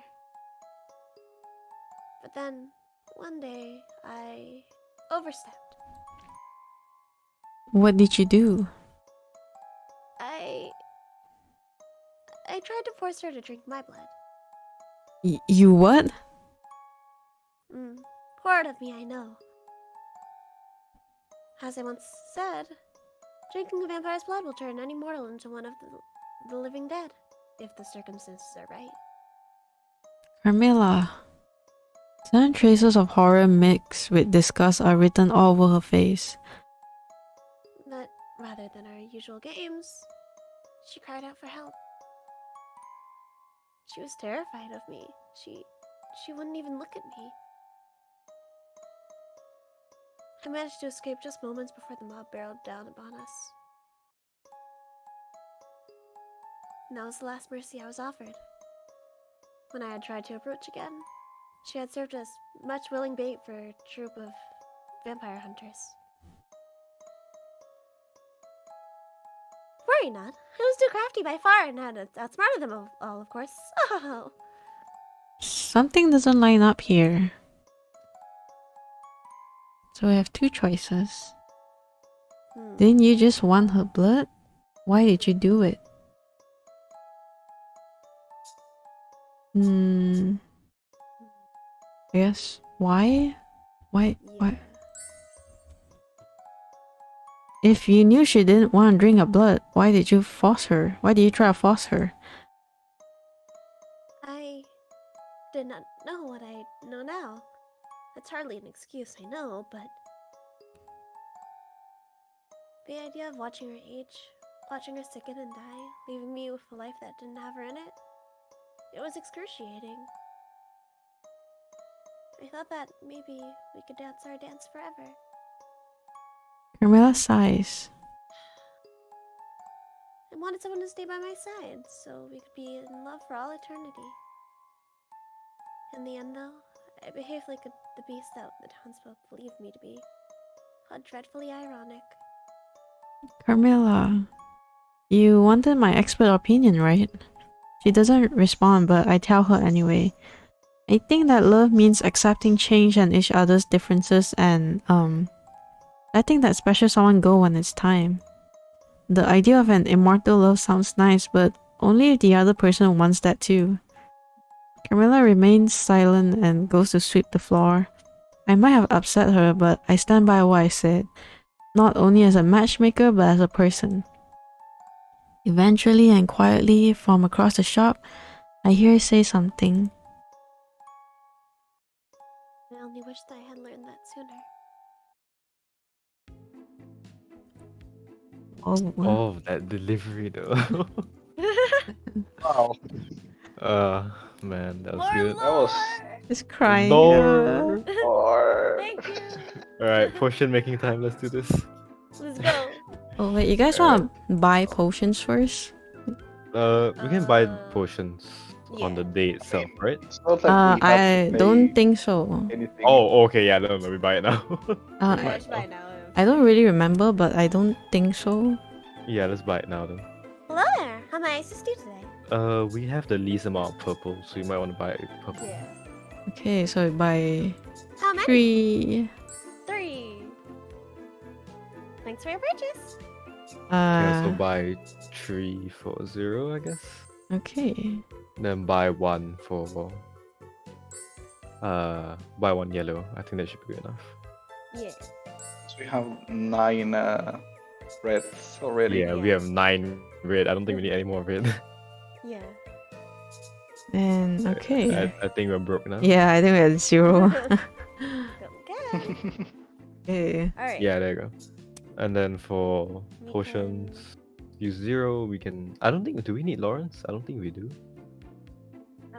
But then, one day, I overstepped. What did you do? I tried to force her to drink my blood. You what? Horrid of me, I know. As I once said, drinking a vampire's blood will turn any mortal into one of the living dead, if the circumstances are right. Carmilla. Sudden traces of horror mixed with disgust are written all over her face. But rather than our usual games, she cried out for help. She was terrified of me. She wouldn't even look at me. I managed to escape just moments before the mob barreled down upon us. And that was the last mercy I was offered. When I had tried to approach again, she had served as much willing bait for a troop of vampire hunters. worry not. I was too crafty by far and had outsmarted them all, of course. Oh. Something doesn't line up here. So we have two choices. Didn't you just want her blood? Why did you do it? Yes. Why? Why? If you knew she didn't want to drink her blood, why did you force her? Why did you try to force her? I did not know what I know now. That's hardly an excuse, I know, but the idea of watching her age, watching her sicken and die, leaving me with a life that didn't have her in it, it was excruciating. I thought that maybe we could dance our dance forever. Carmilla sighs. I wanted someone to stay by my side, so we could be in love for all eternity. In the end, though, I behaved like the beast that the townsfolk believed me to be. How dreadfully ironic. Carmilla, you wanted my expert opinion, right? She doesn't respond, but I tell her anyway. I think that love means accepting change and each other's differences and, letting that special someone go when it's time. The idea of an immortal love sounds nice, but only if the other person wants that too. Carmilla remains silent and goes to sweep the floor. I might have upset her, but I stand by what I said. Not only as a matchmaker, but as a person. Eventually and quietly from across the shop, I hear her say something. I only wish that I had learned that sooner. Oh, that delivery though. Wow. Man, that was More good. That was Just crying. No. Thank you. Alright, potion making time. Let's do this. Let's go. Oh wait, you guys want to buy potions first? We can buy potions on the Yeah. day itself, right? It's not like we have I to don't pay think so. anything. Oh, okay, yeah, no, we buy it now. Yeah, it's fine now. I don't really remember, but I don't think so. Yeah, let's buy it now then. Hello there. How may I assist you today? We have the least amount of purple, so you might want to buy purple. Yeah. Okay, so we buy How many? 3. 3. Thanks for your purchase. Can also buy 340, I guess. Okay. Then buy 1 for buy 1 yellow. I think that should be good enough. Yeah. So we have 9 reds already. Yeah, we have 9 red. I don't think we need any more red. Yeah. And okay. I think we're broke now. Yeah, I think we're at 0. Okay. Okay. Alright. Yeah, there you go. And then for potions, use 0. We can. I don't think. Do we need Lawrence? I don't think we do.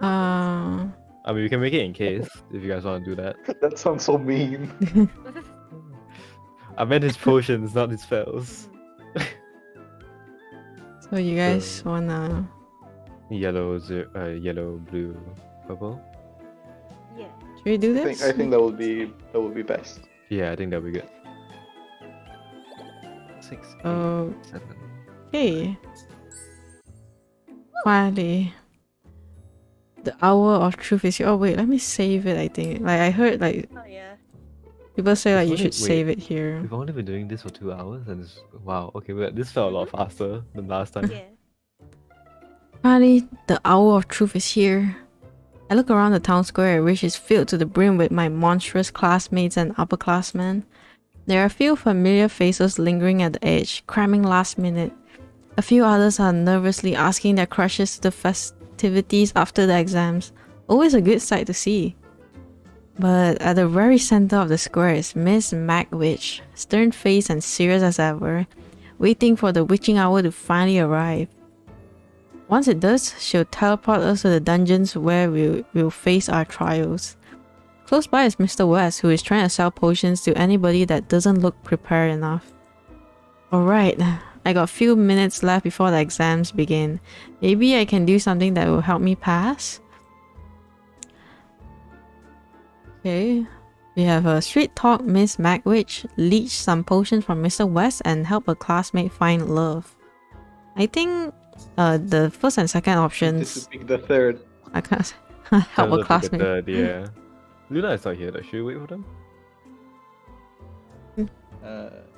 I mean, we can make it in case if you guys want to do that. That sounds so mean. I meant his potions, not his spells. So you guys wanna... Yellow, yellow, blue, purple. Yeah. Should we do this? I think that would be best. Yeah, I think that'll be good. 6, 8, 7. Okay. Finally. The hour of truth is here. Oh wait, let me save it, I think. Like I heard like Oh yeah. people say like you should Wait, save it here. We've only been doing this for 2 hours, and it's wow. Okay, but this felt a lot faster than last time. Yeah. Finally, the hour of truth is here. I look around the town square, which is filled to the brim with my monstrous classmates and upperclassmen. There are a few familiar faces lingering at the edge, cramming last minute. A few others are nervously asking their crushes to the festivities after the exams. Always a good sight to see. But at the very center of the square is Miss Magwitch, stern-faced and serious as ever, waiting for the witching hour to finally arrive. Once it does, she'll teleport us to the dungeons where we'll face our trials. Close by is Mr. West, who is trying to sell potions to anybody that doesn't look prepared enough. Alright, I got a few minutes left before the exams begin. Maybe I can do something that will help me pass? Okay, we have a street talk Miss Magwitch, leech some potions from Mr. West and help a classmate find love. I think the first and second Tempted options to pick the third. I can't help a Tell her to pick classmate. third, yeah. Luna is not here. Should we wait for them?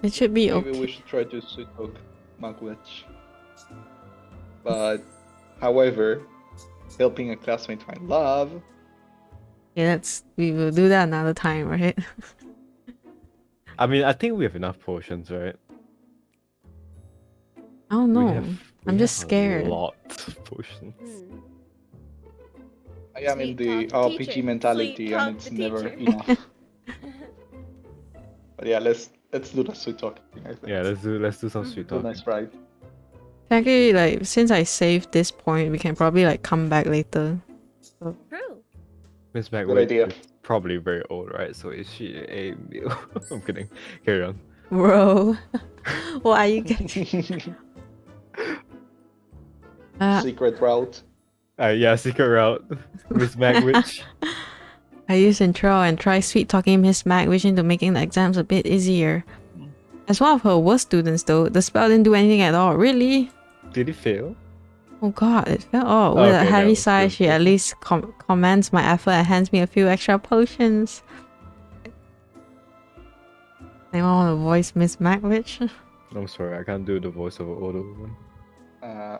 It should be Maybe okay. we should try to sweet talk Magwitch. But, however, helping a classmate find love. Yeah, we will do that another time, right? I mean, I think we have enough potions, right? I don't know. We I'm just have scared. A lot of potions. Hmm. I am in Sweet the talk RPG teacher. mentality Sweet and talk it's the never teacher. enough. But yeah, let's do the sweet talking, I think. Yeah, let's do some sweet Do a talking. nice ride. Actually, like since I saved this point, we can probably like come back later. True. Miss Mac Good idea. is probably very old, right? So is she a male? I'm kidding. Carry on. Bro, what are you getting? Secret route. Yeah, secret route. Miss Magwitch. I use intro and try sweet talking Miss Mag, wishing to making the exams a bit easier. As one of her worst students though, the spell didn't do anything at all. Really? Did he fail? Oh god, it fell off. With a Okay, heavy no, sigh, still- she at least commends my effort and hands me a few extra potions. Anyone want to voice Miss Magwitch? I'm sorry, I can't do the voice of an older woman.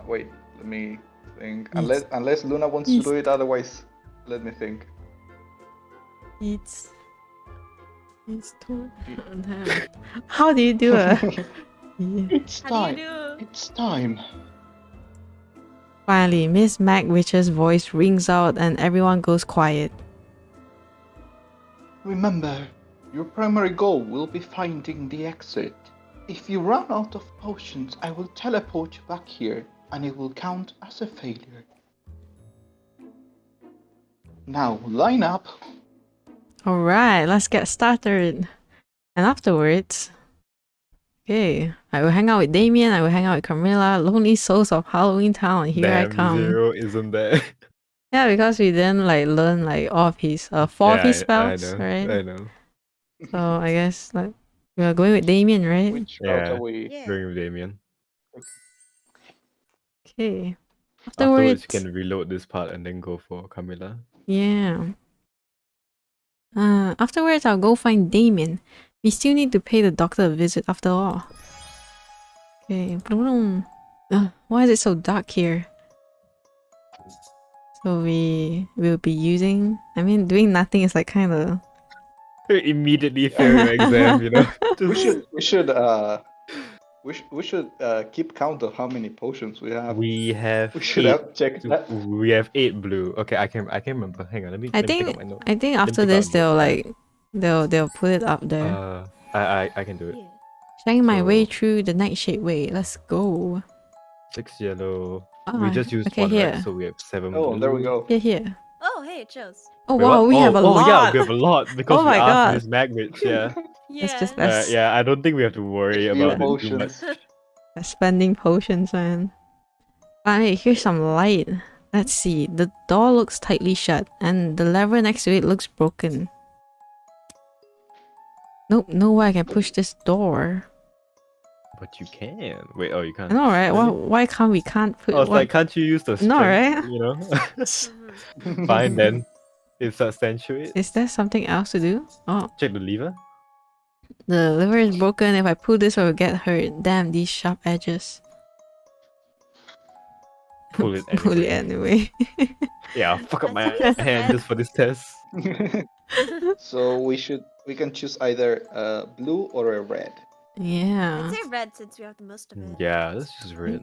Wait, let me think. It's- Unless Luna wants to do it, otherwise, let me think. It's too. How do you do it? It's How time. do you do? It's time. Finally, Miss Magwitch's voice rings out and everyone goes quiet. Remember, your primary goal will be finding the exit. If you run out of potions, I will teleport you back here, and it will count as a failure. Now, line up. Alright, let's get started. And afterwards, okay, I will hang out with Damien, I will hang out with Camilla, lonely souls of Halloween Town, here I Damn, come. Zero isn't there. Yeah, because we didn't like learn like all of his, four of his spells, I know, right? I know. So I guess like we are going with Damien, right? Which route Yeah. are we? Yeah. Going with Damien. Okay. Afterwards, Afterwards, you can reload this part and then go for Camilla. yeah. Afterwards, I'll go find Damien. We still need to pay the doctor a visit after all. Okay. Why is it so dark here? So we will be using. I mean, doing nothing is like kind of. Immediately fail your exam, you know? We should keep count of how many potions we have. We have We should eight. have checked that. We have 8 blue. Okay, I can remember. Hang on, let me I let me pick think. up my note. I think after pick this out they'll notepad. like they'll put it up there. I can do it. Yeah. Showing my way so- through the nightshade way. Let's go. 6 yellow. Ah, We just used okay, one, here. right? So we have 7 Oh, blue. there we go. Here. Oh, hey, it shows. Oh Wait, wow, what? we have a lot. Yeah, we have a lot because Oh we my asked God. Miss Magwitch, yeah. Let's Yeah. Yeah, I don't think we have to worry Few about it too much. potions. Spending potions, man. Alright, here's some light. Let's see. The door looks tightly shut, and the lever next to it looks broken. Nope, no way I can push this door. But you can. Wait, oh, you can't. I know, right? Really? Why can't we can't put? I was what- like, can't you use the strength? No, right? You know? Mhm. Fine then. It's substantiate. Is there something else to do? Oh, Check the lever. the lever is broken. If I pull this, I will get hurt. Damn, these sharp edges. Pull it anyway. Pull it anyway. Yeah, I'll fuck up my That's hand just for this test. So we can choose either a blue or a red. Yeah. I'd say red since we have the most of it. Yeah, this is red.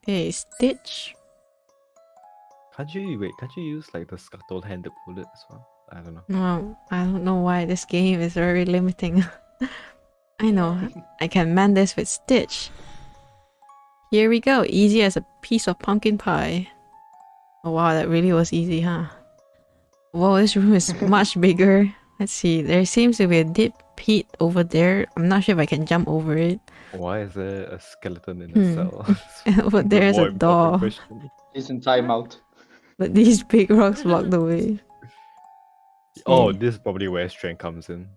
Okay, Stitch. Can't you use like the scuttle hand to pull it as well? I don't know. No, I don't know why this game is very limiting. I know. I can mend this with Stitch. Here we go. Easy as a piece of pumpkin pie. Oh wow, that really was easy, huh? Whoa, this room is much bigger. Let's see. There seems to be a deep pit over there. I'm not sure if I can jump over it. Why is there a skeleton in a Hmm. cell? But there's More a important door. question. He's in timeout. But these big rocks block the way. Oh, Hmm. this is probably where strength comes in.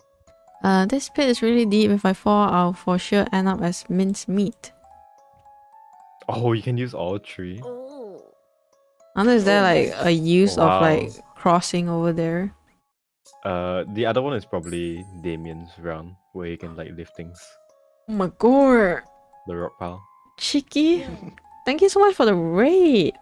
This pit is really deep. If I fall, I'll for sure end up as minced meat. Oh, you can use all three. Oh. Unless there Oh, like nice. a use of Wow. like crossing over there. The other one is probably Damien's round, where you can like lift things. Oh my god, The rock pile. Cheeky. Yeah. Thank you so much for the raid.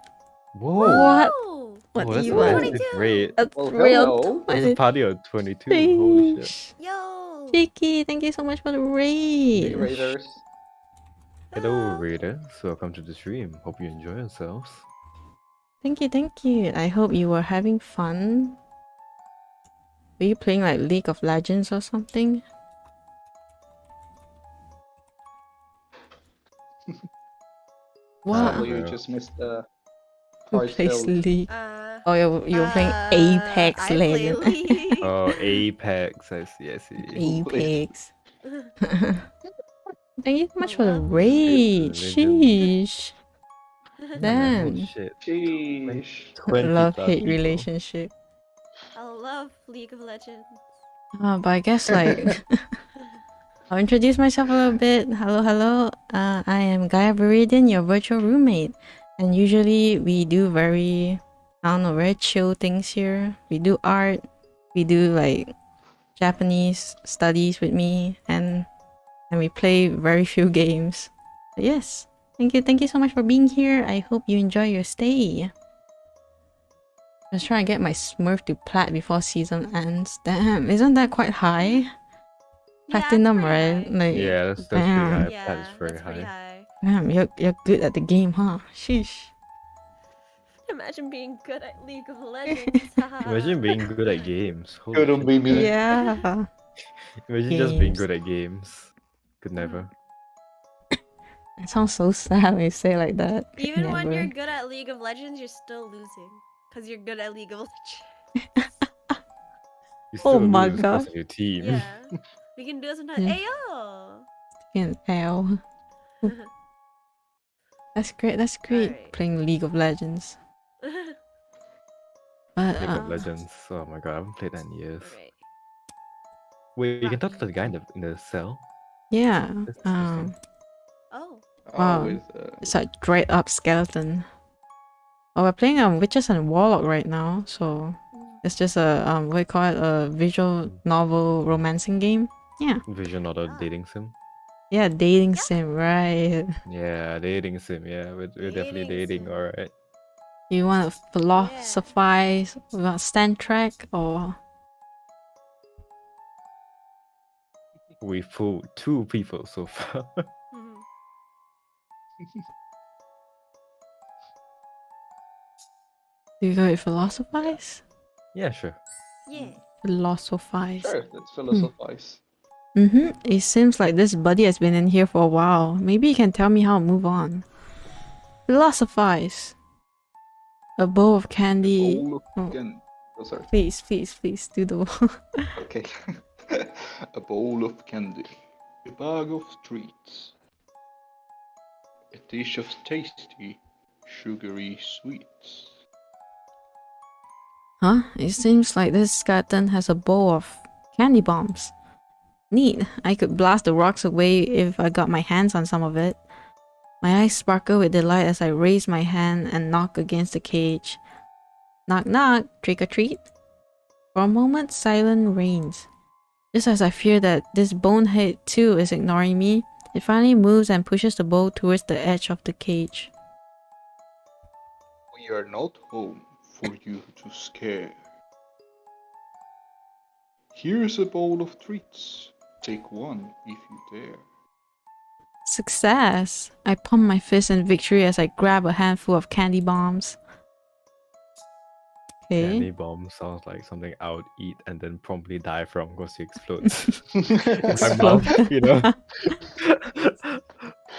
Whoa! What? Whoa! What Oh, that's you a want? massive 22. rate. A Well, real hello. That's a party of 22. Holy shit. Sheesh. Yo! Cheeky, thank you so much for the Hey, raid. Raiders. Hello, Hello. Raiders. Welcome to the stream. Hope you enjoy yourselves. Thank you, thank you. I hope you were having fun. Were you playing like League of Legends or something? What? Sadly, you bro. just missed the Who hard plays sell. League? Oh, you were playing Apex I play Legends. League. Oh, Apex. I see, I see. Apex. Thank you so much for the Love Raid. Legends. Sheesh. Yeah, man, Damn. holy shit. Sheesh. 20 Love plus hate people. relationship. I love League of Legends. But I guess like I'll introduce myself a little bit. Hello, hello. I am Gaia Viridian, your virtual roommate. And usually we do very, I don't know, very chill things here. We do art. We do like Japanese studies with me, and we play very few games. But yes, thank you so much for being here. I hope you enjoy your stay. Just trying to get my Smurf to plat before season ends. Damn, isn't that quite high? Platinum, yeah, right? high. Like, Yeah, that's damn. pretty high. Yeah, That is very that's pretty high. high. Damn, you're good at the game, huh? Sheesh. Imagine being good at League of Legends. Imagine being good at games. Holy Couldn't shit. be me. Yeah. Imagine just being Games. good at games. Could never. It sounds so sad when you say it like that. Could Even when you're never. good at League of Legends, you're still losing. Because you're good at League of Legends. You still Oh my lose because god. of your team. Yeah. We can do it sometimes. Yeah. Ayo! Fucking hell. That's great. That's great. Alright. Playing League of Legends. But League of Legends. Oh my god, I haven't played that in years. Alright. Wait, you can talk to the guy in the cell? yeah. That's interesting. Oh. Wow. With, It's a dried up skeleton. Oh, we're playing Witches and Warlock right now, so it's just a what do you call it, a visual novel romancing game. Yeah. Vision or the dating sim? Yeah, dating sim, right? Yeah, dating sim. Yeah, we're definitely Dating dating. sim. Alright. You want to philosophize about stand track or We fooled 2 people so far. Mhm. do you go with philosophize? Yeah, sure. Yeah. Philosophize. sure, let's philosophize. It seems like this buddy has been in here for a while. Maybe you can tell me how to move on. Philosophize. A bowl of candy. Bowl Oh, of candy. Oh, sorry. please, do the Okay. A bowl of candy. A bag of treats. A dish of tasty, sugary sweets. Huh? It seems like this skeleton has a bowl of candy bombs. Neat. I could blast the rocks away if I got my hands on some of it. My eyes sparkle with delight as I raise my hand and knock against the cage. Knock knock, trick or treat? For a moment, silence reigns. Just as I fear that this bonehead too is ignoring me, it finally moves and pushes the bowl towards the edge of the cage. We are not home for you to scare. Here's a bowl of treats. Take one if you dare. Success! I pump my fist in victory as I grab a handful of candy bombs. Candy Okay. bomb sounds like something I would eat and then promptly die from because it explodes in my Explode. mouth, you know?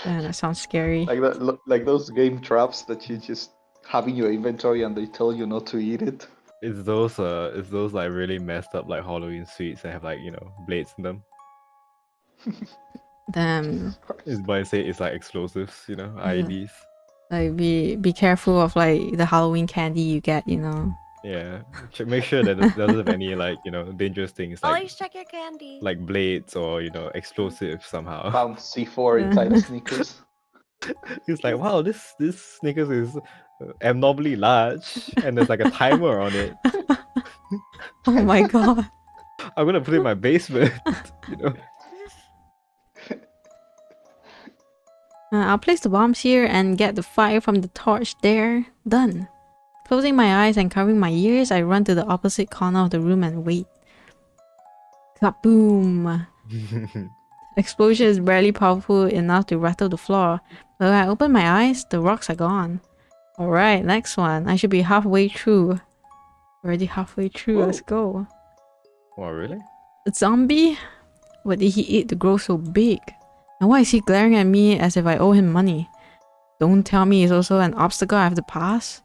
Yeah, that sounds scary. Like that, like those game traps that you just have in your inventory and they tell you not to eat it. It's those like really messed up like Halloween sweets that have like, you know, blades in them. Damn. It's why I say it's like explosives, you know, IEDs. Like be careful of like the Halloween candy you get, you know. Yeah. Make sure that it doesn't have any like, you know, dangerous things like Always check your candy. blades or, you know, explosives somehow. Found C4 inside the sneakers. He's like, wow, this Snickers is abnormally large, and there's like a timer on it. Oh my god. I'm gonna put it in my basement. You know. I'll place the bombs here and get the fire from the torch there. Done. Closing my eyes and covering my ears, I run to the opposite corner of the room and wait. Kaboom! Explosion is barely powerful enough to rattle the floor. But when I open my eyes, the rocks are gone. Alright, next one. I should be halfway through. Already halfway through, let's go. Oh, really? A zombie? What did he eat to grow so big? And why is he glaring at me as if I owe him money? Don't tell me it's also an obstacle I have to pass?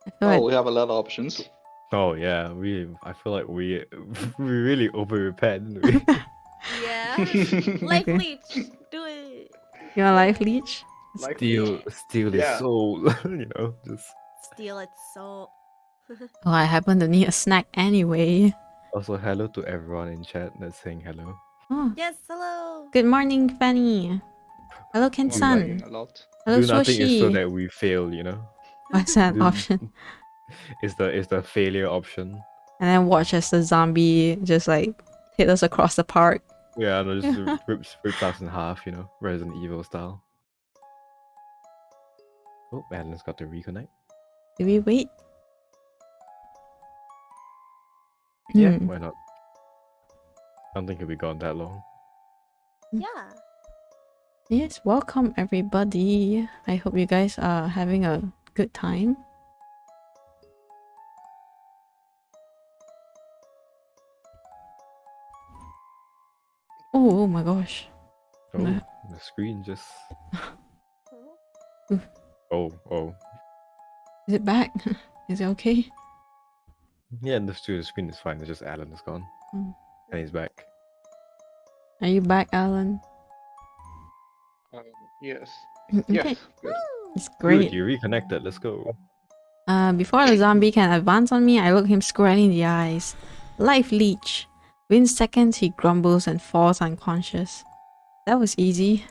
I feel like we have a lot of options. Oh yeah, I feel like we really over prepared, didn't we? Yeah. Life Okay. leech. Do it. you're a life leech? Like steal his Yeah. soul, you know, just Steal its soul. Oh, I happen to need a snack anyway. also hello to everyone in chat that's saying hello. Oh, Yes, hello. good morning, Fanny. Hello, I'm Ken-san. lagging a lot. Hello, Do nothing is so Swoshi. that we fail, you know. What's that Do- option? Is the failure option. And then watch as the zombie just like hit us across the park. Yeah, no, just rips us in half, you know, Resident Evil style. Oh, Alan's got to reconnect. Do we wait? Yeah, Hmm. why not? I don't think he'll be gone that long. Yeah. Yes, welcome everybody. I hope you guys are having a good time. Oh my gosh. Oh, No. the screen just. Mhm. Oh. Is it back? Is it okay? Yeah, the screen is fine. It's just Alan is gone. Mm. And he's back. Are you back, Alan? Yes. Okay, Yes. Good. it's Good, great. you reconnected. Let's go. Before the zombie can advance on me, I look him squarely in the eyes. Life leech. Within seconds, he grumbles and falls unconscious. That was easy.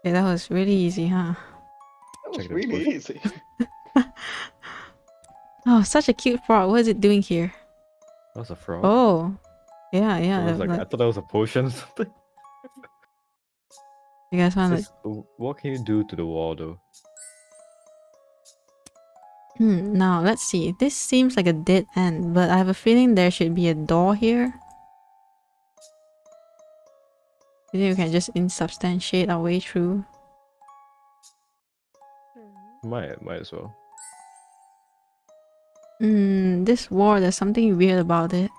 Okay, that was really easy, huh? That was Check the really bush. easy. Oh, such a cute frog. What is it doing here? That was a frog. Oh, yeah. I thought that was a potion or something. You guys want to? Just, what can you do to the wall though? Now let's see. This seems like a dead end, but I have a feeling there should be a door here. Maybe we can just insubstantiate our way through. Hmm. Might as well. This wall, there's something weird about it.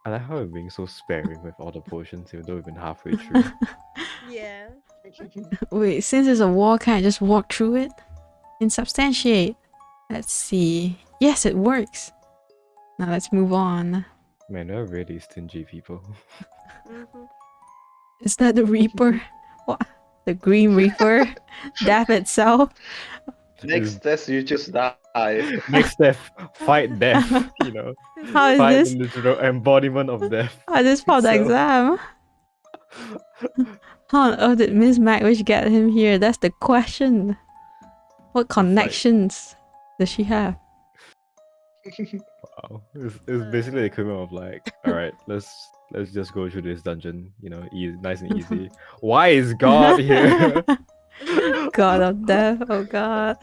I like how we're being so sparing with all the potions, even though we've been halfway through. Yeah. Wait, since it's a wall, can I just walk through it? Insubstantiate. Let's see. Yes, it works. Now let's move on. Man, they're really stingy people. Mhm. Is that the Reaper? What? The Green Reaper? Death itself? Next test, you just die. Next step, fight death. You know, How is fight this? the literal embodiment of death. I just passed the So- exam. How on earth did Miss Magwitch get him here? That's the question. What connections does she have? Wow, it's basically the equivalent of like, all right, let's just go through this dungeon. You know, easy, nice and easy. Why is God here? God of death, oh god.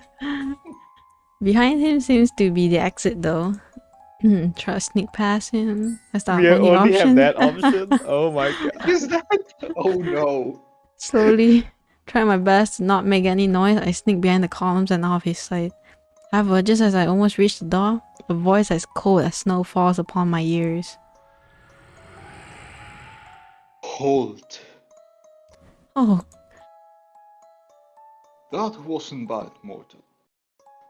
Behind him seems to be the exit though. Try to sneak past him. That's the We only only option. have that option. Oh my god. Is that? Oh no. Slowly, try my best to not make any noise. I sneak behind the columns and out of his sight. However, just as I almost reach the door, a voice as cold as snow falls upon my ears. Halt. Oh, That wasn't bad, mortal.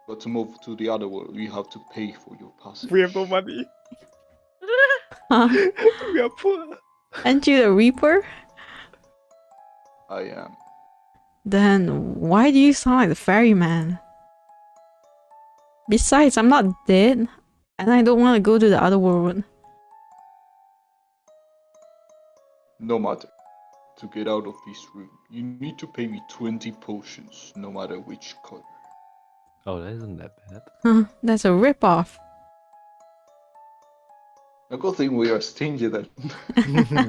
But to move to the other world, you have to pay for your passage. We have no money. huh? We are poor. Aren't you the Reaper? I am. Then why do you sound like the ferryman? Besides, I'm not dead, and I don't want to go to the other world. No matter. To get out of this room, You need to pay me 20 potions, no matter which color. Oh, that isn't that bad. Huh, that's a ripoff. A good thing we are stingy then.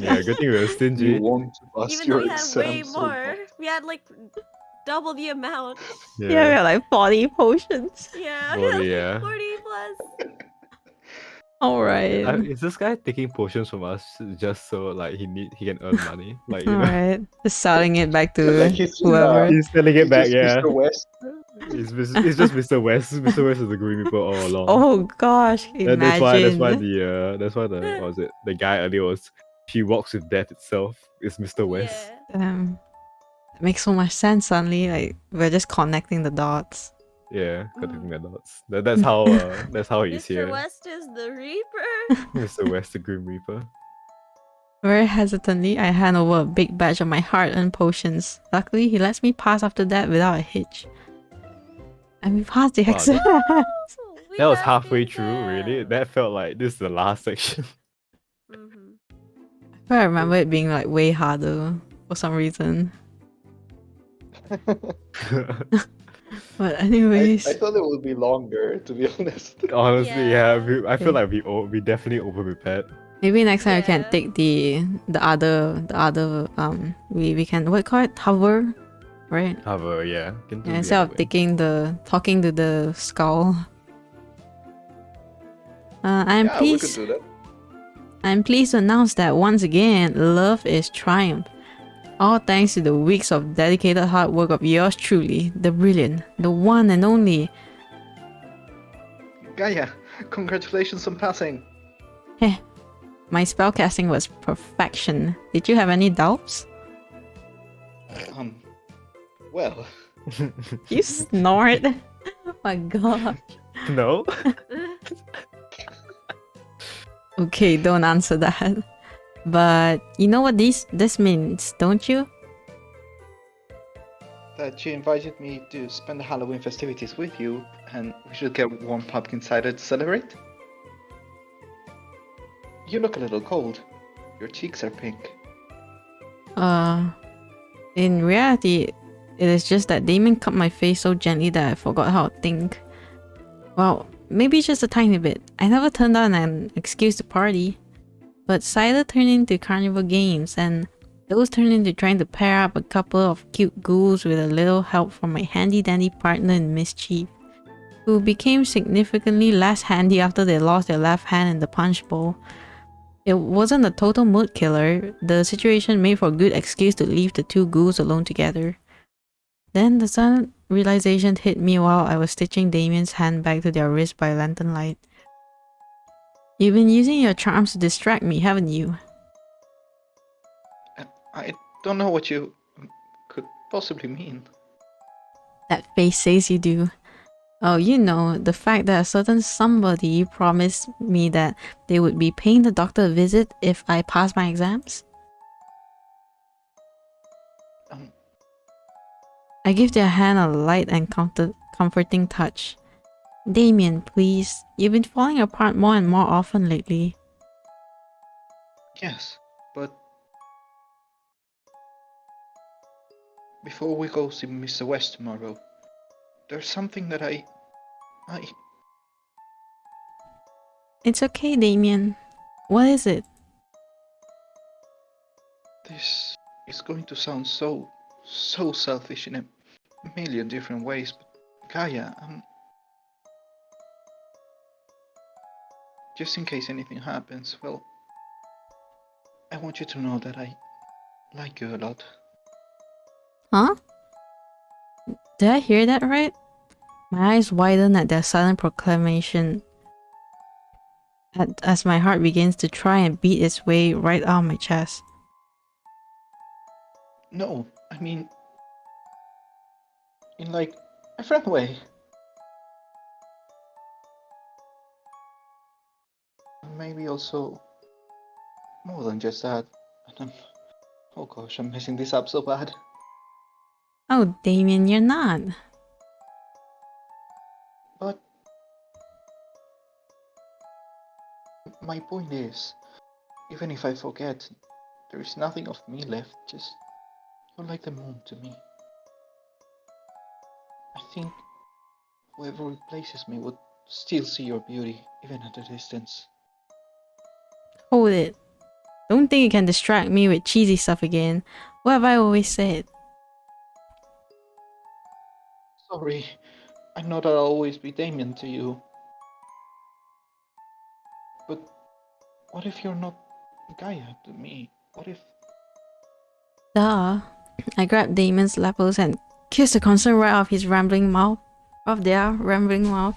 Yeah, good thing we were You stingy. want to pass Even though your we had way exam so more, bad. we had like double the amount. Yeah, we have like 40 potions. Yeah, 40, yeah. 40 plus. Alright. Is this guy taking potions from us just so like he can earn money? Like, you know, Alright. Just selling it back to Like he's whoever. he's selling it back, just yeah. Mr. West. It's just Mr. West. Mr. West is the Green Reaper all along. Oh gosh, That's why imagine. what was it? The guy earlier was she walks with death itself. It's Mr. West. Yeah. It makes so much sense suddenly. Like we're just connecting the dots. Yeah, connecting the dots. That's how he's Mr. here. West is the Reaper. Mr. West, the Grim Reaper. Very hesitantly, I hand over a big batch of my hard-earned potions. Luckily, he lets me pass after that without a hitch. And we passed the Wow, exam. We That was passed halfway the through, really. exam. That felt like this is the last section. Mhm. I remember it being like way harder for some reason. But anyways, I thought it would be longer, to be honest. Honestly, Yeah. I feel like we definitely over prepared. maybe next time we can Yeah. take the other we can what call it, hover, right? However, yeah. Can do Yeah, the instead other of way. talking to the skull. I'm Yeah, we could pleased. do that. I'm pleased to announce that once again, love is triumph. All thanks to the weeks of dedicated hard work of yours truly, the brilliant, the one and only. Gaia, congratulations on passing. Heh, my spellcasting was perfection. Did you have any doubts? Well, You snort. Oh my god. No? Okay, don't answer that. But you know what this means, don't you? that you invited me to spend the Halloween festivities with you, and we should get one pumpkin cider to celebrate. You look a little cold. Your cheeks are pink. In reality, it is just that Damien cut my face so gently that I forgot how to think. Well, maybe just a tiny bit. I never turned down an excuse to party. But cider turned into carnival games, and those turned into trying to pair up a couple of cute ghouls with a little help from my handy-dandy partner in mischief, who became significantly less handy after they lost their left hand in the punch bowl. It wasn't a total mood killer. The situation made for a good excuse to leave the two ghouls alone together. Then the sudden realization hit me while I was stitching Damien's hand back to their wrist by lantern light. You've been using your charms to distract me, haven't you? I don't know what you could possibly mean. That face says you do. Oh, you know, the fact that a certain somebody promised me that they would be paying the doctor a visit if I pass my exams? I give their hand a light and comforting touch. Damien, please. You've been falling apart more and more often lately. Yes, but before we go see Mr. West tomorrow, there's something that I... It's okay, Damien. What is it? This is going to sound so selfish in a million different ways, but Gaia, just in case anything happens, well, I want you to know that I like you a lot. Huh? Did I hear that right? My eyes widen at their silent proclamation as my heart begins to try and beat its way right out of my chest. No, I mean, in like a friend way. Maybe also more than just that. And oh gosh, I'm messing this up so bad. Oh, Damien, you're not. But my point is, even if I forget, there is nothing of me left, just You're like the moon to me. I think whoever replaces me would still see your beauty, even at a distance. Hold it. Don't think you can distract me with cheesy stuff again. What have I always said? Sorry, I know that I'll always be Damien to you. But what if you're not Gaia to me? What if... Duh. I grabbed Damon's lapels and kissed the concern right off his rambling mouth. Off their rambling mouth.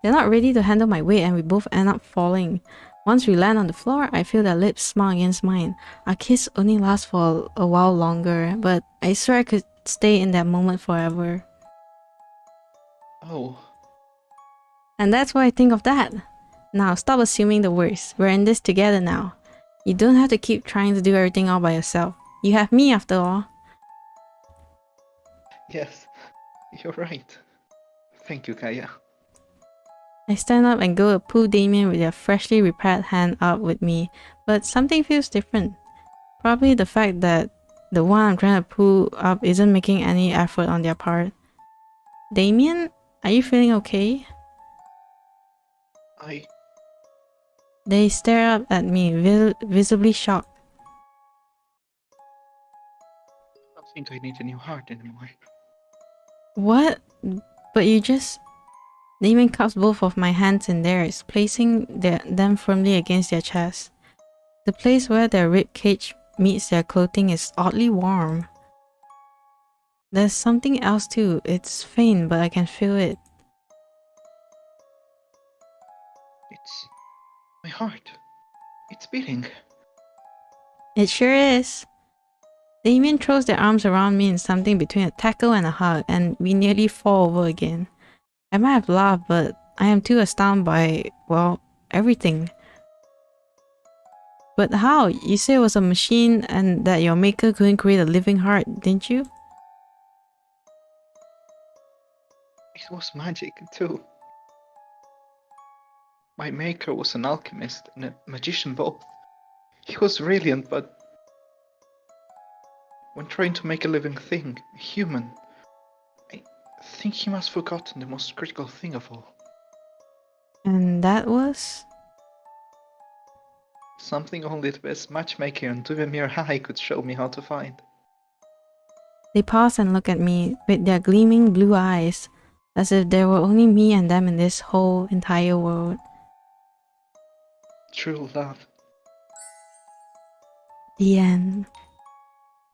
They're not ready to handle my weight and we both end up falling. Once we land on the floor, I feel their lips smile against mine. Our kiss only lasts for a while longer, but I swear I could stay in that moment forever. Oh, And that's what I think of that. Now, stop assuming the worst. We're in this together now. You don't have to keep trying to do everything all by yourself. You have me after all. yes, you're right. Thank you, Gaia. I stand up and go to pull Damien with their freshly repaired hand up with me, but something feels different. Probably the fact that the one I'm trying to pull up isn't making any effort on their part. Damien, are you feeling okay? They stare up at me, visibly shocked. I don't think I need a new heart anymore. What? But you just... Damien cups both of my hands in theirs, placing them firmly against their chest. The place where their rib cage meets their clothing is oddly warm. There's something else too. It's faint, but I can feel it. It's my heart. It's beating. It sure is. Damien throws their arms around me in something between a tackle and a hug, and we nearly fall over again. I might have laughed, but I am too astounded by, well, everything. But how? You said it was a machine and that your maker couldn't create a living heart, didn't you? It was magic, too. My maker was an alchemist and a magician both. He was brilliant, but when trying to make a living thing, a human, I think he must have forgotten the most critical thing of all. And that was? Something only the best matchmaker and Duvemir High could show me how to find. They pause and look at me with their gleaming blue eyes, as if there were only me and them in this whole entire world. True love. The end.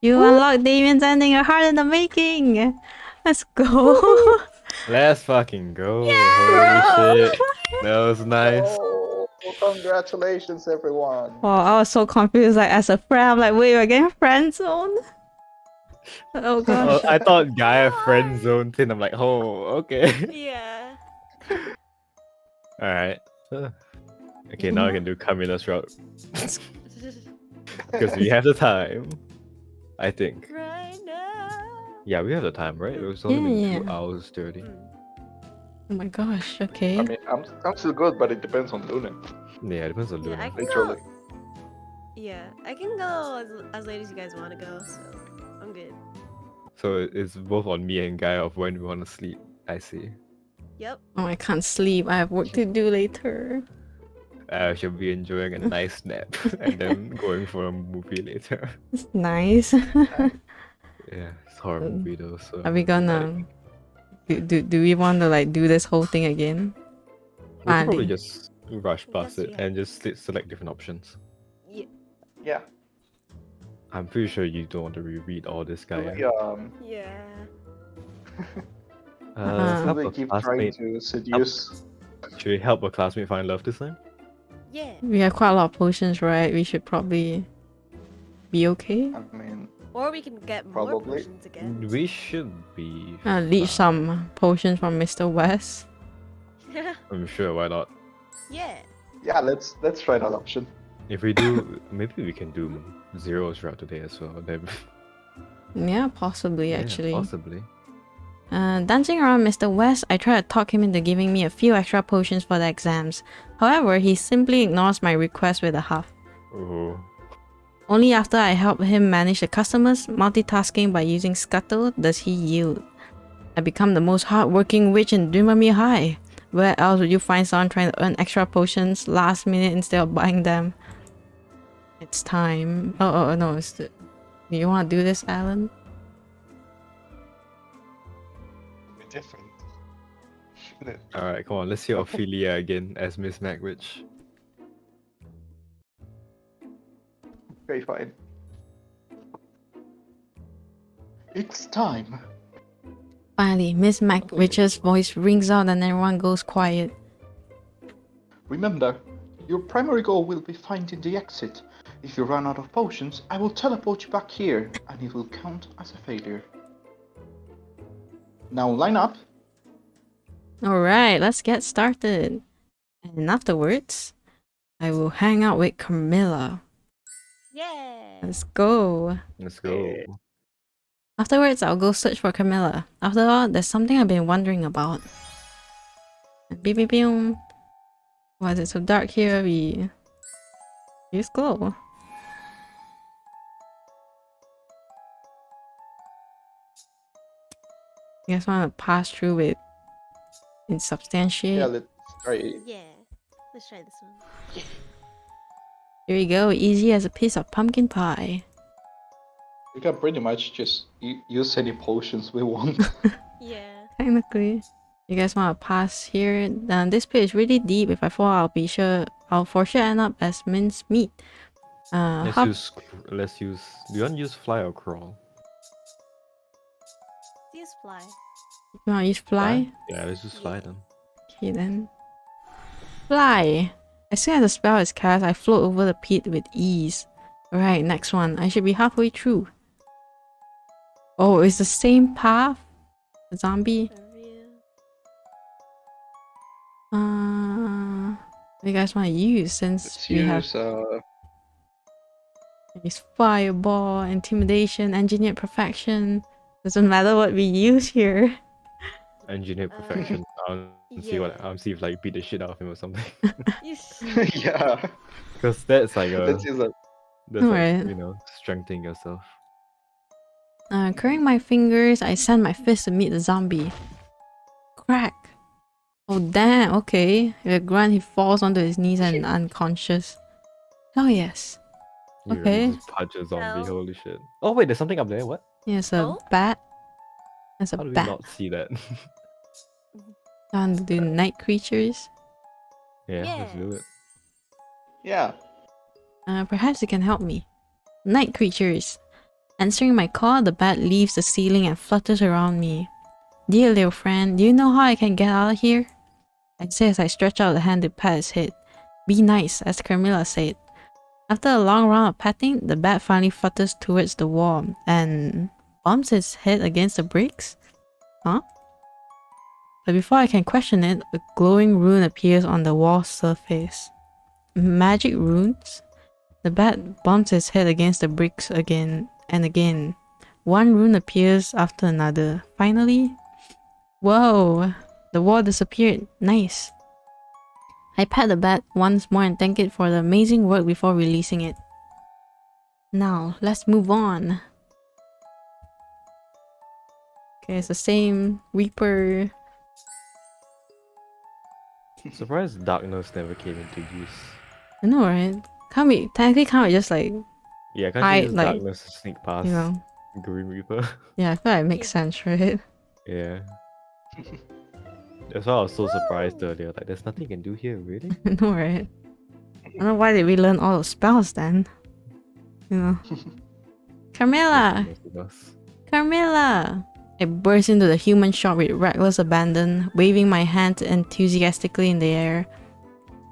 You unlocked Damien's ending, a heart in the making! Let's go! Let's fucking go. Holy shit. That was nice. Oh, congratulations, everyone. Wow, I was so confused, like as a friend, I'm like, wait, we're getting friend zoned? Oh gosh. Oh, I thought Gaia friend zone thing. I'm like, oh, okay. Yeah. Alright. Okay, now I can do Kamina's route. Because we have the time. I think. Right now. Yeah, we have the time, right? It was only Yeah, been 2 yeah. hours 30. Oh my gosh, okay. I mean, I'm still good, but it depends on Luna. Yeah, it depends on Yeah, Luna. I can Literally. go. Yeah, I can go as late as you guys want to go, so I'm good. So it's both on me and Gaia of when we want to sleep. I see. Yep. Oh, I can't sleep. I have work to do later. I should be enjoying a nice nap and then going for a movie later. It's nice. Yeah, it's a horror movie though. So Are we gonna... Do we want to like do this whole thing again? we can probably Finally. just rush past Yes, it yeah. and just select different options. Yeah. Yeah. I'm pretty sure you don't want to reread all this, Gaia. Yeah. Help They a keep trying classmate. to seduce. Should we help a classmate find love this time? Yeah. We have quite a lot of potions, right? We should probably be okay. I mean, Or we can get more Probably. potions again. We should be. Leech fine. some potions from Mr. West. I'm sure. Why not? Yeah. yeah, let's try that option. If we do, maybe we can do zeros throughout today as well. Then, Yeah, possibly yeah, actually. possibly. Dancing around Mr. West, I try to talk him into giving me a few extra potions for the exams. However, he simply ignores my request with a huff. Oh, Only after I help him manage the customers, multitasking by using Scuttle, does he yield. I become the most hardworking witch in Dumami High. Where else would you find someone trying to earn extra potions last minute instead of buying them? It's time. Oh no, do you want to do this, Alan? Be different. Should it? Alright, come on, let's hear Ophelia again as Miss Magwitch. Okay, fine. It's time. Finally, Miss Magwitch's voice rings out and everyone goes quiet. Remember, your primary goal will be finding the exit. If you run out of potions, I will teleport you back here, and it will count as a failure. Now line up. Alright, let's get started. And afterwards, I will hang out with Camilla. Yeah. Let's go. Let's go. Afterwards, I'll go search for Camilla. After all, there's something I've been wondering about. Beep beep beep. Why is it so dark here? We use glow. You guys want to pass through with insubstantiate? Yeah, let's try it. Yeah. Let's try this one. Here we go, easy as a piece of pumpkin pie. We can pretty much just use any potions we want. Yeah. Technically. You guys want to pass here? This pit is really deep. If I fall, I'll for sure end up as minced meat. Let's use. Do you want to use fly or crawl? Use fly. You want to use fly? Yeah, let's use fly then. Okay then. Fly! As soon as the spell is cast, I float over the pit with ease. Alright, next one. I should be halfway through. Oh, it's the same path? The zombie? What do you guys want to use since Let's we have use fireball, intimidation, engineered perfection. Doesn't matter what we use here. Engineer perfection. See if like beat the shit out of him or something. yeah. Because that's like a. Let's use a. That's Alright. like, strengthening yourself. Curling my fingers, I send my fist to meet the zombie. Crack! Oh damn, okay. With a grunt, he falls onto his knees and unconscious. Oh yes. You Okay. really just punch a zombie, Well. holy shit. Oh wait, there's something up there, what? There's a Oh? bat. There's a How do we bat. not see that? Time to do night creatures. Let's Yeah. do it. Yeah. Perhaps it can help me. Night creatures. Answering my call, the bat leaves the ceiling and flutters around me. Dear little friend, do you know how I can get out of here? I say as I stretch out the hand to pat his head. Be nice, as Carmilla said. After a long round of patting, the bat finally flutters towards the wall and bumps its head against the bricks. Huh? But before I can question it, a glowing rune appears on the wall surface. Magic runes? The bat bumps its head against the bricks again and again. One rune appears after another. Finally, whoa! The wall disappeared. Nice. I pat the bat once more and thank it for the amazing work before releasing it. Now, let's move on. Okay, it's the same Reaper. Surprised darkness never came into use. I know, right? Can't we just like, Yeah, can't I, you use like, darkness to sneak past you know? Grim Reaper? Yeah, I feel like it makes sense, right? Yeah. That's why I was so surprised earlier. Like, there's nothing you can do here, really? I know, right? I don't know why did we learn all the spells then? You know. Carmilla! Most of us. Carmilla! I burst into the human shop with reckless abandon, waving my hand enthusiastically in the air.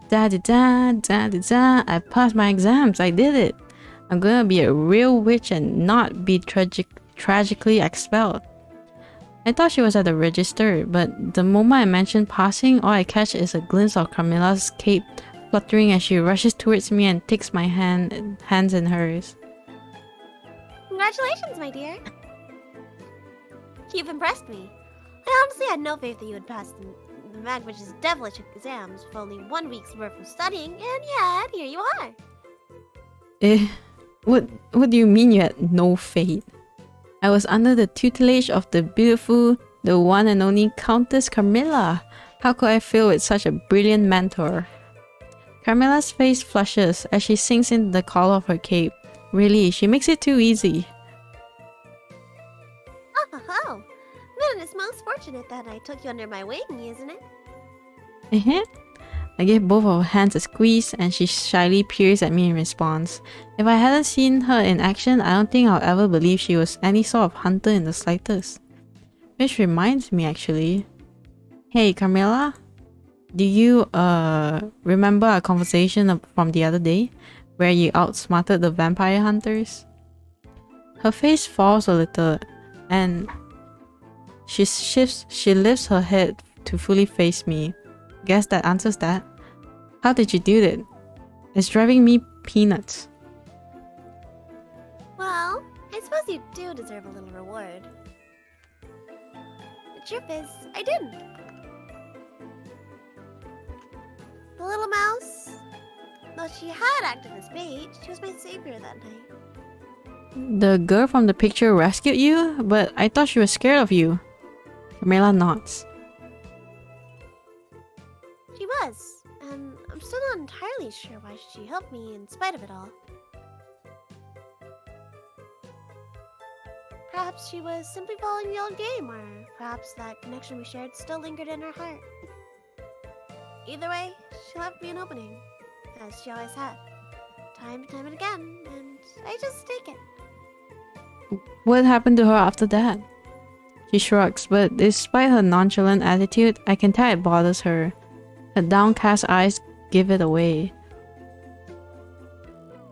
Da-da-da, da-da-da, I passed my exams, I did it! I'm gonna be a real witch and not be tragically expelled. I thought she was at the register, but the moment I mentioned passing, all I catch is a glimpse of Carmilla's cape fluttering as she rushes towards me and takes my hands in hers. Congratulations, my dear. You've impressed me. I honestly had no faith that you would pass the Magwitch's devilish exams with only 1 week's worth of studying, and yet here you are. What do you mean you had no fate? I was under the tutelage of the beautiful, the one and only Countess Carmilla. How could I fail with such a brilliant mentor? Carmilla's face flushes as she sinks into the collar of her cape. Really, she makes it too easy. Oh, then it's most fortunate that I took you under my wing, isn't it? I gave both of her hands a squeeze and she shyly peers at me in response. If I hadn't seen her in action, I don't think I'll ever believe she was any sort of hunter in the slightest. Which reminds me actually. Hey Carmilla, do you remember our conversation from the other day where you outsmarted the vampire hunters? Her face falls a little and she lifts her head to fully face me. Guess that answers that. How did you do it? It's driving me peanuts. Well, I suppose you do deserve a little reward. The truth is, I didn't. The little mouse, though she had acted as bait, she was my savior that night. The girl from the picture rescued you? But I thought she was scared of you. Carmilla nods. She was, and I'm still not entirely sure why she helped me in spite of it all. Perhaps she was simply following the old game, or perhaps that connection we shared still lingered in her heart. Either way, she left me an opening, as she always had, time and time and again, and I just take it. What happened to her after that? She shrugs, but despite her nonchalant attitude, I can tell it bothers her. Her downcast eyes give it away.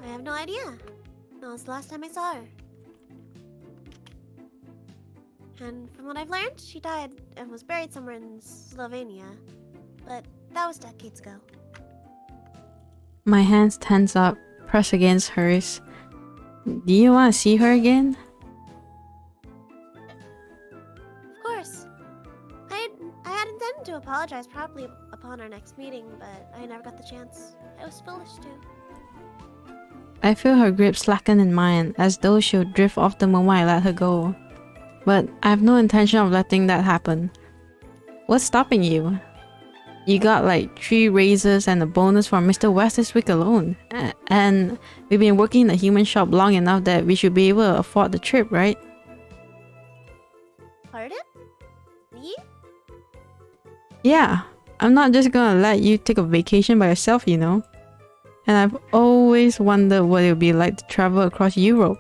I have no idea. That was the last time I saw her. And from what I've learned, she died and was buried somewhere in Slovenia. But that was decades ago. My hands tense up, press against hers. Do you want to see her again? Of course. I had intended to apologize properly upon our next meeting, but I never got the chance. I was foolish to. I feel her grip slacken in mine, as though she'll drift off the moment I let her go. But I have no intention of letting that happen. What's stopping you? You got like 3 raises and a bonus from Mr. West this week alone. And we've been working in the human shop long enough that we should be able to afford the trip, right? Pardon? Me? Yeah, I'm not just gonna let you take a vacation by yourself, you know. And I've always wondered what it would be like to travel across Europe.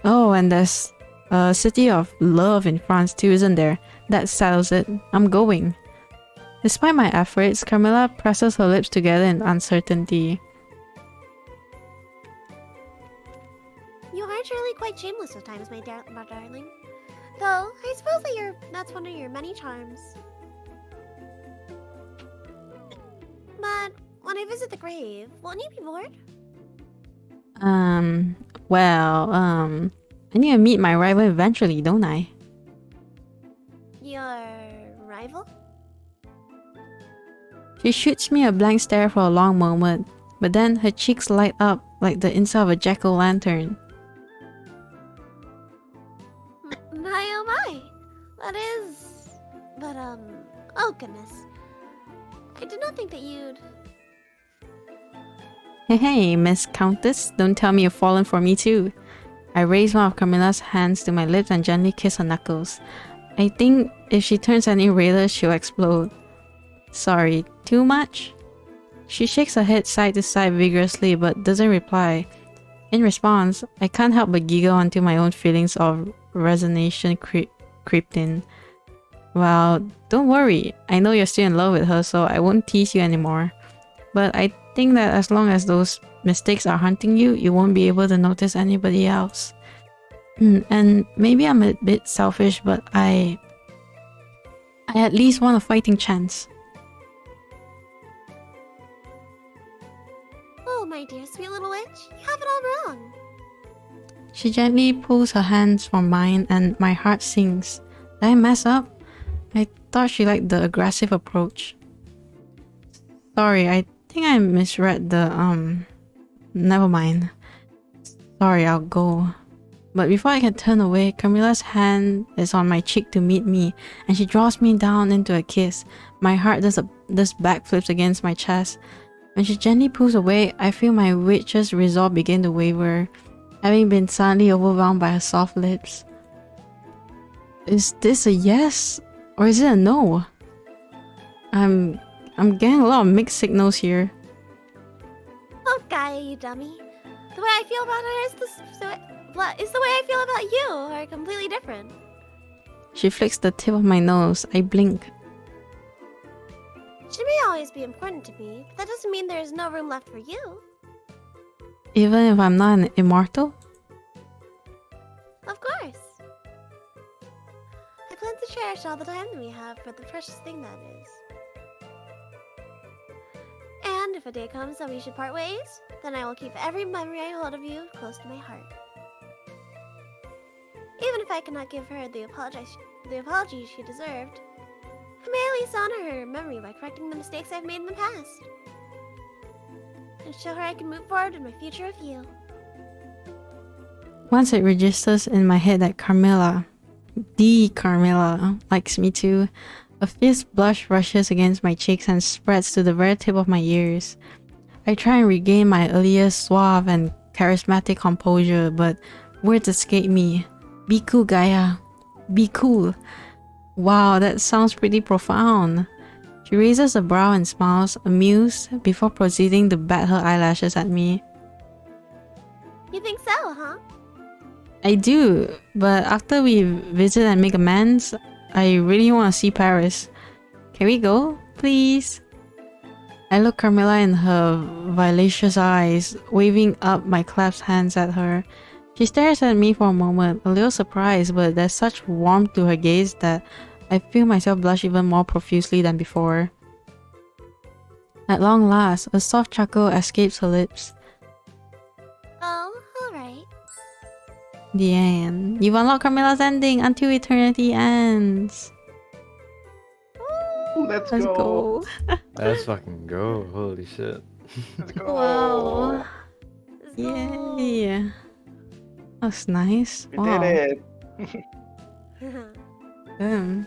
Oh, and there's a city of love in France too, isn't there? That settles it. I'm going. Despite my efforts, Carmilla presses her lips together in uncertainty. You are truly quite shameless at times, my darling. Though, I suppose that that's one of your many charms. But when I visit the grave, won't you be bored? I need to meet my rival eventually, don't I? Your rival? She shoots me a blank stare for a long moment, but then her cheeks light up like the inside of a jack-o'-lantern. My oh my! That is... But, oh goodness. I did not think that you'd... Hey, Miss Countess, don't tell me you've fallen for me too. I raise one of Carmilla's hands to my lips and gently kiss her knuckles. I think if she turns any redder, she'll explode. Sorry, too much? She shakes her head side to side vigorously but doesn't reply. In response, I can't help but giggle until my own feelings of resignation creeped in. Well, don't worry, I know you're still in love with her, so I won't tease you anymore. But I think that as long as those mistakes are haunting you, you won't be able to notice anybody else. And maybe I'm a bit selfish, but I at least want a fighting chance. Oh, my dear sweet little witch, you have it all wrong. She gently pulls her hands from mine and my heart sinks. Did I mess up? I thought she liked the aggressive approach. Sorry, I think I misread the, never mind. Sorry, I'll go. But before I can turn away, Camilla's hand is on my cheek to meet me, and she draws me down into a kiss. My heart does backflips against my chest. When she gently pulls away, I feel my witch's resolve begin to waver, having been suddenly overwhelmed by her soft lips. Is this a yes? Or is it a no? I'm getting a lot of mixed signals here. Oh, Gaia, you dummy. The way I feel about her is the way I feel about you, are completely different. She flicks the tip of my nose. I blink. She may always be important to me, but that doesn't mean there is no room left for you. Even if I'm not an immortal? Of course. I plan to cherish all the time that we have for the precious thing that is. And if a day comes that we should part ways, then I will keep every memory I hold of you close to my heart. Even if I cannot give her the apology she deserved, I may at least honor her memory by correcting the mistakes I've made in the past. And show her I can move forward in my future with you. Once it registers in my head that Carmilla, the Carmilla, likes me too, a fierce blush rushes against my cheeks and spreads to the very tip of my ears. I try and regain my earlier suave and charismatic composure, but words escape me. Be cool, Gaia. Be cool. Wow, that sounds pretty profound. She raises a brow and smiles, amused, before proceeding to bat her eyelashes at me. You think so, huh? I do, but after we visit and make amends, I really want to see Paris. Can we go, please? I look Carmilla in her vivacious eyes, waving up my clasped hands at her. She stares at me for a moment, a little surprised, but there's such warmth to her gaze that I feel myself blush even more profusely than before. At long last, a soft chuckle escapes her lips. Oh, alright. The end. You've unlocked Carmilla's ending until eternity ends. Let's Let's go. go. Let's fucking go. Holy shit. Let's go. Wow. Let's go. Yay. That's nice. We Wow. did it. Damn.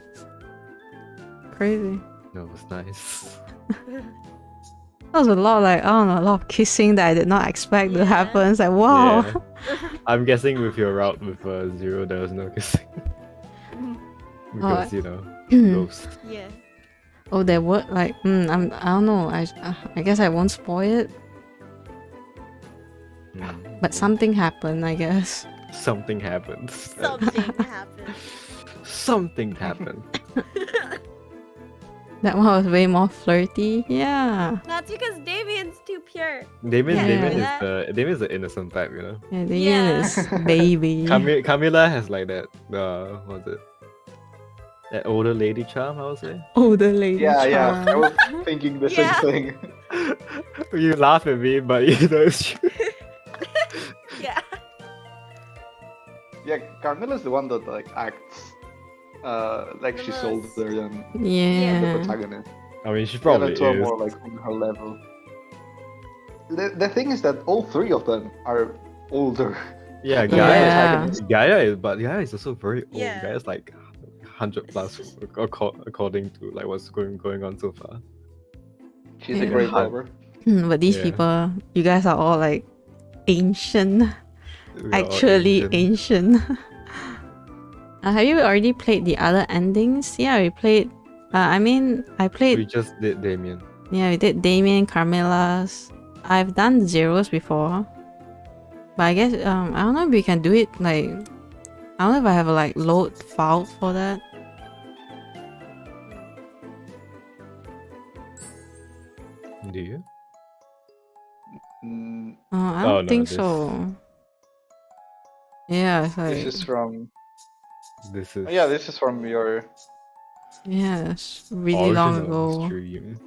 Crazy. No, it's nice. That was a lot, like, I don't know, a lot of kissing that I did not expect to Yeah. happen. It's like, wow. Yeah. I'm guessing with your route with Zero, there was no kissing. Because, you know, those. Yeah. Oh, there were, like, I don't know. I guess I won't spoil it. But something happened, I guess. Something happened. Something happened. Something happened. That one was way more flirty. Yeah. That's because Damien's too pure. Damien, Yeah. Damien Yeah. Damien's the innocent type, you know. Yeah, the Yeah. end is baby. Camilla has like that. What's it? That older lady charm, I would say. Older lady. Yeah, charm. I was thinking the same Yeah. thing. You laugh at me, but you know it's true. Yeah. Yeah, Carmilla's the one that like acts like The she's most- older than the Yeah. protagonist. I mean, she The probably other two are is. more like on her level. The thing is that all three of them are older. Yeah, than the Gaia. protagonist. Gaia is also very old. Yeah. Gaia's like 100 plus, just- according to like what's going on so far. She's Yeah. a great lover. But these Yeah. people, you guys are all like ancient. We are all Actually Asian. ancient. Have you already played the other endings? Yeah, we played. I We played. just did Damien. Yeah, we did Damien, Carmilla's. I've done Zeros before, but I guess I don't know if we can do it like. I don't know if I have a like load file for that. Do you? Mm, I Oh, don't no, think this- so. Yeah, it's like this is from This is yeah, this is from your yeah, it's really long original ago. stream.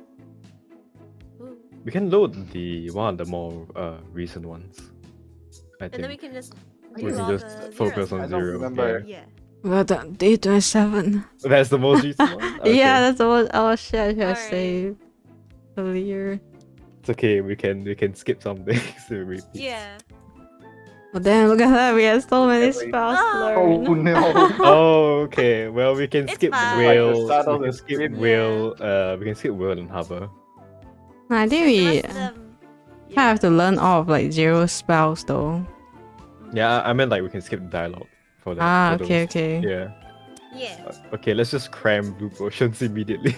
Ooh. We can load the one of the more recent ones. I And think then we can just we do can all just the focus zeros. on I don't Zero. remember. Yeah. Well done, day 27. Yeah. That's the most recent one. Okay. Yeah, that's the one. Oh shit, I should have Alright. saved earlier. It's okay. We can skip some things to repeat. Yeah. Oh damn, look at that, we have so many Every- spells to Oh. Oh learn. no! Oh, okay. Well, we can It's skip fine. Like the whale. start We of can the skip stream. whale. We can skip whale and hover. I think But the we rest of them, have to learn all of like zero spells though. Yeah, I meant like we can skip the dialogue for that. Ah, for okay, those. okay. Yeah. Yeah, Okay, let's just cram blue potions immediately.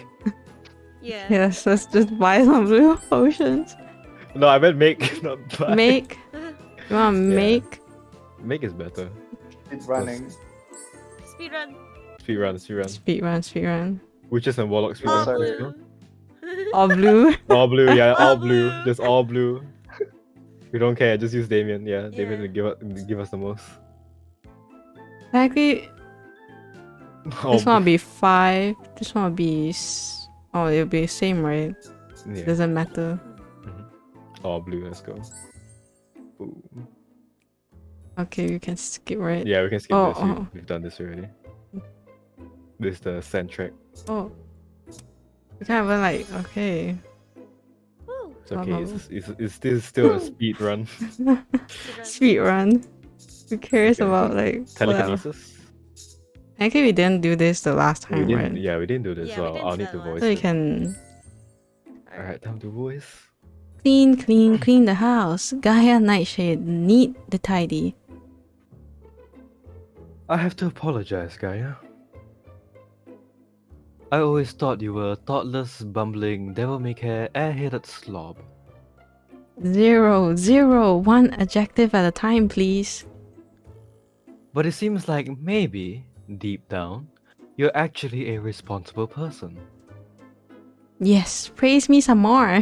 yeah. Yes, let's just buy some blue potions. No, I meant make, not buy. Make. You want to Yeah. make? Make is better. It's running. Speedrun. Speedrun, speedrun. Speedrun, speedrun. Witches and warlocks All speedrun. sorry. let's go. blue. All blue. All blue, yeah, all All blue. blue. Just all blue. We don't care, just use Damien. Yeah, Damien Yeah. will give us the most. Actually, All this one will blue. be 5. This one will be. Oh, it'll be the same, right? Yeah. Doesn't matter. All blue, let's go. Boom. Okay, you can skip, right? Yeah, we can skip Oh, this. oh. We've done this already. This is the sand track. Oh. You can't even like. Okay. Woo. It's okay. Blah, blah, It's still a speed run. Speedrun. Speedrun. Who cares Okay. about like whatever? Telekinesis. Actually, we didn't do this the last We time, didn't. right? Yeah, we didn't do this. Yeah, so we didn't I'll do need that to last voice So you it. can Alright, time to voice. clean, clean, clean the house. Gaia Nightshade, neat the tidy. I have to apologize, Gaia. I always thought you were a thoughtless, bumbling, devil-may-care, air-headed slob. 0, 0, 1 adjective at a time, please. But it seems like maybe, deep down, you're actually a responsible person. Yes, praise me some more.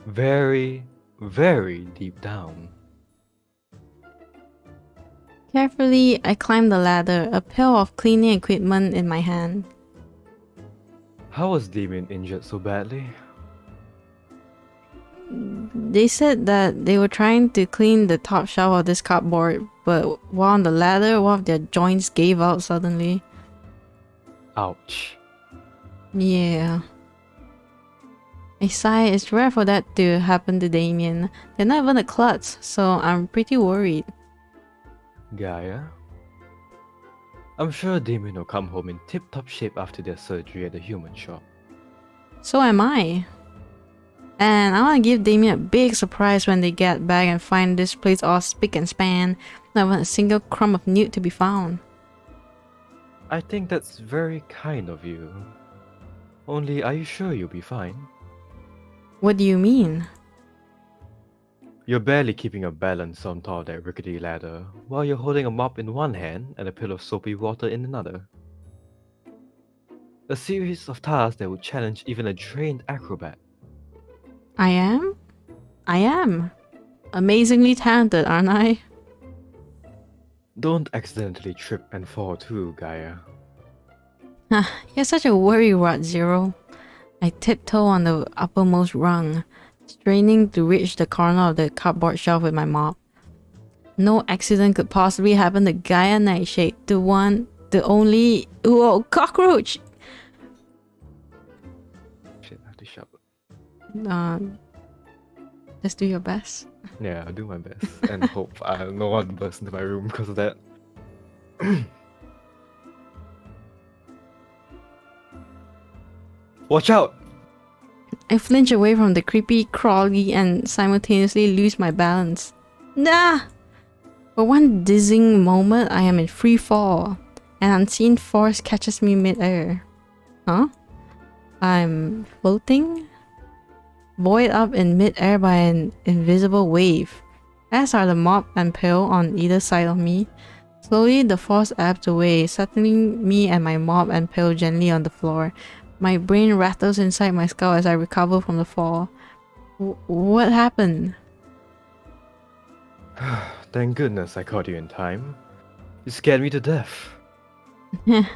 Very, very deep down. Carefully, I climb the ladder, a pail of cleaning equipment in my hand. How was Damien injured so badly? They said that they were trying to clean the top shelf of this cupboard, but while on the ladder, one of their joints gave out suddenly. Ouch. Yeah. I sigh, it's rare for that to happen to Damien. They're not even a klutz, so I'm pretty worried. Gaia? I'm sure Damien will come home in tip-top shape after their surgery at the human shop. So am I. And I want to give Damien a big surprise when they get back and find this place all spick and span, not even a single crumb of newt to be found. I think that's very kind of you. Only, are you sure you'll be fine? What do you mean? You're barely keeping your balance on top of that rickety ladder, while you're holding a mop in one hand and a pail of soapy water in another. A series of tasks that would challenge even a trained acrobat. I am? I am. Amazingly talented, aren't I? Don't accidentally trip and fall too, Gaia. You're such a worrywart, Zero. I tiptoe on the uppermost rung, straining to reach the corner of the cupboard shelf with my mop. No accident could possibly happen to Gaia Nightshade, the one, the only. Whoa, cockroach! Shit, I have to shout. Just do your best. Yeah, I'll do my best and hope no one bursts into my room because of that. Watch out! I flinch away from the creepy, crawly, and simultaneously lose my balance. Nah! For one dizzying moment, I am in free fall. An unseen force catches me mid-air. Huh? I'm floating? Buoyed up in mid-air by an invisible wave, as are the mop and pail on either side of me. Slowly, the force ebbs away, settling me and my mop and pail gently on the floor. My brain rattles inside my skull as I recover from the fall. What happened? Thank goodness I caught you in time. You scared me to death.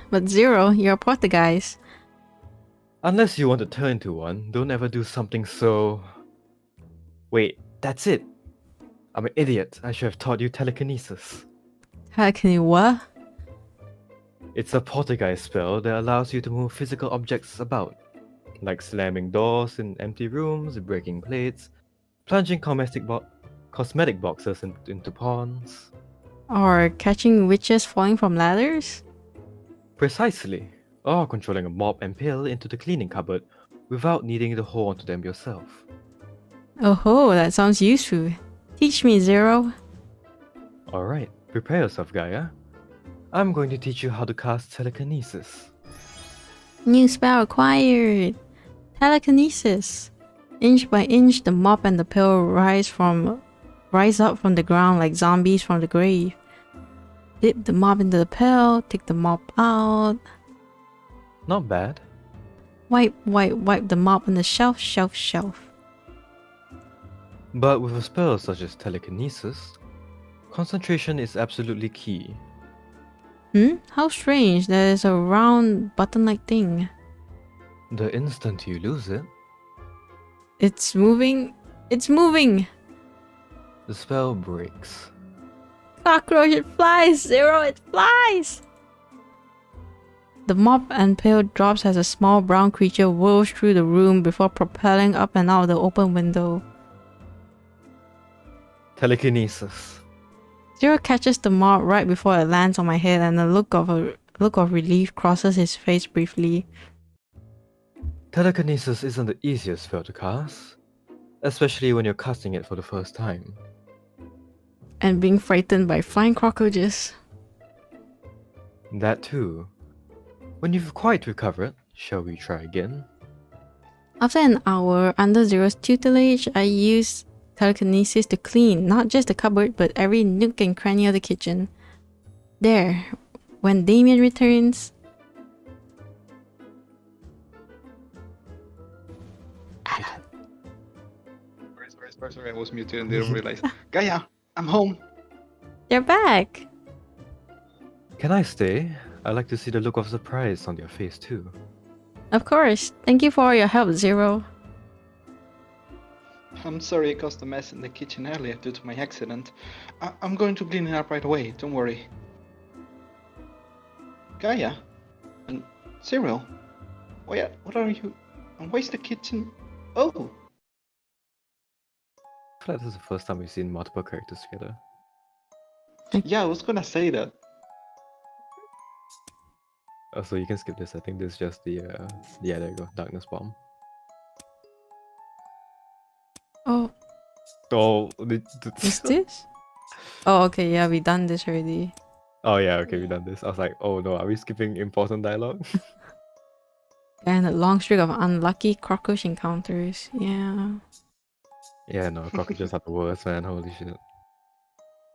But Zero, you're a Portuguese. Unless you want to turn into one, don't ever do something so... Wait, that's it! I'm an idiot. I should have taught you telekinesis. How can you what? It's a poltergeist spell that allows you to move physical objects about, like slamming doors in empty rooms, breaking plates, plunging cosmetic boxes into ponds. Or catching witches falling from ladders? Precisely. Or controlling a mop and pail into the cleaning cupboard without needing to hold onto them yourself. Oh, that sounds useful. Teach me, Zero. Alright, prepare yourself, Gaia. I'm going to teach you how to cast telekinesis. New spell acquired. Telekinesis. Inch by inch, the mop and the pail rise up from the ground like zombies from the grave. Dip the mop into the pail, take the mop out. Not bad. Wipe the mop on the shelf. But with a spell such as telekinesis, concentration is absolutely key. How strange. There is a round button-like thing. The instant you lose it, It's moving. It's moving. the spell breaks. Cockroach, it flies. Zero, it flies. The mop and pail drops as a small brown creature whirls through the room before propelling up and out the open window. Telekinesis. Zero catches the mop right before it lands on my head, and a look of relief crosses his face briefly. Telekinesis isn't the easiest spell to cast, especially when you're casting it for the first time. And being frightened by flying cockroaches. That too. When you've quite recovered, shall we try again? After an hour under Zero's tutelage, I used telekinesis to clean not just the cupboard but every nook and cranny of the kitchen. There, when Damien returns... Sorry, I was muted and didn't realize. Gaia, I'm home. They're back! Can I stay? I like to see the look of surprise on your face too. Of course. Thank you for all your help, Zero. I'm sorry I caused a mess in the kitchen earlier due to my accident. I'm going to clean it up right away, don't worry. Gaia? And Cyril? What are you... And where's the kitchen? Oh! I feel like this is the first time we've seen multiple characters together. Yeah, I was gonna say that. Oh, so you can skip this. I think this is just the yeah, there you go, darkness bomb. Oh, Oh, is this? Oh, okay, yeah, we done this already. oh yeah, okay, we done this. I was like, oh no, are we skipping important dialogue? And a long streak of unlucky cockroach encounters. Yeah. Yeah, no, cockroaches are the worst, man. Holy shit.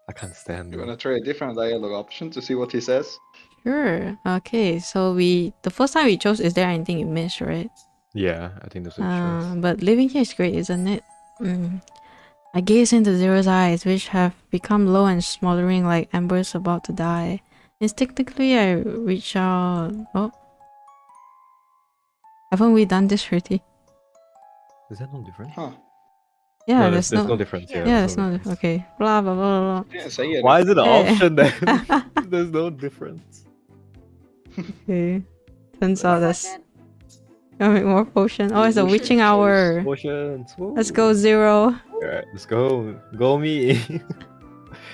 I can't stand You them. wanna try a different dialogue option to see what he says? Sure. Okay, so the first time we chose, is there anything you missed, right? Yeah, I think that's a choice. But living here is great, isn't it? I gaze into Zero's eyes, which have become low and smoldering like embers about to die. Instinctively, I reach out. Oh. Haven't we done this already? Is that no different? Huh. Yeah, No, there's no difference. Yeah, Yeah, there's there's no difference. Okay. Blah, blah, blah, blah. Yeah, say it. Why is it an Hey. option then? There's no difference. Okay. Turns out What's that's that? gonna make more potion. Oh, it's a Potion witching choice. hour. Potions. Woo. Let's go, Zero. Alright, let's go. Go me.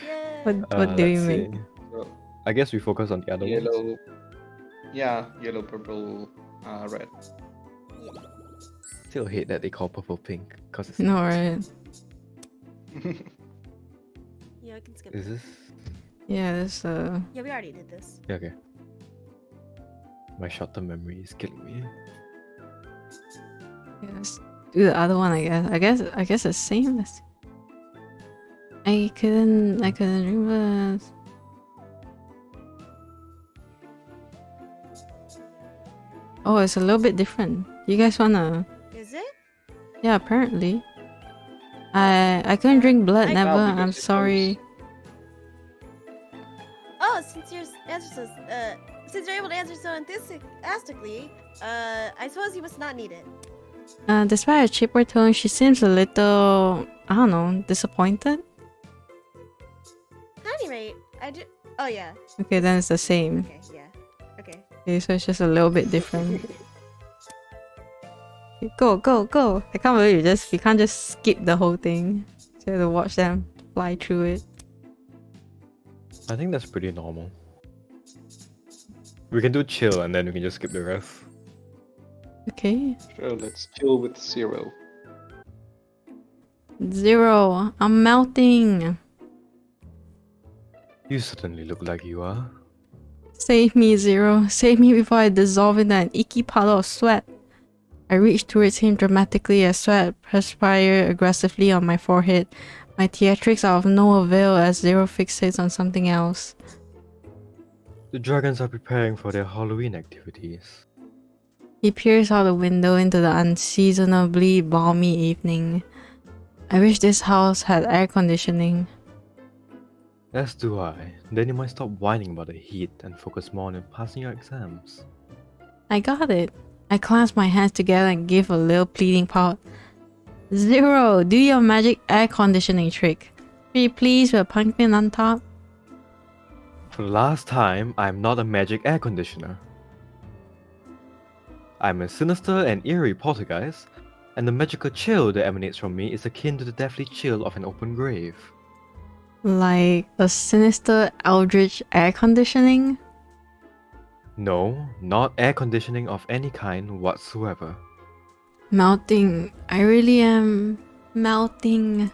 Yeah. What do you let's make? see. So, I guess we focus on the other ones. yellow. Yeah, yellow, purple, red. Still hate that they call purple pink because it's No, not. right? Yeah, we can skip. Is this? Yeah, this Yeah, we already did this. Yeah, okay. My short-term memory is killing me. yeah, let's do the other one, I guess. I guess the same. I couldn't remember. Oh, it's a little bit different. You guys wanna? Is it? Yeah, apparently. I couldn't drink blood. I- Never. Oh, because I'm it sorry. Oh, since your answer so, since you're able to answer so enthusiastically, I suppose you must not need it. Despite her chipper tone, she seems a little, I don't know, disappointed. At any rate, I do. Oh yeah. Okay, then it's the same. Okay. Yeah. Okay. Okay, so it's just a little bit different. Okay, go. I can't believe you can't just skip the whole thing. So you have to watch them. fly through it. I think that's pretty normal. We can do chill and then we can just skip the rest. Okay. Sure, let's chill with 0. 0. I'm melting. You certainly look like you are. Save me, 0. Save me before I dissolve into an icky puddle of sweat. I reach towards him dramatically as sweat perspires aggressively on my forehead. My theatrics are of no avail as 0 fixates on something else. The dragons are preparing for their Halloween activities. He peers out the window into the unseasonably balmy evening. I wish this house had air conditioning. As do I. Then you might stop whining about the heat and focus more on passing your exams. I got it. I clasp my hands together and give a little pleading pout. 0, do your magic air conditioning trick. Pretty please with a pumpkin on top. For the last time, I'm not a magic air conditioner. I'm a sinister and eerie poltergeist, and the magical chill that emanates from me is akin to the deathly chill of an open grave. Like a sinister eldritch air conditioning? No, not air conditioning of any kind whatsoever. Melting. I really am melting.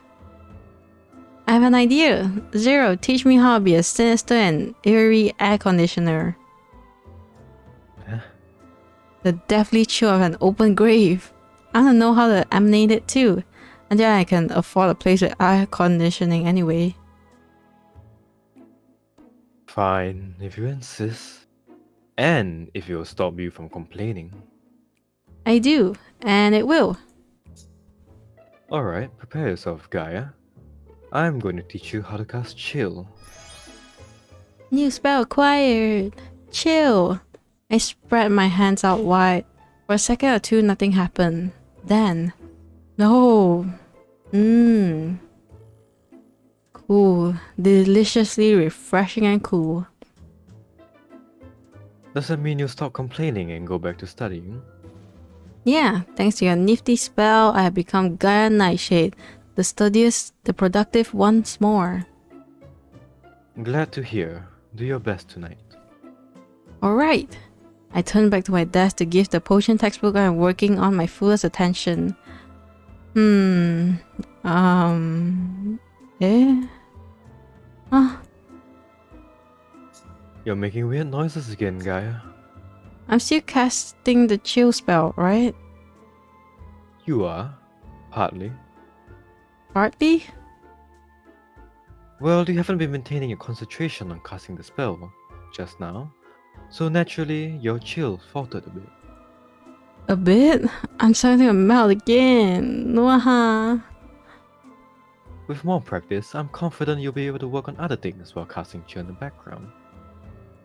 I have an idea. 0, teach me how to be a sinister and eerie air conditioner. Huh? The deathly chill of an open grave. I don't know how to emanate it too. And then I can afford a place with air conditioning anyway. Fine, if you insist. And if it will stop you from complaining. I do, and it will. Alright, prepare yourself, Gaia. I'm going to teach you how to cast Chill. New spell acquired. Chill. I spread my hands out wide. For a second or two, nothing happened. Then, no. Cool. Deliciously refreshing and cool. Does that mean you'll stop complaining and go back to studying? Yeah, thanks to your nifty spell, I have become Gaia Nightshade, the studious, the productive once more. Glad to hear. Do your best tonight. Alright. I turn back to my desk to give the potion textbook I'm working on my fullest attention. You're making weird noises again, Gaia. I'm still casting the chill spell, right? You are. Partly. Partly? Well, you haven't been maintaining your concentration on casting the spell just now, so naturally your chill faltered a bit. A bit? I'm starting to melt again. Waha. With more practice, I'm confident you'll be able to work on other things while casting chill in the background.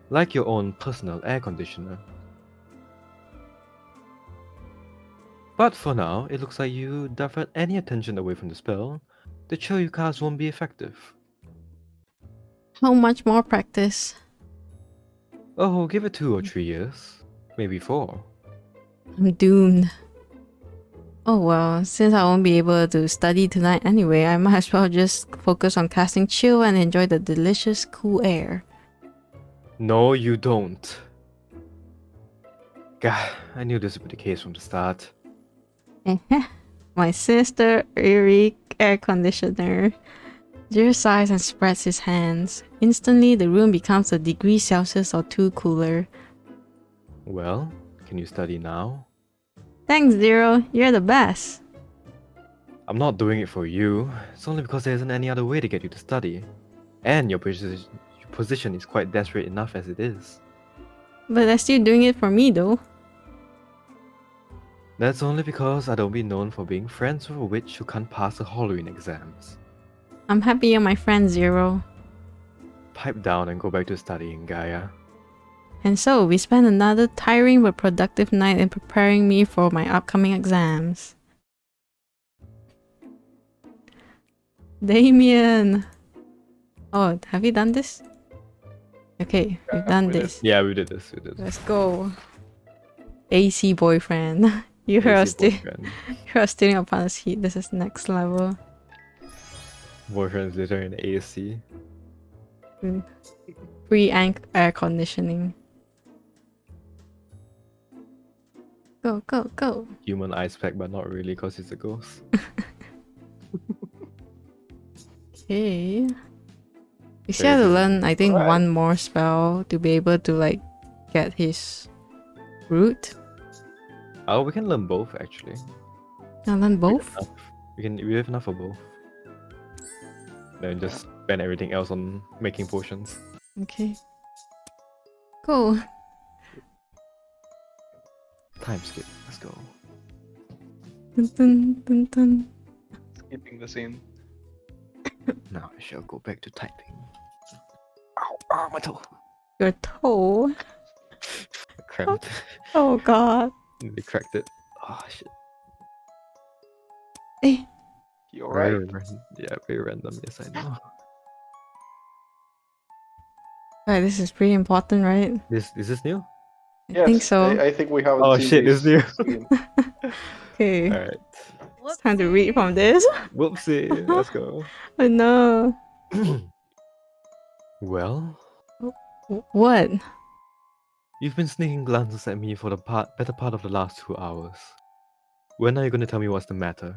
Like your own personal air conditioner. But for now, it looks like you divert any attention away from the spell, the chill you cast won't be effective. How much more practice? Oh, give it 2 or 3 years. Maybe 4. I'm doomed. Oh well, since I won't be able to study tonight anyway, I might as well just focus on casting chill and enjoy the delicious cool air. No, you don't. Gah, I knew this would be the case from the start. My sister, eerie air conditioner. Zero sighs and spreads his hands. Instantly, the room becomes a degree Celsius or 2 cooler. Well, can you study now? Thanks, Zero. You're the best. I'm not doing it for you. It's only because there isn't any other way to get you to study. And your position is quite desperate enough as it is. But they're still doing it for me, though. That's only because I don't be known for being friends with a witch who can't pass the Halloween exams. I'm happy you're my friend, Zero. Pipe down and go back to studying, Gaia. And so, we spent another tiring but productive night in preparing me for my upcoming exams. Damien! Oh, have you done this? Okay, we've done this. Yeah, we did this. Let's go. AC boyfriend. You heard us stealing upon us heat. This is next level. Boyfriend's literally in the AC. Free air conditioning. Go, go, go. Human ice pack, but not really because he's a ghost. Okay. We still have to learn, I think, Alright. one more spell to be able to, like, get his root. Oh, we can learn both actually. Can I learn both? We have enough for both. Then just spend everything else on making potions. Okay. Go. Time skip. Let's go. Dun, dun, dun, dun. Skipping the scene. Now I shall go back to typing. Ow, my toe. Your toe. Cramped. Oh god. They cracked it. Oh shit. Hey. You alright? Yeah, very random. Yes, I know. Right, this is pretty important, right? Is this new? I think so. I think we haven't Oh, seen shit, this it's new. scene. Okay. All right. It's time to read from this. Whoopsie. Let's go. Oh no. Well, What? you've been sneaking glances at me for the better part of the last 2 hours. When are you going to tell me what's the matter?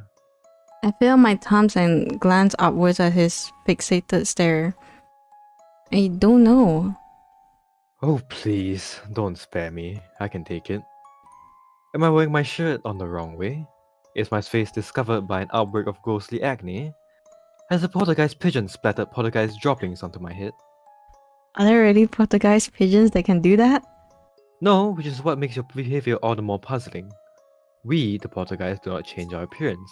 I feel my thumbs and glance upwards at his fixated stare. I don't know. Oh, please, don't spare me. I can take it. Am I wearing my shirt on the wrong way? Is my face discovered by an outbreak of ghostly acne? Has a poltergeist pigeon splattered poltergeist droppings onto my head? Are there really poltergeist pigeons that can do that? No, which is what makes your behavior all the more puzzling. We, the poltergeist, do not change our appearance.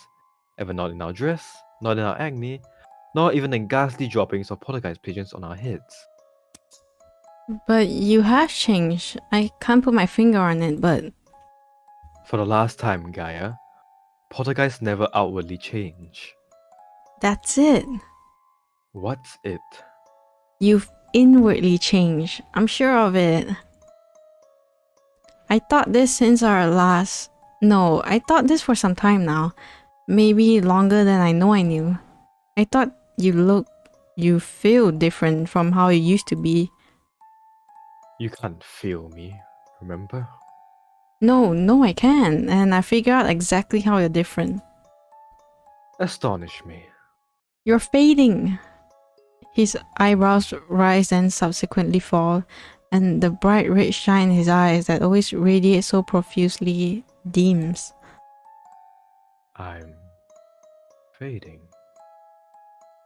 Ever not in our dress, not in our acne, nor even in ghastly droppings of poltergeist pigeons on our heads. But you have changed. I can't put my finger on it, but For the last time, Gaia, poltergeists never outwardly change. that's it. What's it? You've inwardly changed. I'm sure of it. I thought this since our last... No, I thought this for some time now. Maybe longer than I know I knew. I thought you feel different from how you used to be. You can't feel me, remember? No, I can. And I figure out exactly how you're different. Astonish me. You're fading. His eyebrows rise and subsequently fall, and the bright red shine in his eyes that always radiate so profusely dims. I'm fading.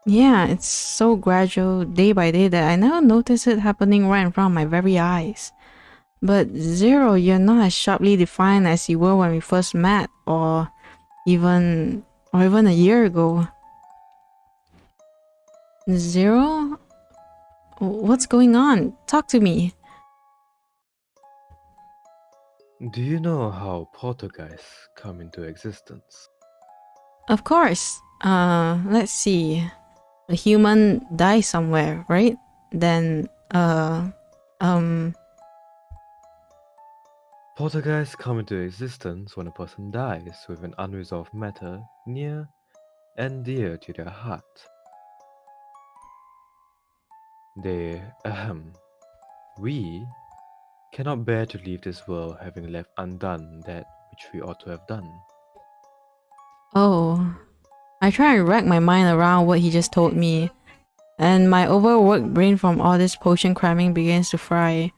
Yeah, it's so gradual, day by day, that I never noticed it happening right in front of my very eyes. But Zero, you're not as sharply defined as you were when we first met, or even a year ago. Zero? What's going on? Talk to me. Do you know how poltergeists come into existence? Of course. Let's see. A human dies somewhere, right? Then, Poltergeists come into existence when a person dies with an unresolved matter near and dear to their heart. We cannot bear to leave this world having left undone that which we ought to have done. oh. I try and rack my mind around what he just told me, and my overworked brain from all this potion cramming begins to fry.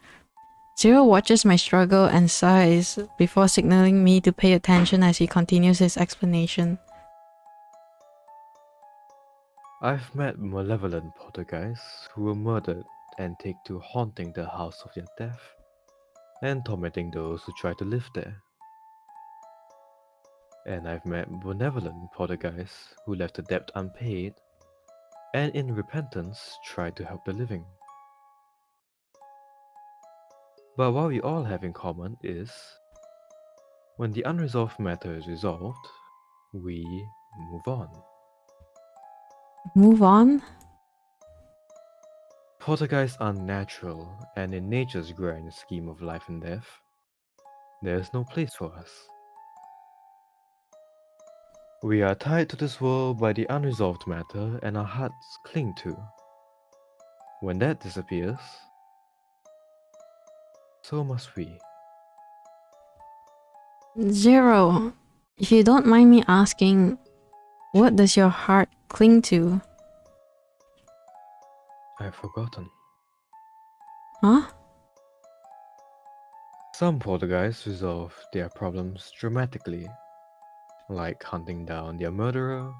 Zero watches my struggle and sighs before signaling me to pay attention as he continues his explanation. I've met malevolent poltergeists who were murdered and take to haunting the house of their death and tormenting those who try to live there. And I've met benevolent poltergeists who left the debt unpaid and in repentance tried to help the living. But what we all have in common is, when the unresolved matter is resolved, we move on. Move on? Poltergeists are natural, and in nature's grand scheme of life and death, there is no place for us. We are tied to this world by the unresolved matter and our hearts cling to. When that disappears, so must we. Zero. If you don't mind me asking, what does your heart cling to? I've forgotten. Huh? Some poltergeists resolve their problems dramatically, like hunting down their murderer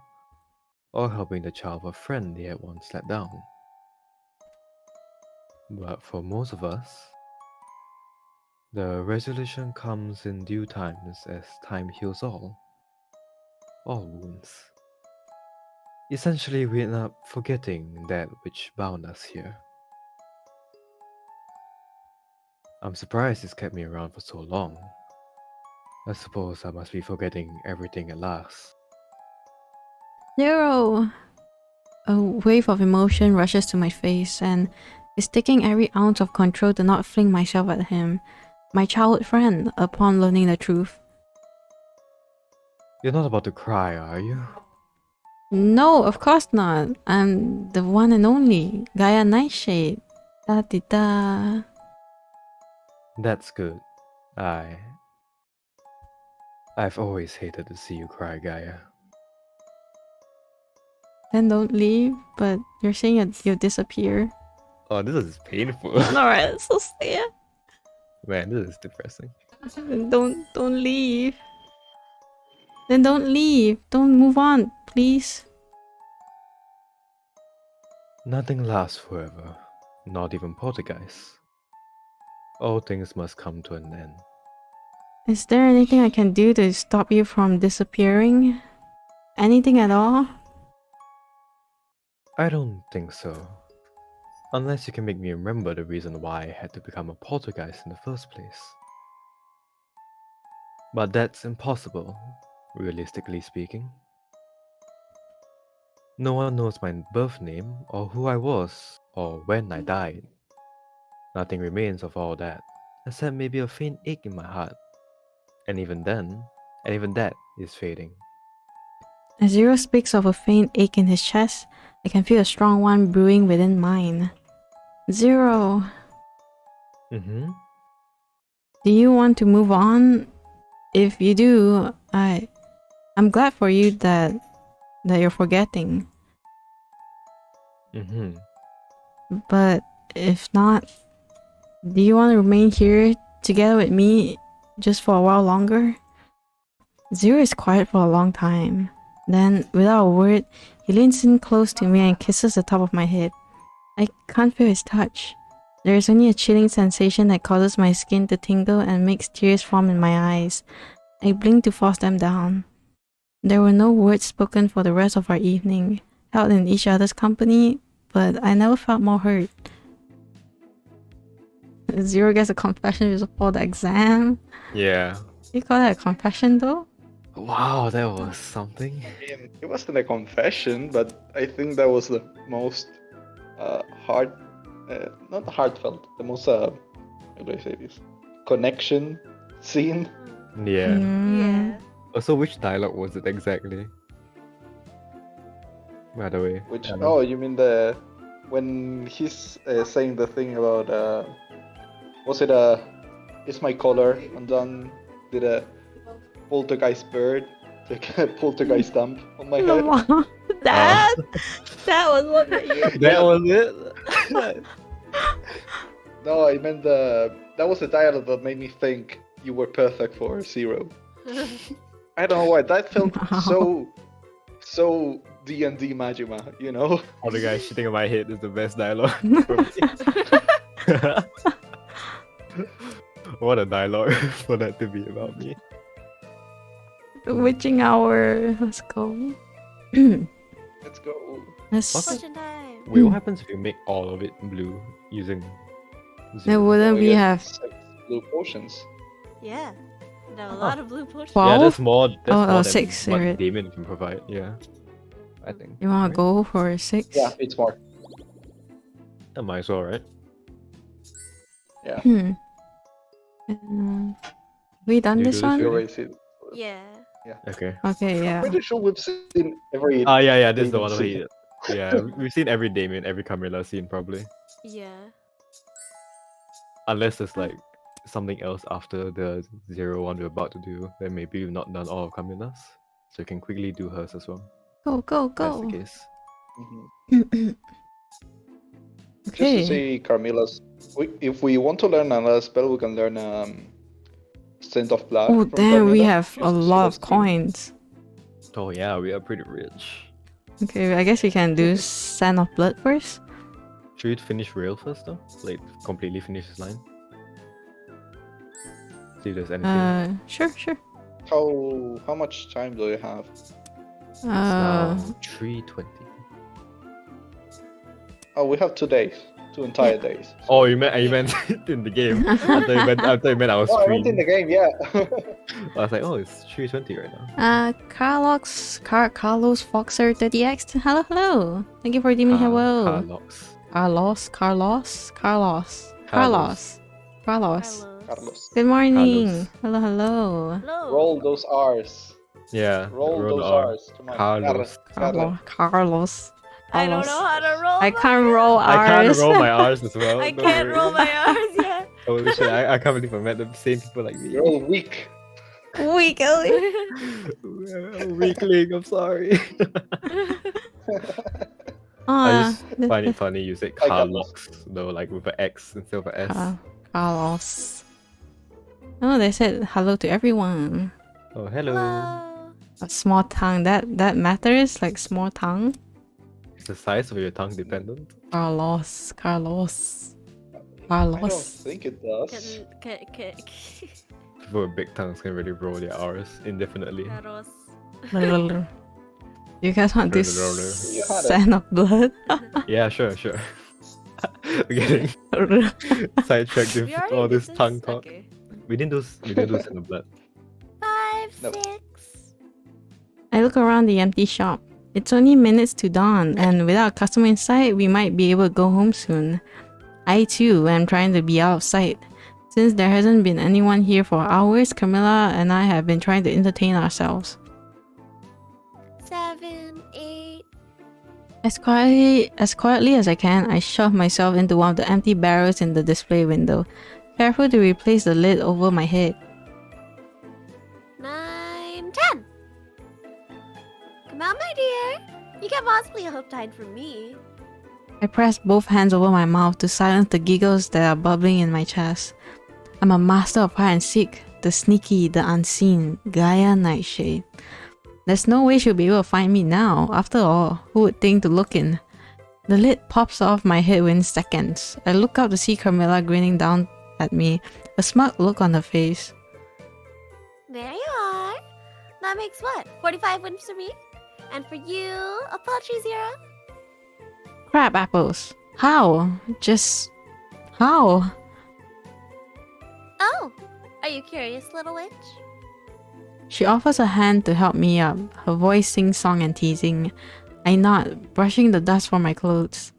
or helping the child of a friend they had once let down. But for most of us, the resolution comes in due times as time heals all wounds. Essentially, we end up forgetting that which bound us here. I'm surprised it's kept me around for so long. I suppose I must be forgetting everything at last. Zero. A wave of emotion rushes to my face and is taking every ounce of control to not fling myself at him, my childhood friend, upon learning the truth. You're not about to cry, are you? No, of course not. I'm the one and only Gaia Nightshade. Da di da. That's good. I've always hated to see you cry, Gaia. Then don't leave, but you're saying you'll disappear. Oh, this is painful. Alright, it's so sad. Man, this is depressing. Don't leave. Then don't leave. Don't move on, please. Nothing lasts forever, not even poltergeists. All things must come to an end. Is there anything I can do to stop you from disappearing? Anything at all? I don't think so. Unless you can make me remember the reason why I had to become a poltergeist in the first place. But that's impossible, realistically speaking. No one knows my birth name, or who I was, or when I died. Nothing remains of all that, except maybe a faint ache in my heart. And even that is fading. As Zero speaks of a faint ache in his chest, I can feel a strong one brewing within mine. Zero, Mm-hmm. do you want to move on? If you do, I'm glad for you that you're forgetting. Mm-hmm. But if not, do you want to remain here together with me just for a while longer? Zero is quiet for a long time. Then, without a word, he leans in close to me and kisses the top of my head. I can't feel his touch. There is only a chilling sensation that causes my skin to tingle and makes tears form in my eyes. I blink to force them down. There were no words spoken for the rest of our evening, held in each other's company, but I never felt more hurt. Zero gets a confession before the exam. Yeah. You call that a confession though? Wow, that was something. I mean, it wasn't a confession, but I think that was the most not heartfelt, the most how do I say this? Connection scene. Yeah. Yeah. So which dialogue was it exactly? By the way. Which Alan? oh, you mean when he's saying the thing about was it is my collar undone? Did a poltergeist bird take a poltergeist dump on my head? that was what That was it? No, I meant that was the dialogue that made me think you were perfect for Zero. I don't know why that felt so D&D Majima, you know? Oh, the guy shitting on my head is the best dialogue. What a dialogue for that to be about me. Witching hour. Let's go. Let's go. Let's. Question time. Wait, what happens if you make all of it blue using Then zero? wouldn't we get have 6 blue potions. Yeah. And a lot of blue potions. Wow. Yeah, that's more. That's Oh, more than 6, what right. Damien can provide. Yeah, I think. You want right? to go for 6? Yeah, it's more. That might as well, right? Yeah. We done You this do this, one? you Erase it. Yeah. Okay. Okay, I'm yeah. pretty sure we've seen every. Yeah. This is the Damon one where scene. yeah, we've seen every Damien, every Camilla scene probably. Yeah. Unless there's like something else after the 0-1 we're about to do, then maybe we've not done all of Camilla's. So you can quickly do hers as well. Go, go, That's the go. case. Mhm. Just to Okay. say, Carmilla's. If we want to learn another spell, we can learn Scent of Blood. Oh, from damn, we Carmilla, have just a to see lot the of skill. coins. Oh yeah, we are pretty rich. Okay, I guess we can do Sand of Blood first. Should we finish Rail first though? Like completely finish his line? See if there's anything. Sure, sure. How much time do you have? It's now 3:20. Oh, we have 2 days, 2 entire days. Oh, you meant in the game. I thought you meant I was Oh, I went in streaming. the game, yeah. I was like, oh, it's 3:20 right now. Carlos Foxer 30x. Hello, hello. Thank you for deeming hello. Warlocks. Carlos. Carlos. Carlos. Good morning. Carlos. Hello, hello. Hello. Roll those R's. Yeah. Roll the those R. R's. Come on. Carlos. Carlos. I don't know how to roll. I my can't R's. roll I can't R's. roll my R's as well. I don't can't worry. roll my R's yet. Holy shit, I can't believe I met the same people like me. You're all weak. Weekly. Weakling, I'm sorry. I just this- find it funny you said Hi, Carlos. Carlocks, though, like with an X instead of an S. Carlos. Oh, they said hello to everyone. Oh, hello. Hello. A small tongue. That matters. Like small tongue. Is the size of your tongue dependent? Carlos. I don't think it does. People with big tongues can really roll their R's indefinitely. Carlos. You guys want this You had it. Sand of Blood? Yeah, sure. We're getting sidetracked We with already all did this tongue talk. Okay. We didn't do Sand of Blood. 5, No. 6. I look around the empty shop. It's only minutes to dawn, and without a customer in sight, we might be able to go home soon. I too am trying to be out of sight. Since there hasn't been anyone here for hours, Camilla and I have been trying to entertain ourselves. 7, 8. As quietly as I can, I shove myself into one of the empty barrels in the display window, careful to replace the lid over my head. 9, 10. Come on, my dear. You can't possibly hope to hide from me. I press both hands over my mouth to silence the giggles that are bubbling in my chest. I'm a master of hide and seek, the sneaky, the unseen, Gaia Nightshade. There's no way she'll be able to find me now. After all, who would think to look in? The lid pops off my head within seconds. I look up to see Carmilla grinning down at me, a smug look on her face. There you are. That makes what? 45 wins for me? And for you, a paltry 0? Crab apples. How? Just... how? Oh, are you curious, little witch? She offers a hand to help me up, her voice sing-song and teasing. I nod, brushing the dust from my clothes.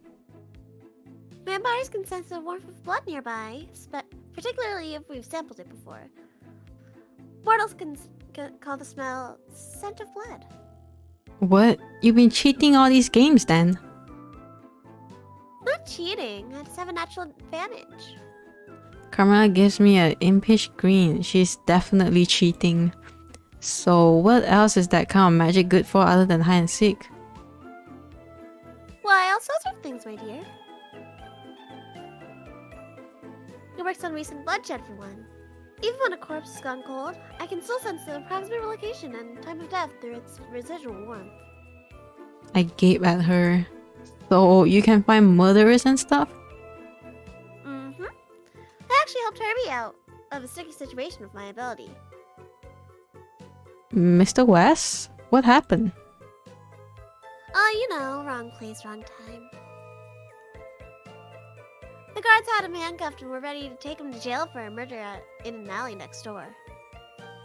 Vampires can sense the warmth of blood nearby, particularly if we've sampled it before. Mortals can call the smell scent of blood. What? You've been cheating all these games then? Not cheating, I just have a natural advantage. Carmilla gives me an impish grin. She's definitely cheating. So what else is that kind of magic good for other than hide and seek? Why, all sorts of things, my dear. It works on recent bloodshed for one. Even when a corpse has gone cold, I can still sense the approximate location and time of death through its residual warmth. I gape at her. So you can find murderers and stuff? Mm-hmm. I actually helped Herbie out of a sticky situation with my ability. Mr. West? What happened? Oh, you know, wrong place, wrong time. The guards had him handcuffed and were ready to take him to jail for a murder in an alley next door.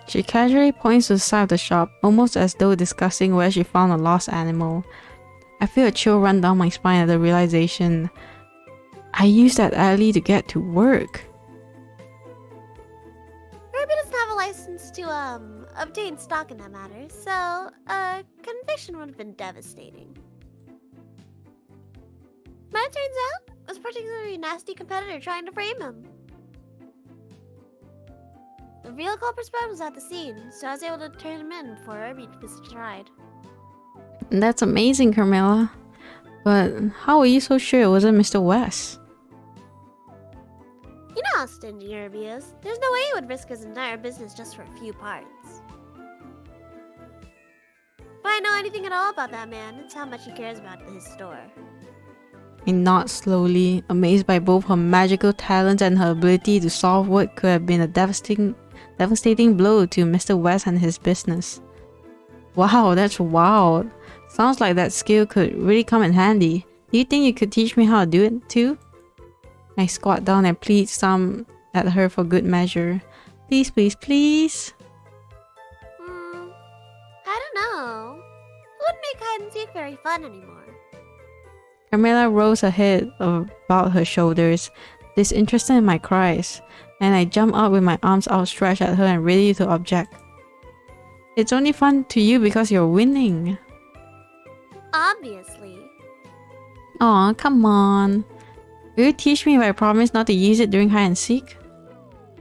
She casually points to the side of the shop, almost as though discussing where she found a lost animal. I feel a chill run down my spine at the realization. I used that alley to get to work. Herbie doesn't have a license to obtain stock in that matter, so conviction would have been devastating. But it turns out it was a particularly nasty competitor trying to frame him. The real culprit's bed was at the scene, so I was able to turn him in before Irby was tried. That's amazing, Carmela. But how are you so sure it wasn't Mr. West? You know how stingy Irby is. There's no way he would risk his entire business just for a few parts. If I know anything at all about that man, it's how much he cares about his store. I nod slowly, amazed by both her magical talents and her ability to solve what could have been a devastating blow to Mr. West and his business. Wow, that's wild. Sounds like that skill could really come in handy. Do you think you could teach me how to do it too? I squat down and plead some at her for good measure. Please, please, please. I don't know. It wouldn't make hide and seek very fun anymore. Carmela rolls her head about her shoulders, disinterested in my cries, and I jump up with my arms outstretched at her and ready to object. It's only fun to you because you're winning. Obviously. Aw, come on. Will you teach me if I promise not to use it during hide and seek?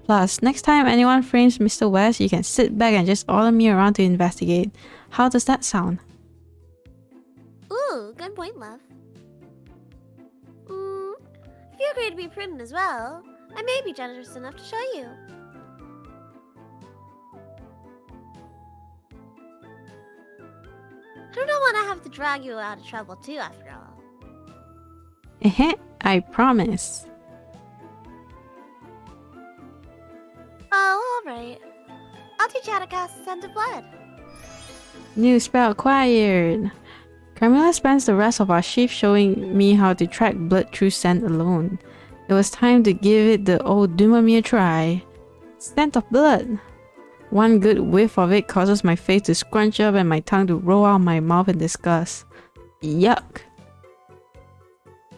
Plus, next time anyone frames Mr. West, you can sit back and just order me around to investigate. How does that sound? Ooh, good point, love. If you agree to be prudent as well, I may be generous enough to show you. I don't want to have to drag you out of trouble too, after all. I promise. Oh, alright. I'll teach you how to cast Scent of Blood. New spell acquired. Carmela spends the rest of our shift showing me how to track blood through scent alone. It was time to give it the old Doomamere try. Scent of blood. One good whiff of it causes my face to scrunch up and my tongue to roll out my mouth in disgust. Yuck.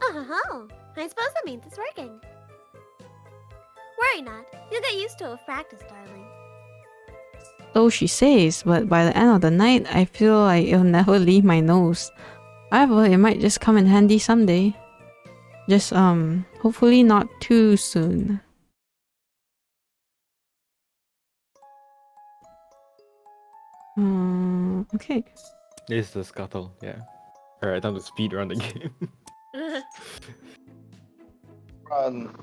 Oh, I suppose that means it's working. Worry not. You'll get used to it with practice, darling. So she says, but by the end of the night, I feel like it'll never leave my nose. However, it might just come in handy someday. Just, hopefully not too soon. Okay. This is the scuttle, yeah. Alright, time to speed run the game. Run.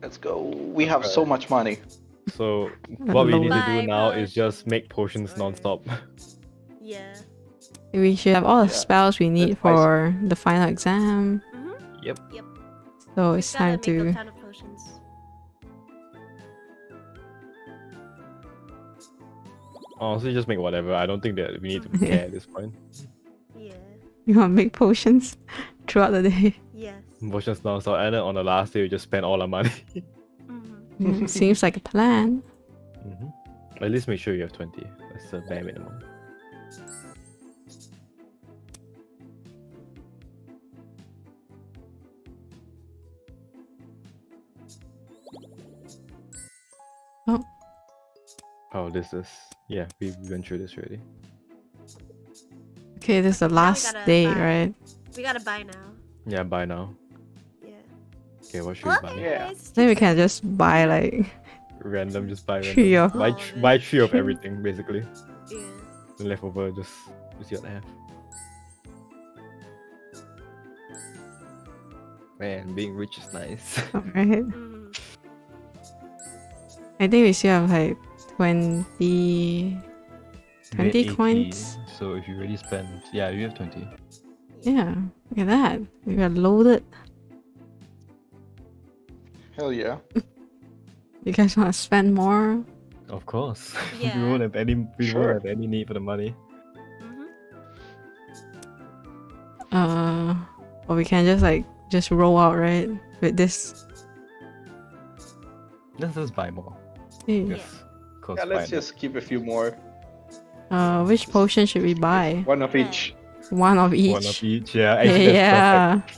Let's go. We have so much money. So what we need to Bye, do now bro. is just make potions non-stop. Yeah. We should have all the Yeah. spells we need That's nice. for the final exam. Yep. So it's time Gotta make a to... ton of potions. Honestly, just make whatever. I don't think that we need to care at this point. Yeah. You want to make potions throughout the day. Yes. Potions non-stop, and then on the last day we just spend all our money. Seems like a plan. At least make sure you have 20. That's the bare minimum. Oh, this is... Yeah, we went through this already. Okay, this is the last gotta day, buy. right? We gotta buy now. Yeah, buy now. Yeah. Okay, what should Well, we buy? Yeah. anyways, Then we can just buy like... Random, just buy random. Three of- Buy, All of it. buy 3 of everything, basically. Yeah. The leftover, just see what I have. Man, being rich is nice. Alright. Mhm. I think we still have like 20 Made 80, coins. So if you really spend... Yeah, you have 20. Yeah, look at that. We got loaded. Hell yeah. You guys want to spend more? Of course. Yeah. we won't have any. We Sure. won't have any need for the money. Mhm. Or we can just roll out, right? With this. Let's just buy more. Hey. Yes. Cause Yeah, let's fine. just keep a few more. Which potion should we buy? One of each. One of each. One of each. Yeah. Actually, that's Yeah. perfect.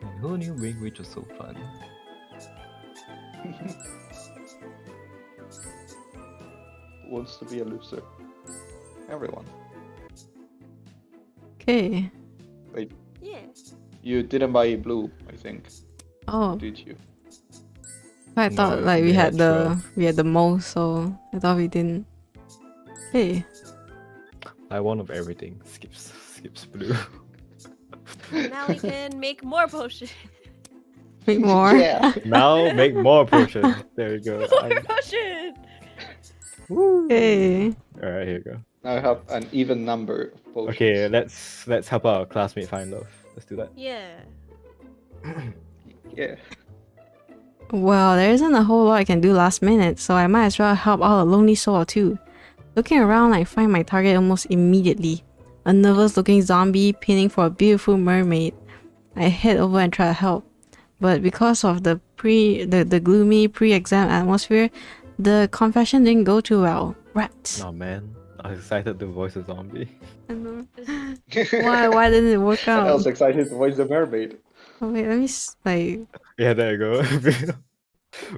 And who knew being rich was so fun? wants to be a loser? Everyone. Okay. Yeah. You didn't buy blue, I think. Oh, Did you? I No, thought like they had 12. we had the most, so I thought we didn't. Okay. I one of everything. Skips blue. Now we can make more potions. Make more. Yeah. Now make more potions. There you go. More potion. Woo. Okay. Alright, here you go. Now I have an even number of potions. Okay, let's help our classmate find love. Let's do that. Yeah. Yeah. Well, there isn't a whole lot I can do last minute, so I might as well help out a lonely soul or two. Looking around, I find my target almost immediately. A nervous-looking zombie pinning for a beautiful mermaid. I head over and try to help, but because of the gloomy pre-exam atmosphere, the confession didn't go too well. Rats. Oh man, I was excited to voice a zombie. I know. Why didn't it work I out? was excited to voice the mermaid. Oh wait, let me like. Yeah, there you go.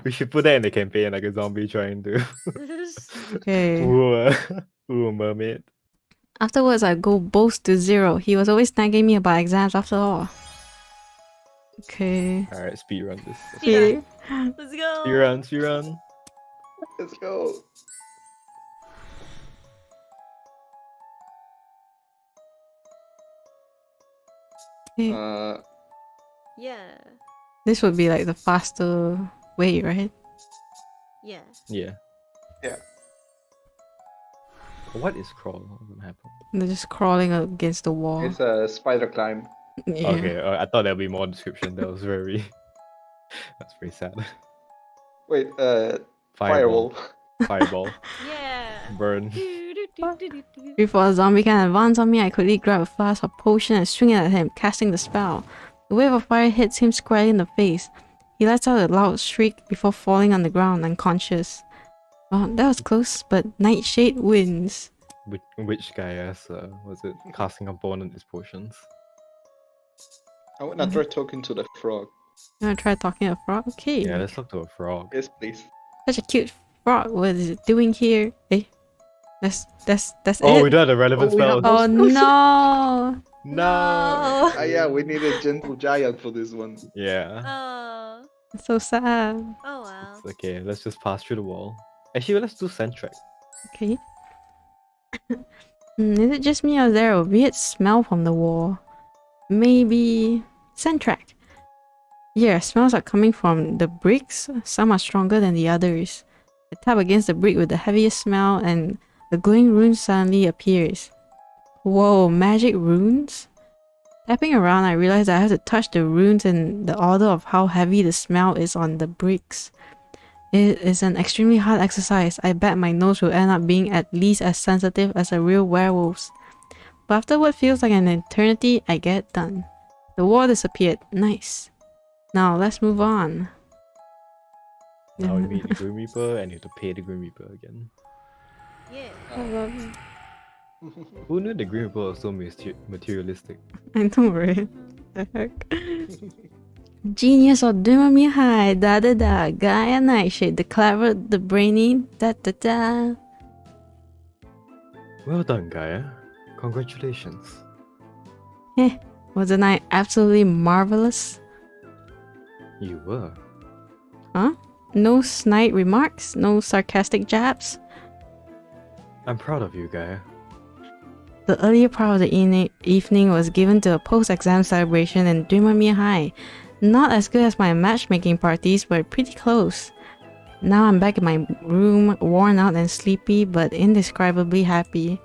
We should put that in the campaign, like a zombie trying to Okay. ooh, a mermaid. Afterwards, I go boast to Zero. He was always nagging me about exams after all. Okay. Alright, speedrun this. Speedrun. Let's go. Speedrun. Let's go. Okay. Yeah. This would be like the faster way, right? Yeah. Yeah. Yeah. What is crawl? What's gonna happen? They're just crawling against the wall. It's a spider climb. Yeah. Okay, I thought there'd be more description. That was very. That's very sad. Wait, firewall. Fireball. Yeah. Burn. Before a zombie can advance on me, I quickly grab a flask of potion and swing it at him, casting the spell. The wave of fire hits him squarely in the face. He lets out a loud shriek before falling on the ground unconscious. Well, that was close, but Nightshade wins. Which guy has was it casting component is potions? I wanna try talking to the frog. You wanna try talking to a frog? Okay. Yeah, let's talk to a frog. Yes, please. Such a cute frog. What is it doing here? Eh? That's Oh, it. we don't have the relevant Oh, we have spells. Oh no! No. Ah, yeah, we need a gentle giant for this one. Yeah. Oh. So sad. Oh well. It's okay, let's just pass through the wall. Actually, let's do Centrac. Okay. Is it just me or is there a weird smell from the wall? Maybe Centrac. Yeah, smells are coming from the bricks. Some are stronger than the others. I tap against the brick with the heaviest smell and a glowing rune suddenly appears. Whoa, magic runes? Tapping around, I realize I have to touch the runes in the order of how heavy the smell is on the bricks. It is an extremely hard exercise. I bet my nose will end up being at least as sensitive as a real werewolf's. But after what feels like an eternity, I get it done. The wall disappeared. Nice. Now let's move on. Now we meet the Grim Reaper and you have to pay the Grim Reaper again. Yeah. Who knew the Grim Reaper was so materialistic? I know, right? The heck? Genius or Dumami High, da da da, Gaia Nightshade, the clever, the brainy, da da da. Well done, Gaia. Congratulations. Wasn't I absolutely marvelous? You were. Huh? No snide remarks? No sarcastic jabs? I'm proud of you, Gaia. The earlier part of the evening was given to a post-exam celebration in Dumami High. Not as good as my matchmaking parties, but pretty close. Now I'm back in my room, worn out and sleepy, but indescribably happy.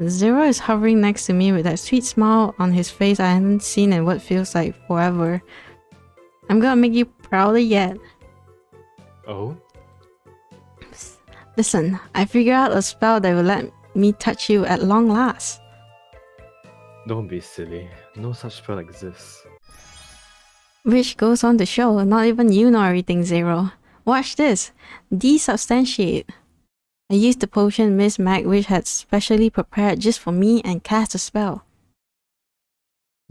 Zero is hovering next to me with that sweet smile on his face I haven't seen in what feels like forever. I'm gonna make you prouder yet. Oh? Listen, I figured out a spell that will let me touch you at long last. Don't be silly. No such spell exists. Which goes on to show not even you know everything, Zero. Watch this. Desubstantiate. I used the potion Miss Magwitch had specially prepared just for me and cast a spell.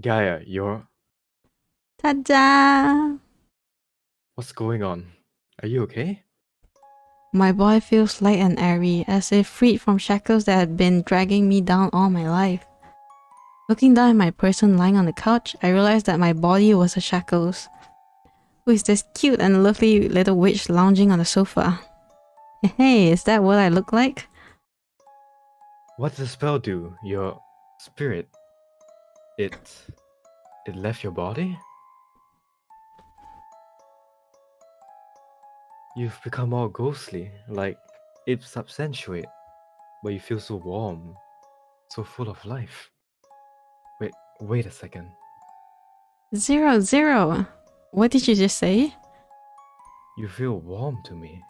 Gaia, you're... Ta-da! What's going on? Are you okay? my body feels light and airy, as if freed from shackles that had been dragging me down all my life. Looking down at my person lying on the couch, I realized that my body was the shackles. Who is this cute and lovely little witch lounging on the sofa? Hey, is that what I look like? What does the spell do? Your spirit. It left your body? You've become all ghostly, like it substantiate, but you feel so warm, so full of life. Wait a second. Zero. What did you just say? You feel warm to me.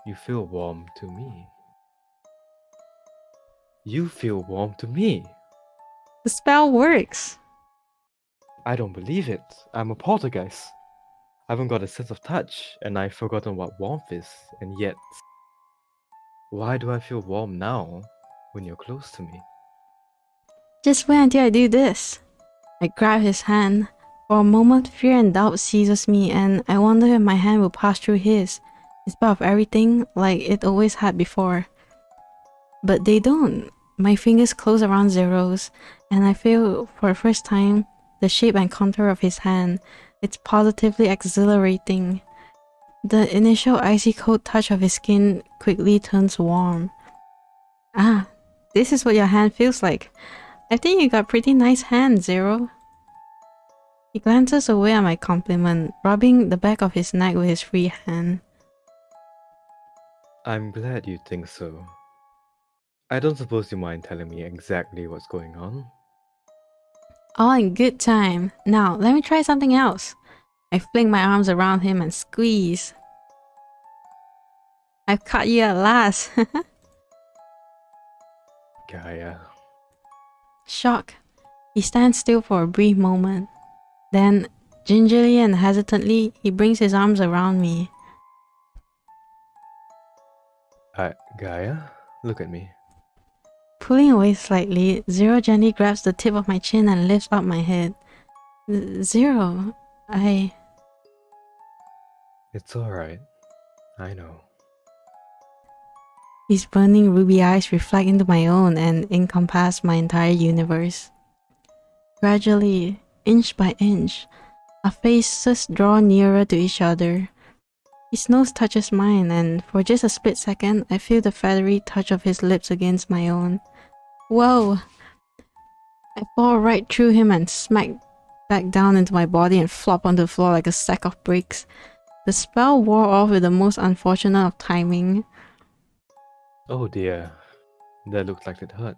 You feel warm to me. You feel warm to me. The spell works. I don't believe it. I'm a poltergeist. I haven't got a sense of touch, and I've forgotten what warmth is, and yet... Why do I feel warm now, when you're close to me? Just wait until I do this. I grab his hand. For a moment, fear and doubt seizes me, and I wonder if my hand will pass through his, in spite of everything, like it always had before. But they don't. My fingers close around Zero's, and I feel, for the first time, the shape and contour of his hand. It's positively exhilarating. The initial icy cold touch of his skin quickly turns warm. Ah, this is what your hand feels like. I think you got pretty nice hands, Zero. He glances away at my compliment, rubbing the back of his neck with his free hand. I'm glad you think so. I don't suppose you mind telling me exactly what's going on? All in good time. Now, let me try something else. I fling my arms around him and squeeze. I've caught you at last. Gaia. Shock. He stands still for a brief moment. Then, gingerly and hesitantly, he brings his arms around me. Gaia? Look at me. Pulling away slightly, Zero gently grabs the tip of my chin and lifts up my head. Zero, It's alright. I know. His burning ruby eyes reflect into my own and encompass my entire universe. Gradually, inch by inch, our faces draw nearer to each other. His nose touches mine, and for just a split second, I feel the feathery touch of his lips against my own. Whoa! I fall right through him and smack back down into my body and flop onto the floor like a sack of bricks. The spell wore off with the most unfortunate of timing. Oh dear. That looked like it hurt.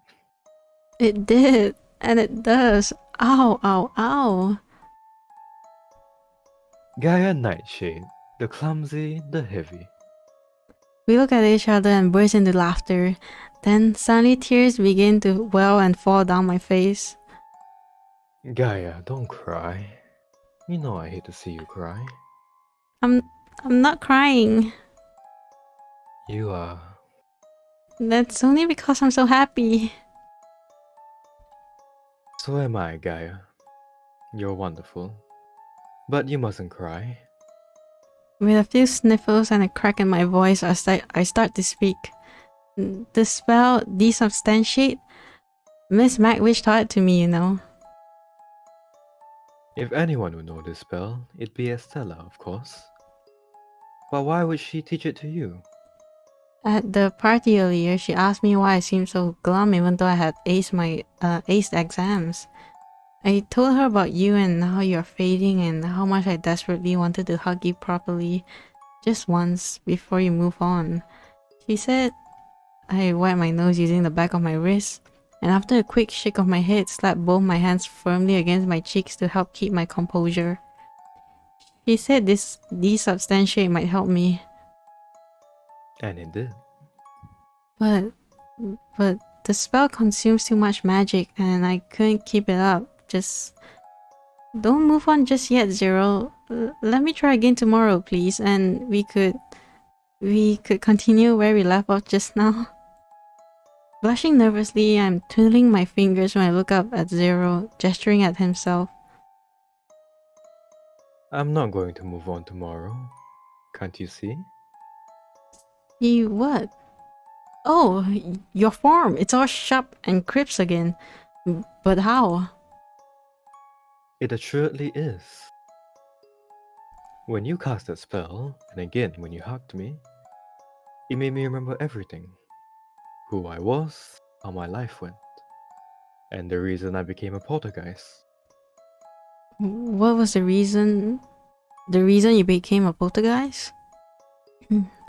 It did, and it does. Ow, ow, ow. Gaia Nightshade. The clumsy, the heavy. We look at each other and burst into laughter. Then suddenly tears begin to well and fall down my face. Gaia, don't cry. You know I hate to see you cry. I'm not crying. You are. That's only because I'm so happy. So am I, Gaia. You're wonderful. But you mustn't cry. With a few sniffles and a crack in my voice, I start to speak. The spell desubstantiate? Miss Magwitch taught it to me, you know. If anyone would know this spell, it'd be Estella, of course. But why would she teach it to you? At the party earlier, she asked me why I seemed so glum even though I had aced my aced exams. I told her about you and how you're fading and how much I desperately wanted to hug you properly just once before you move on. She said I wiped my nose using the back of my wrist, and after a quick shake of my head, slapped both my hands firmly against my cheeks to help keep my composure. She said this desubstantiate might help me. And it did. But the spell consumes too much magic and I couldn't keep it up. Just don't move on just yet, Zero. Let me try again tomorrow, please, and we could continue where we left off just now. Blushing nervously, I'm twiddling my fingers when I look up at Zero, gesturing at himself. I'm not going to move on tomorrow. Can't you see? He what? Oh, your farm. It's all sharp and crisp again. But how? It assuredly is. When you cast that spell, and again when you hugged me, it made me remember everything. Who I was, how my life went, and the reason I became a poltergeist. What was the reason? The reason you became a poltergeist?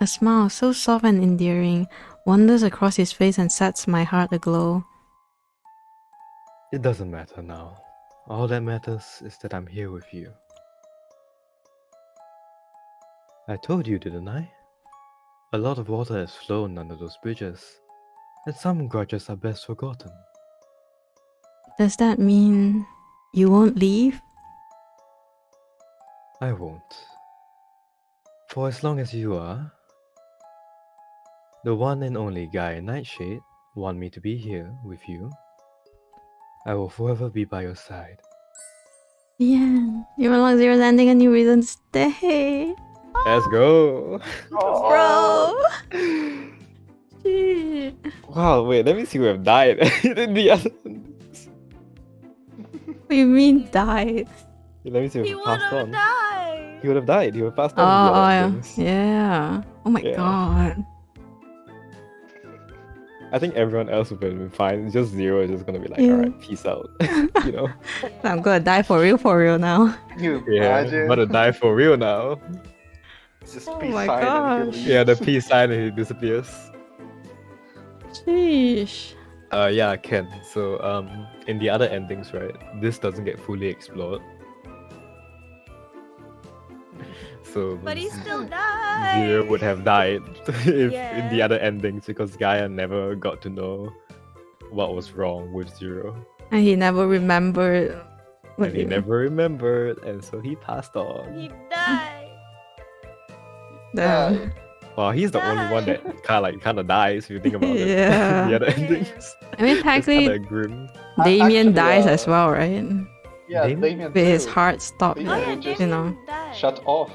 A smile so soft and endearing wanders across his face and sets my heart aglow. It doesn't matter now. All that matters is that I'm here with you. I told you, didn't I? A lot of water has flown under those bridges, and some grudges are best forgotten. Does that mean you won't leave? I won't. For as long as you are, the one and only Gaia Nightshade want me to be here with you, I will forever be by your side. Yeah, your Warlocks Zero's ending a new reason to stay. Let's go! Bro! Shit. Wow, wait, let me see who have died in the other. What do you mean died? Let me see He who would passed have on. died. He would have died. He would have passed Oh, on. in the other yeah. things. Yeah. Oh my Yeah. god. I think everyone else would have been fine. Just Zero is just gonna be like, Yeah. alright, peace out. You know? I'm gonna die for real now. You Yeah, imagine? I'm gonna die for real now. Just Oh peace my sign and gosh. he Yeah, the leaves. peace sign and he disappears. Sheesh. Yeah, Ken. So, in the other endings, right, this doesn't get fully explored. So, But he still died. Zero would have died if in the Yeah. other endings because Gaia never got to know what was wrong with Zero. And he never remembered. What And he never remembered, and so he passed on. He died. Damn. Well, he's the only one that kind of dies if you think about it. Yeah. The other Yeah. endings. I mean, It's technically, kind of grim. Damien Actually, dies as well, right? Yeah, Damien? Damien With his too. heart stopped. Yeah, Oh yeah, it just- you know. Damien died. Shut off.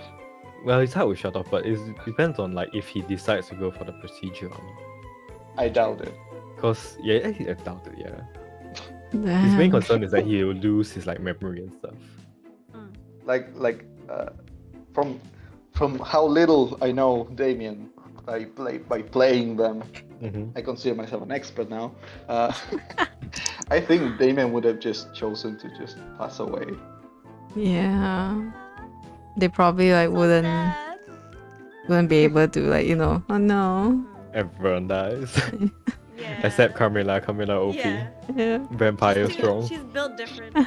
Well, his heart was shut off, but it depends on like if he decides to go for the procedure or not. I doubt it. Cause yeah, I doubt it. Yeah, his Damn. main concern is that he will lose his like memory and stuff. Like from how little I know Damien by playing them, Mm-hmm. I consider myself an expert now. I think Damien would have just chosen to just pass away. Yeah. They probably like So wouldn't sad. be able to like, you know, oh no. Everyone dies Yeah. except Carmilla. Carmilla OP, Yeah. Yeah. vampire She's- strong. She's built different.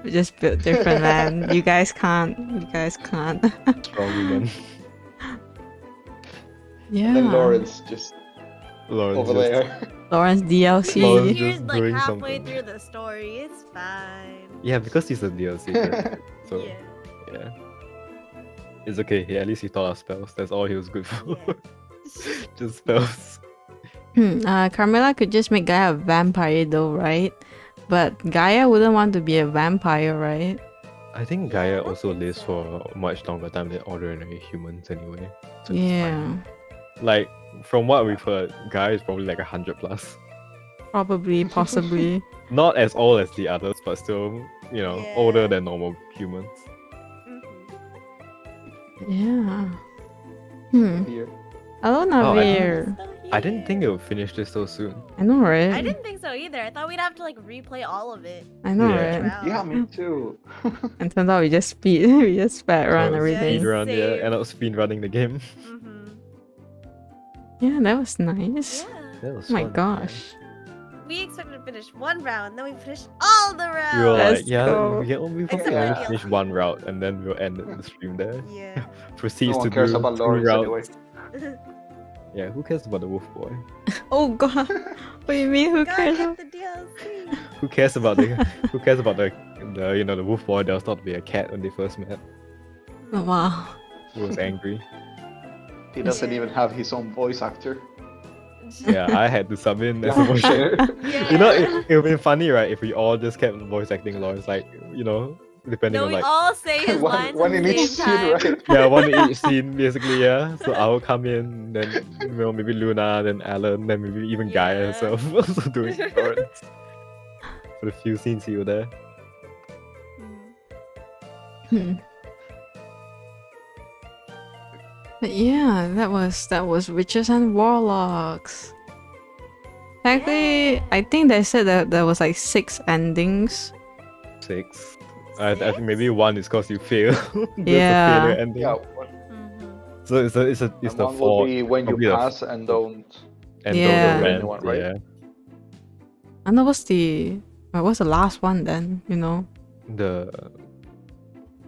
We just built different, man. You guys can't. You guys can't. Strong woman. Yeah. And then Lawrence just Lawrence over just- there. Lawrence DLC. Lawrence He's just like doing halfway something. through the story. It's fine. Yeah, because he's a DLC character, so Yeah. yeah. It's okay. At least he taught us spells. That's all he was good for. Yeah. Just spells. Carmilla could just make Gaia a vampire though, right? But Gaia wouldn't want to be a vampire, right? I think Yeah, I Gaia don't also think lives so. for a much longer time than ordinary humans anyway. So it's Yeah. fine. Like from what we've heard, Gaia is probably like 100 plus. Probably, possibly. Not as old as the others, but still, you know, Yeah. older than normal humans. Mhm. Yeah. Here. Hello, I Navir. So I didn't think it here. would finish this so soon. I know, right? I didn't think so either. I thought we'd have to like replay all of it. I know, Yeah. right? Wow. Yeah, me too. And turns out we just speed, we just sped run So everything. Speed run, yeah, Save. end up speed running the game. Mm-hmm. Yeah, that was nice. Yeah. That was Oh my fun, gosh. We expected to finish one round, then we finished all the rounds. We were Let's like, yeah, go. we Except probably only for finish Gil. one route and then we'll end the stream there. Yeah. Proceeds No one to cares do about 2 Lawrence routes. anyway. Yeah, who cares about the wolf boy? Oh god. What do you mean? Who God, cares? get the DLC. Who cares about the who cares about the you know the wolf boy that was thought to be a cat when they first met? Oh, wow. Who was angry. He doesn't even have his own voice actor. Yeah, I had to sub in as a voice actor. Yeah. You know, it would be funny, right, if we all just kept voice acting Lawrence, like, you know, depending No, on we like all say his one, lines one at in the each same scene, time. right? yeah, one in each scene basically, yeah. So I will come in, then maybe Luna, then Alan, then maybe even Gaia Yeah. herself also doing parts for the few scenes you were there. Hmm. But yeah, that was Witches and Warlocks. Actually, Yeah. I think they said that there was like 6 endings. 6. I think maybe 1 is because you fail. That's Yeah. a failure ending. Yeah, So it's and the one will 4 be when you probably the pass and don't. and Yeah. don't kill rant, anyone, right? yeah. And that was what's the last one then? You know,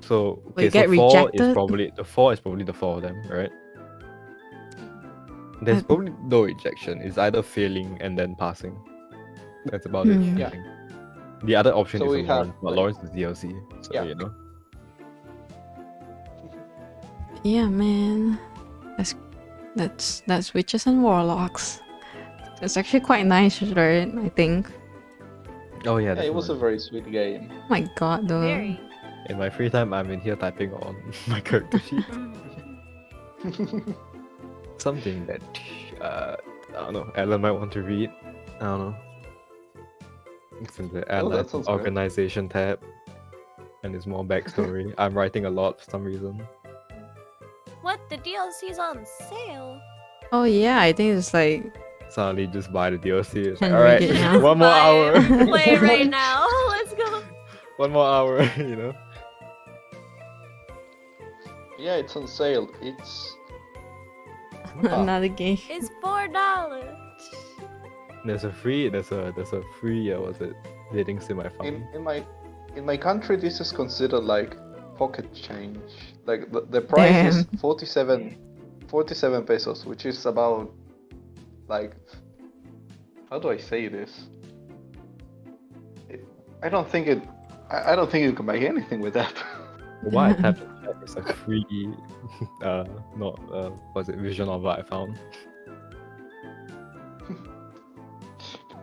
So Will you okay, get so 4 is rejected? probably the 4 of them, right? There's I- probably no rejection. It's either failing and then passing. That's about it. Hmm. I Yeah. think. The other option So is we have, Lawrence, but like- Lawrence is DLC, so Yeah. you know. Yeah, man. That's Witches and Warlocks. It's actually quite nice, right? I think. Oh yeah, Yeah, it was a definitely. very sweet game. Oh my god, though. Very. In my free time, I'm in here typing on my character sheet. Something that I don't know, Alan might want to read. I don't know. It's in the Oh, that Alan sounds good. organization tab, and it's more backstory. I'm writing a lot for some reason. What? The DLC's on sale? Oh yeah, I think it's like Suddenly, just buy the DLC. It's like, Can all read right, it now. one more Buy hour. it, Play it right now. Let's go. One more hour, you know. Yeah, it's on sale. It's another game. It's $4. There's a free. There's a free. What's it? Dating sim I found. in my country. This is considered like pocket change. Like the price is 47 pesos, which is about like, how do I say this? I don't think you can buy anything with that. Why I tapped on chat is a free, not what's it? Visual novel I found.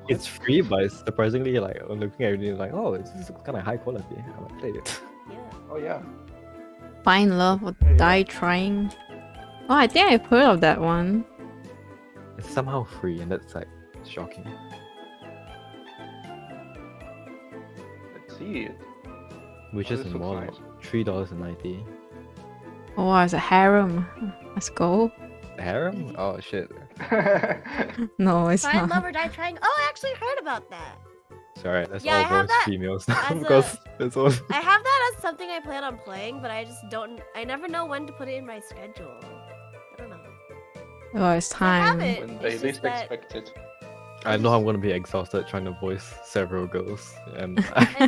It's free, but it's surprisingly like I'm looking at it like, oh, this is kind of high quality. I might play it. Yeah. Oh yeah. Find love or die trying. Oh, I think I've heard of that one. It's somehow free, and that's like shocking. Let's see it. Which Oh, is this looks more nice. like $3.90. Oh, it's a harem. Let's go. Harem? Oh shit. No, it's Find not. love or die trying. Oh, I actually heard about that. Sorry, that's Yeah, I all have voice that females now as a- because that's all. I have that as something I plan on playing, but I just don't. I never know when to put it in my schedule. I don't know. Oh, it's I have time. it. When they It's least just that expect it. I know I'm gonna be exhausted trying to voice several girls, and I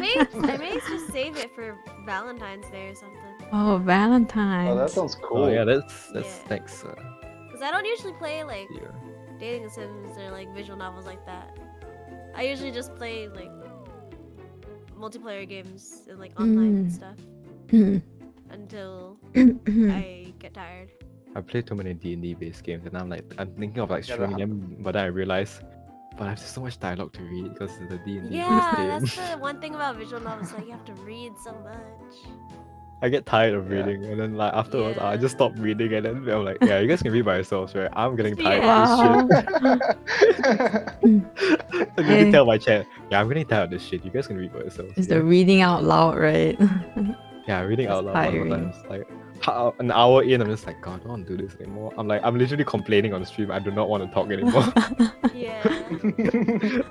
may just save it for Valentine's Day or something. Oh, Valentine's. Oh, that sounds cool. oh yeah, that's Yeah. thanks. Because I don't usually play like Yeah. dating sims or like visual novels like that. I usually just play like multiplayer games and like online and stuff until I get tired. I play too many D&D based games, and I'm thinking of like Yeah, streaming them, but then I realize, but I have so much dialogue to read because it's a D&D Yeah, based that's game. the one thing about visual novels. Like you have to read so much. I get tired of Yeah. reading, and then like afterwards, I Yeah. just stop reading, and then I'm like, yeah, you guys can read by yourselves, right? I'm getting tired Wow. of this shit. I Hey. can tell my chat, yeah, I'm getting tired of this shit. You guys can read by yourselves. It's yeah. the reading out loud, right? Yeah, reading That's out loud tiring. sometimes. Like an hour in, I'm just like, God, I don't want to do this anymore. I'm literally complaining on the stream. I do not want to talk anymore. Yeah.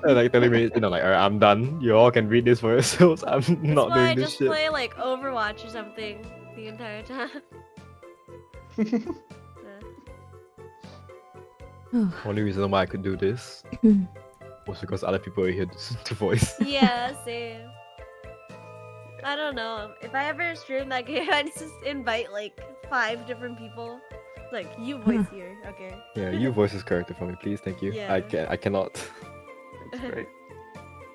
And like 30 minutes, like, alright, I'm done. You all can read this for yourselves. I'm That's not why I doing this just shit. play like Overwatch or something the entire time. Only reason why I could do this was because other people are here to voice. Yeah, same. I don't know. If I ever stream that game, I'd just invite like 5 different people. Like, you voice here, okay. Yeah, you voice this character for me, please. Thank you. Yeah. I cannot. That's great.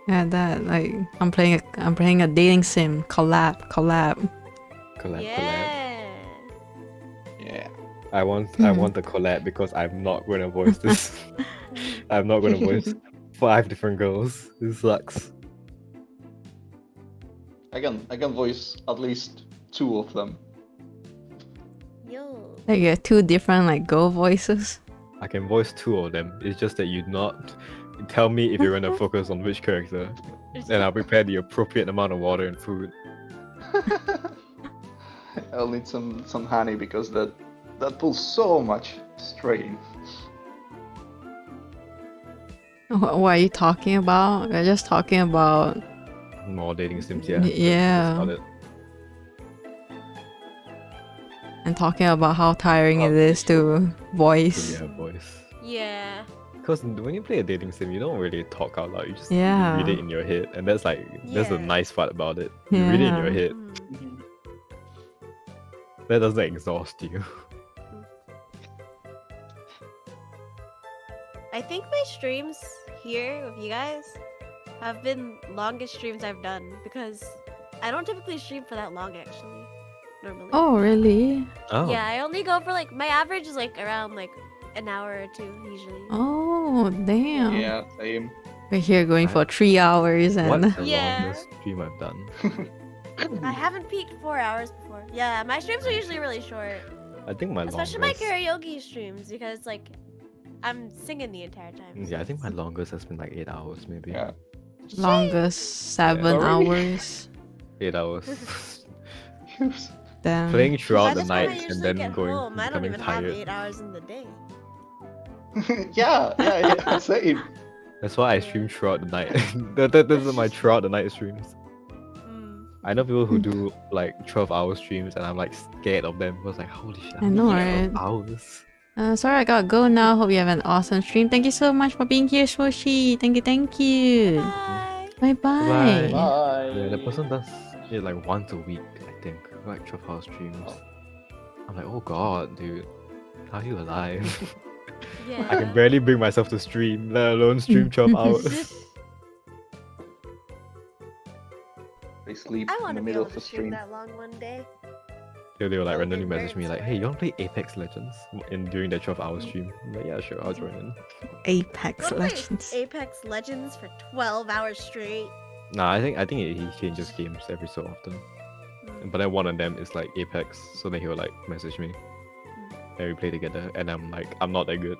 Yeah, that like I'm playing a dating sim collab. Collab. Yeah. Yeah. I want the collab because I'm not gonna voice this. I'm not gonna voice 5 different girls. This sucks. I can voice at least 2 of them. Yo. Like you have 2 different like girl voices. I can voice 2 of them. It's just that you not tell me if you're gonna focus on which character, and I'll prepare the appropriate amount of water and food. I'll need some honey because that pulls so much strain. What are you talking about? We're just talking about More dating sims, yeah. Yeah. That's about it. and talking about how tiring it is to voice. Yeah, voice. Yeah. Because when you play a dating sim, you don't really talk out loud. You just Yeah. read it in your head, and that's that's the Yeah. nice part about it. You read it in your Yeah. head. Mm. That doesn't exhaust you. I think my streams here with you guys have been longest streams I've done because I don't typically stream for that long actually. Normally. Oh, really? Oh. Yeah, I only go for like my average is like around like an hour or 2 usually. Oh, damn. Yeah, same. We're here going for 3 hours and What's the Yeah. longest stream I've done? I haven't peaked 4 hours before. Yeah, my streams are usually really short. I think my Especially longest. my karaoke streams because like I'm singing the entire time. Yeah, I think my longest has been like 8 hours, maybe. Yeah. longest 7 Yeah. hours. 8 hours. Damn. Playing By throughout the the time I night usually and then get going home, I don't becoming even have tired. 8 hours in the day. yeah, same. That's why I stream throughout the night. Those are my throughout the night streams. Mm. I know people who do like 12-hour streams, and I'm like scared of them. I was like, holy shit! I know, 12 right? hours. Sorry, I gotta go now. Hope you have an awesome stream. Thank you so much for being here, Swoshi. Thank you, thank you. Bye. Bye bye. Bye. Yeah, the person does it like once a week, I think, like 12-hour streams. I'm like, oh god, dude, how are you alive? Yeah. I can barely bring myself to stream, let alone stream 12 hours. They sleep I in want the to be middle able of the to stream stream. that long one day. They will like Oh, randomly they're message me nerds like, for hey, it. you wanna play Apex Legends during that 12-hour stream? I'm like, yeah, sure, I'll join in. Apex Wanna play Legends. Apex Legends for 12 hours straight. Nah, I think he changes games every so often. Mm. But then one of them is like Apex, so then he will like message me. Mm. And we play together, and I'm like, I'm not that good.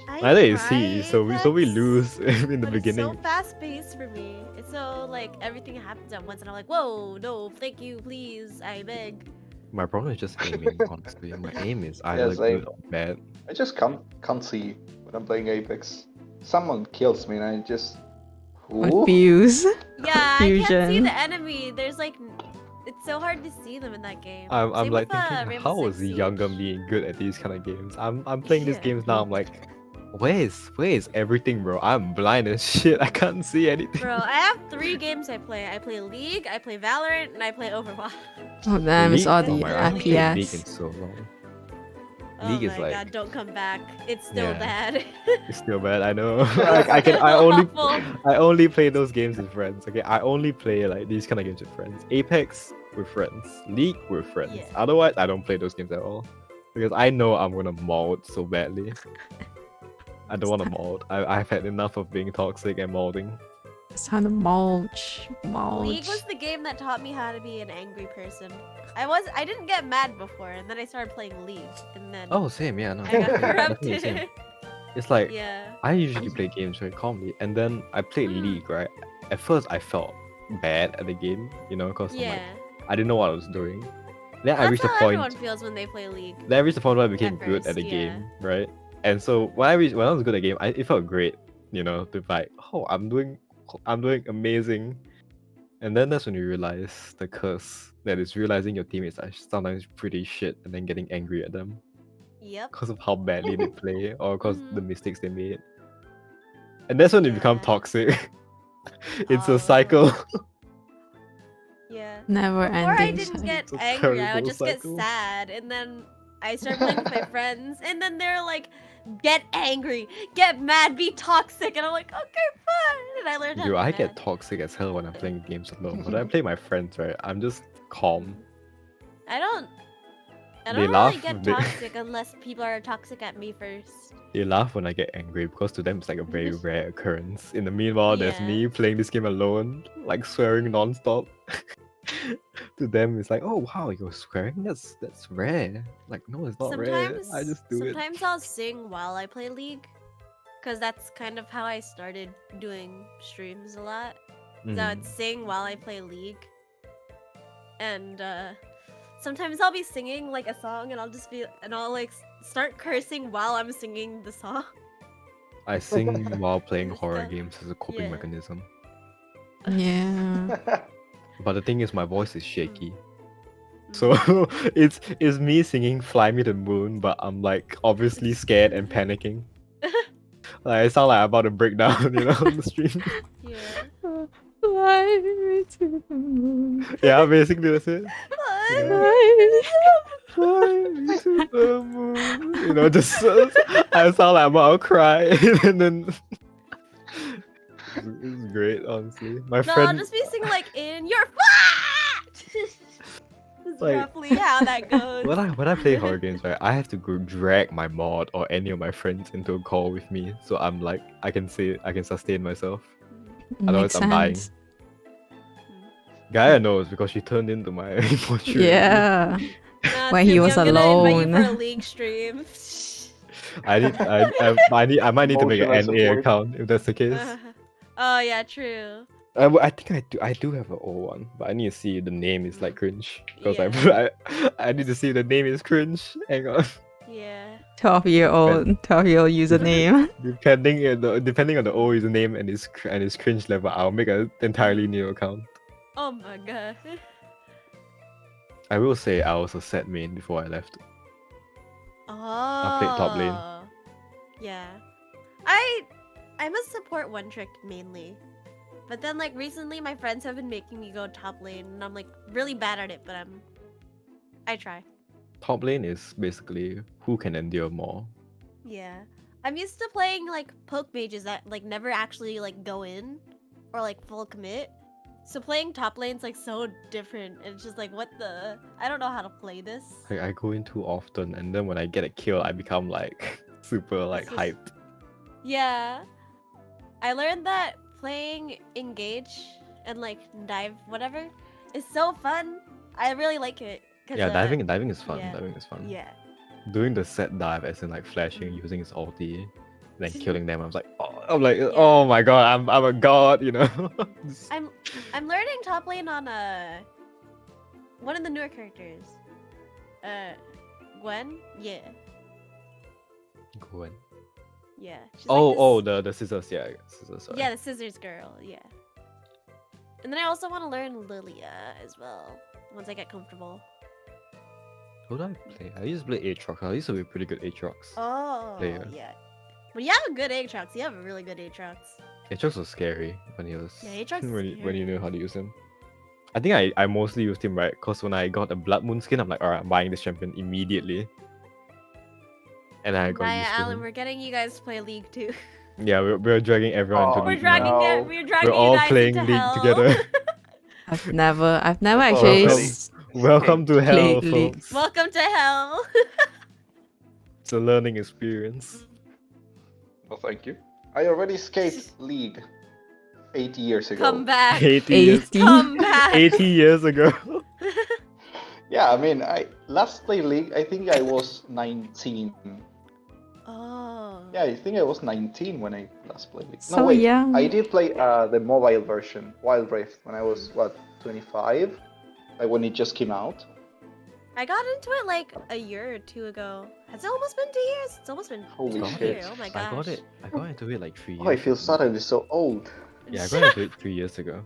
I Neither is try he, so we Apex, lose in the but beginning. It's so fast paced for me. It's so like everything happens at once, and I'm like, whoa, no, thank you, please, I beg. My problem is just aiming, honestly. My aim is either Yeah, same. good or bad. I just can't see when I'm playing Apex. Someone kills me and I just. Who? Confused. Yeah, I can't see Confusion. the enemy. There's like, it's so hard to see them in that game. I'm Same like with, thinking, Rainbow how Six is younger Siege. being good at these kind of games? I'm playing these Yeah. games now. I'm like, where is everything, bro? I'm blind as shit. I can't see anything. Bro, I have 3 games I play. I play League, I play Valorant, and I play Overwatch. Oh damn, it's all oh the my God, I haven't played League in FPS. so long. Oh League my is like god, don't come back. It's still Yeah. bad. it's still bad. I know. I Awful. only play those games with friends. Okay, I only play like these kind of games with friends. Apex with friends. League with friends. Yeah. Otherwise, I don't play those games at all because I know I'm gonna mold so badly. I don't want to mold. I've had enough of being toxic and molding. It's time to mulch. Mulch. League was the game that taught me how to be an angry person. I didn't get mad before, and then I started playing League, and then Oh, same. Yeah, no. I got definitely same. corrupted. It's like Yeah. I usually play games very calmly, and then I played Mm. League. Right. At first, I felt bad at the game, because Yeah. I didn't know what I was doing. Then I That's reached a how point. everyone feels when they play League. Then I reached the point where I became At good at the first, game, right? And so when I was good at the game, it felt great, to be like, oh, I'm doing amazing. And then that's when you realize the curse that is realizing your teammates are sometimes pretty shit and then getting angry at them Yep. because of how badly they play or because the Mhm. mistakes they made. And that's when they become Yeah. toxic. It's Oh. a cycle. Yeah. Never Before I ending. didn't cycle. get It's a angry, I would terrible just cycle. get sad, and then I started playing with my friends, and then they're like, "Get angry, get mad, be toxic," and I'm like, "Okay, fine." And I learned how Dude, to be I mad. get toxic as hell when I'm playing games alone. When I play my friends, right, I'm just calm. I don't. I They don't really laugh, get they- toxic unless people are toxic at me first. They laugh when I get angry because to them it's like a very rare occurrence. In the meanwhile, there's Yeah. me playing this game alone, like swearing non-stop. To them, it's like, oh wow, you're swearing? That's rare. Like, no, it's not rare. I just do it. Sometimes I'll sing while I play League, because that's kind of how I started doing streams a lot. So I would sing while I play League, and sometimes I'll be singing like a song, and I'll like start cursing while I'm singing the song. I sing while playing Just, horror games as a coping yeah. mechanism. Yeah. But the thing is, my voice is Mm. shaky. So it's me singing "Fly Me to the Moon," but I'm like obviously scared and panicking. Like I sound like I'm about to break down, on the stream. Yeah. Fly me to the moon. Yeah, basically that's it. Fly me to the moon. Just I sound like I'm about to cry, and then it's great, honestly. My No, friend, I'll just be singing like in your flat. That's Like, roughly how that goes. when I play horror games, right, I have to go drag my mod or any of my friends into a call with me, so I'm like I can sustain myself. Otherwise, Makes I'm dying. sense. Gaia knows because she turned into my portrait. Yeah. When he Tsumi, was I'm gonna invite you for a alone. League stream. I might need to make an Emotional NA support. account if that's the case. Oh yeah, true. I think I do have an old one, but I need to see if the name is like cringe because Yeah. I need to see if the name is cringe. Hang on. Yeah. 12-year-old username. Depending on the old username and its cringe level, I'll make an entirely new account. Oh my god. I will say I was a set main before I left. Oh. played top lane. Yeah. I'm a support one trick mainly. But then like recently my friends have been making me go top lane and I'm like really bad at it, but I try. Top lane is basically who can endure more. Yeah. I'm used to playing like poke mages that like never actually like go in or like full commit. So playing top lane's like so different. It's just like what the I don't know how to play this. I go in too often, and then when I get a kill, I become like super like This is- hyped. Yeah. I learned that playing engage and like dive whatever is so fun. I really like it. 'cause, Yeah, diving is fun. yeah. Diving is fun. Yeah. Doing the set dive, as in like flashing, using his ulti, then killing them. Yeah. Oh my god, I'm a god, Just- I'm learning top lane on one of the newer characters. Gwen? Yeah. Gwen. Yeah. She's Oh, like this- the scissors, yeah, scissors. Sorry. Yeah, the scissors girl, yeah. And then I also want to learn Lilia as well, once I get comfortable. Who do I play? I used to play Aatrox. I used to be pretty good Aatrox. Oh, Player. yeah. When you have a good Aatrox, you have a really good Aatrox. Aatrox was scary when he was Yeah, Aatrox is when you scary. knew how to use him. I think I mostly used him right because when I got the Blood Moon skin, I'm like, alright, I'm buying this champion immediately. And I got Gaia, used to Alan, him. we're getting you guys to play League too. Yeah, we're dragging everyone Oh, to We're League dragging now. No. we're dragging We're you all guys playing into League hell. together. I've never That's actually already- Welcome to hell, Played League. folks. Welcome to hell. It's a learning experience. No, thank you. I already skate League 80 years ago. Come back. 80 years, 80. Come back. 80 years ago. Yeah, I mean, I last played League, I think I was 19. Oh. Yeah, I think I was 19 when I last played League. So No, wait, young. I did play the mobile version, Wild Rift, when I was, 25? Like when it just came out. I got into it like a year or two ago. Has it almost been 2 years? It's almost been Holy a shit. year. Oh my I gosh. got into it like 3 years. Oh, I feel ago. suddenly so old. Yeah, I got into it 3 years ago.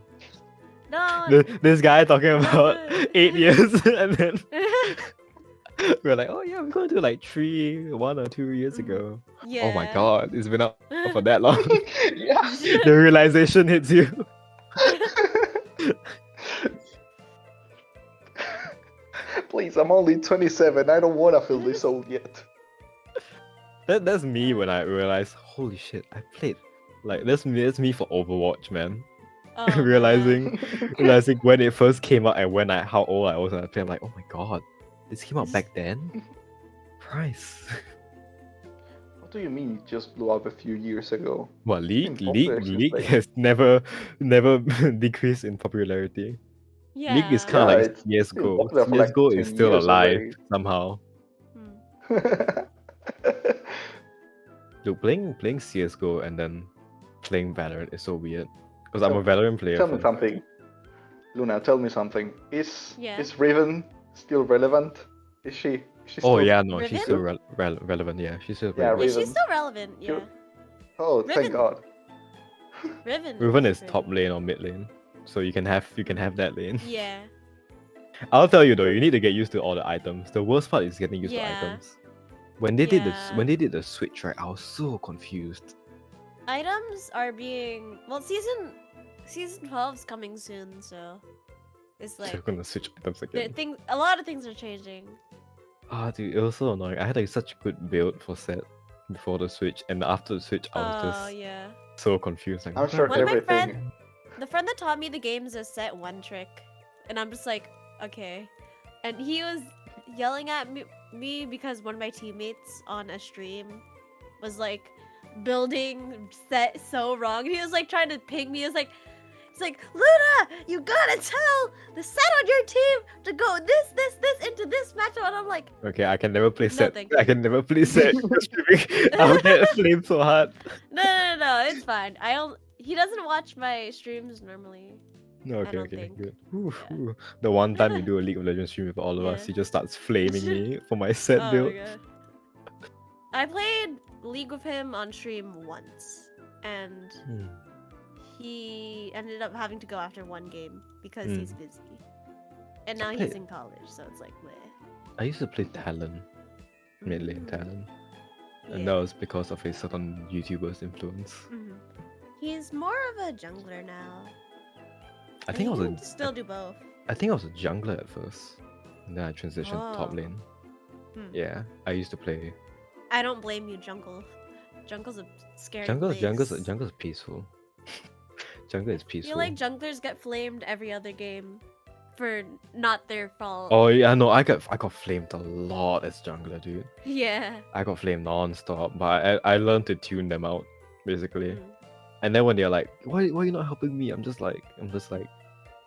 No. This guy talking about good. 8 years, and then we're like, oh yeah, we're going to like 1 or 2 years ago. yeah. Oh my god, it's been up for that long. Yeah. The realization hits you. Please, I'm only 27. I don't want to feel this old yet. That's me when I realized, holy shit, I played. Like that's me for Overwatch, man. Oh, man. realizing when it first came out and how old I was when I played, I'm like, oh my god, This came out back then. Price. What do you mean it just blew up a few years ago? What Been popular since League like- has never decreased in popularity. Yeah. League is kind of like it's been CS:GO. popular for like CS:GO 10 is still years alive already. somehow. Hmm. Dude, playing CS:GO and then playing Valorant is so weird. Because I'm a Valorant player. Tell me something. Luna, tell me something. Yeah. Is Riven still relevant? Is she Oh still... yeah, no, she's Riven? still relevant. Yeah, she's still Yeah, relevant. Yeah, Riven. she's still relevant. Yeah. Sure. Oh, thank Riven. God. Riven is pretty- top lane or mid lane, so you can have that lane. Yeah. I'll tell you though, you need to get used to all the items. The worst part is getting used to Yeah. items. When they Yeah. did the switch, right, I was so confused. Items are being season 12 is coming soon, so it's They're like gonna switch items again. a lot of things are changing. Ah, dude, it was so annoying. I had like such a good build for set before the switch, and after the switch, I was Oh just yeah. so confused. Like, I'm what sure the- One of my everything... The friend that taught me the games is set one trick, and I'm just like, okay. And he was yelling at me because one of my teammates on a stream was like building set so wrong. And he was like trying to ping me. It's like, Luna, you gotta tell the set on your team to go this into this matchup. And I'm like, Okay, I can never play No, set. thank I you. can never play set. I'll get flamed so hard. no, it's fine. He doesn't watch my streams normally. No, okay, don't okay, think. good. Whew, Yeah. whew. The one time you do a League of Legends stream with all of us, Yeah. he just starts flaming me for my set Oh build. my god. I played League with him on stream once, and Hmm. he ended up having to go after one game because Hmm. he's busy. And So now play- he's in college, so it's like, meh. I used to play Talon, mid lane Mm. Talon, and Yeah. that was because of a certain YouTuber's influence. Mhm. He's more of a jungler now. I and think I he was can still do both. I think I was a jungler at first, and then I transitioned to top Oh. lane. Hmm. Yeah, I used to play I don't blame you, jungle. Jungle's a scary jungle's place. peaceful. Jungle is I peaceful. feel like junglers get flamed every other game for not their fault. Oh yeah, no, I got flamed a lot as jungler, dude. Yeah. I got flamed non-stop, but I learned to tune them out, basically. Mm. And then when they're like, why are you not helping me? I'm just like,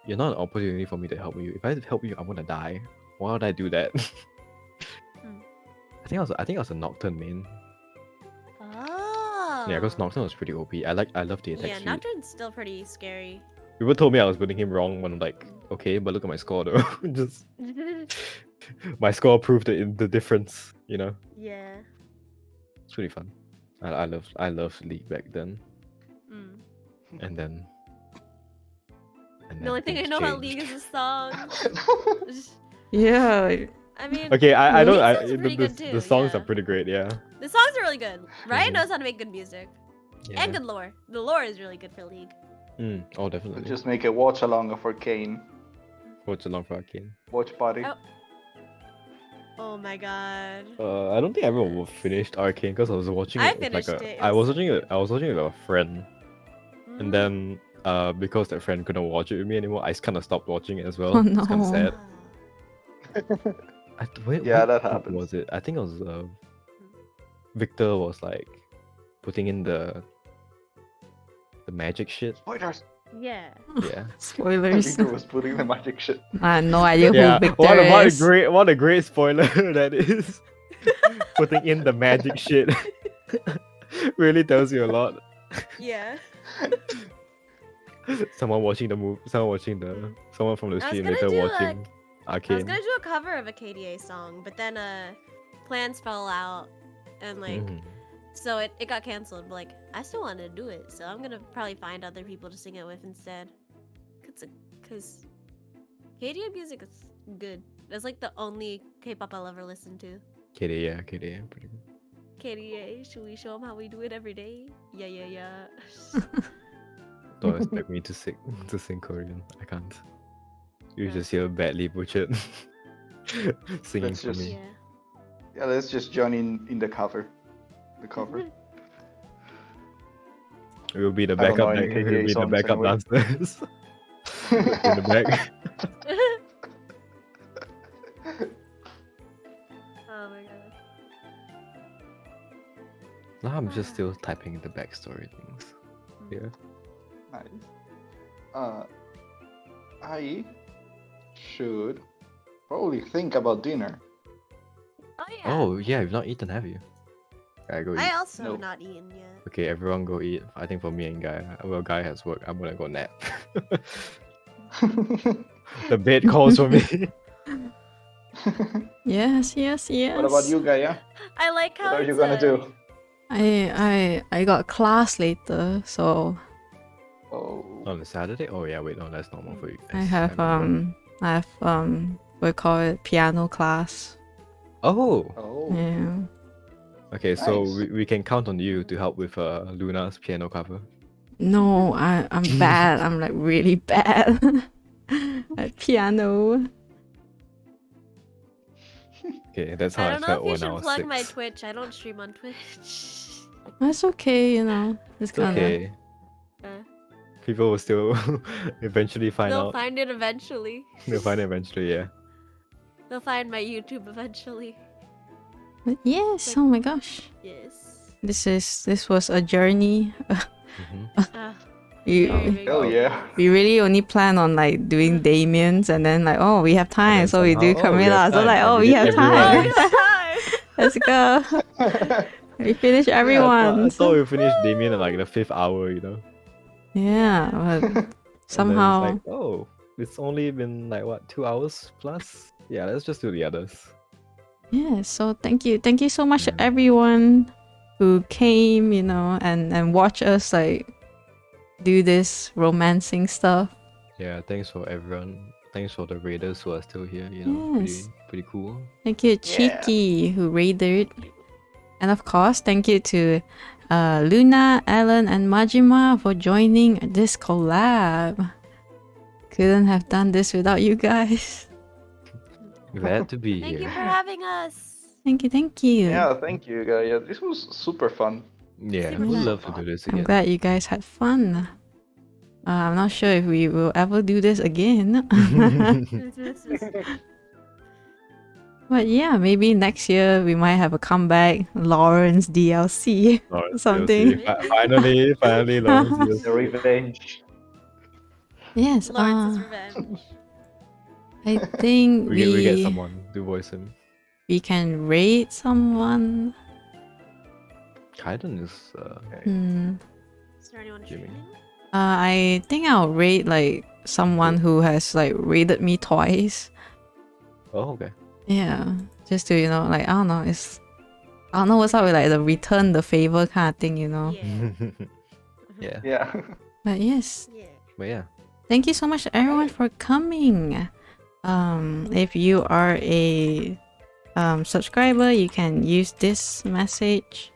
you're not an opportunity for me to help you. If I help you, I'm gonna die. Why would I do that? Hmm. I think I was a Nocturne main. Oh. Yeah, because Nocturne was pretty OP. I love the attack Yeah, suite. Nocturne's still pretty scary. People told me I was putting him wrong when I'm like, okay, but look at my score though. Just my score proved the difference, you know? Yeah. It's really fun. I loved League back then. Mm. And then The only thing I things know about changed. League is a song. Yeah, I mean, Okay, I don't. League I, songs are pretty good the too, songs yeah. are pretty great. Yeah. the songs are really good. Ryan Mhm. knows how to make good music. Yeah. And good lore. The lore is really good for League. Oh, definitely. Just make a watch along for Kane. What's along for Arcane? Watch party. Oh. Oh my god. I don't think everyone finished Arcane because I was watching I it with like finished it, it I was was- watching it. I was watching it with a friend, Mm. and then because that friend couldn't watch it with me anymore, I kind of stopped watching it as well. Oh, It's kind of no. sad. Yeah, that what group happens. Was it? I think it was Victor was like putting in the magic shit. Spoilers! Yeah. Yeah. spoilers. Victor was putting the magic shit. I had no idea Yeah. who Victor What a is. great spoiler that is. Putting in the magic shit really tells you a lot. Yeah. Someone watching the movie, someone from the I was stream gonna later do, watching I was Arcane. gonna do a cover of a KDA song, but then plans fell out, and like Mhm. so it got canceled. But like I still wanted to do it, so I'm gonna probably find other people to sing it with instead. Cause KDA music is good. That's like the only K-pop I'll ever listen to. KDA, pretty good. KDA, should we show them how we do it every day? Yeah. Don't expect me to sing Korean. I can't. You Yeah. just hear badly butchered singing Let's for just- me. Yeah. Yeah, let's just join in the cover. The cover. It will be the I don't know backup. any It will KDA be the songs backup anyway. dancers in the back. my god. Now I'm just still typing the backstory things. Yeah. Nice. I should probably think about dinner. Oh yeah. Oh yeah, you've not eaten, have you? I go eat. I also No. not eaten yet. Okay, everyone go eat. I think for me and Guy, well, Guy has work. I'm gonna go nap. The bed calls for me. Yes, yes, yes. What about you, Gaia? I like how What are you it's gonna a- do? I got class later, so Oh. On a Saturday? Oh yeah, wait, no, that's normal for you guys. I have we call it piano class. Oh, Oh. Yeah. okay. So Nice. we can count on you to help with Luna's piano cover. No, I'm bad. I'm like really bad at piano. Okay, that's how I I, don't know felt if you when I should was plug 6. my Twitch. I don't stream on Twitch. That's okay, you know. It's It's kind of okay. Uh, People will still eventually find they'll out. find it eventually. They'll find it eventually. Yeah. They'll find my YouTube eventually. But yes. Oh my gosh. Yes. This was a journey. Very We big. Hell yeah. we really only plan on like doing Damien's, and then like, oh, we have time, so we do somehow, oh, we have Camilla. So time, like, and oh, we we did have everyone. time. Oh, hi. Let's go. We finish everyone. I thought we finished Damien at like the 5th hour. You know. Yeah, but And then somehow. it's like, oh, it's only been like what, 2 hours plus? Yeah, let's just do the others. Yeah, so thank you so much to everyone who came, you know, and watch us like do this romancing stuff. Yeah, thanks for everyone. Thanks for the raiders who are still here. You know, Yes. pretty cool. Thank you, Yeah. Cheeky, who raided, and of course, thank you to Luna, Alan, and Majima for joining this collab. Couldn't have done this without you guys. Glad to be Thank you here. for having us. Thank you. Yeah, thank you, Gaia. This was super fun. Yeah, Super we'd fun. love to do this I'm again. glad you guys had fun. I'm not sure if we will ever do this again. But yeah, maybe next year we might have a comeback Lawrence DLC. Lawrence Something. DLC. Finally, Lawrence The DLC. revenge. Yes, Lawrence's revenge. I think We get someone to voice him. we can rate someone. Kaiden is Is there anyone Jimmy. streaming? I think I'll rate like someone who has like raided me twice. oh, okay. Yeah, just to, you know, like, I don't know, I don't know what's up with like the return the favor kind of thing, you know. Yeah. Yeah. Yeah. But yes, Yeah. But yeah. thank you so much to everyone for coming. If you are a subscriber, you can use this message.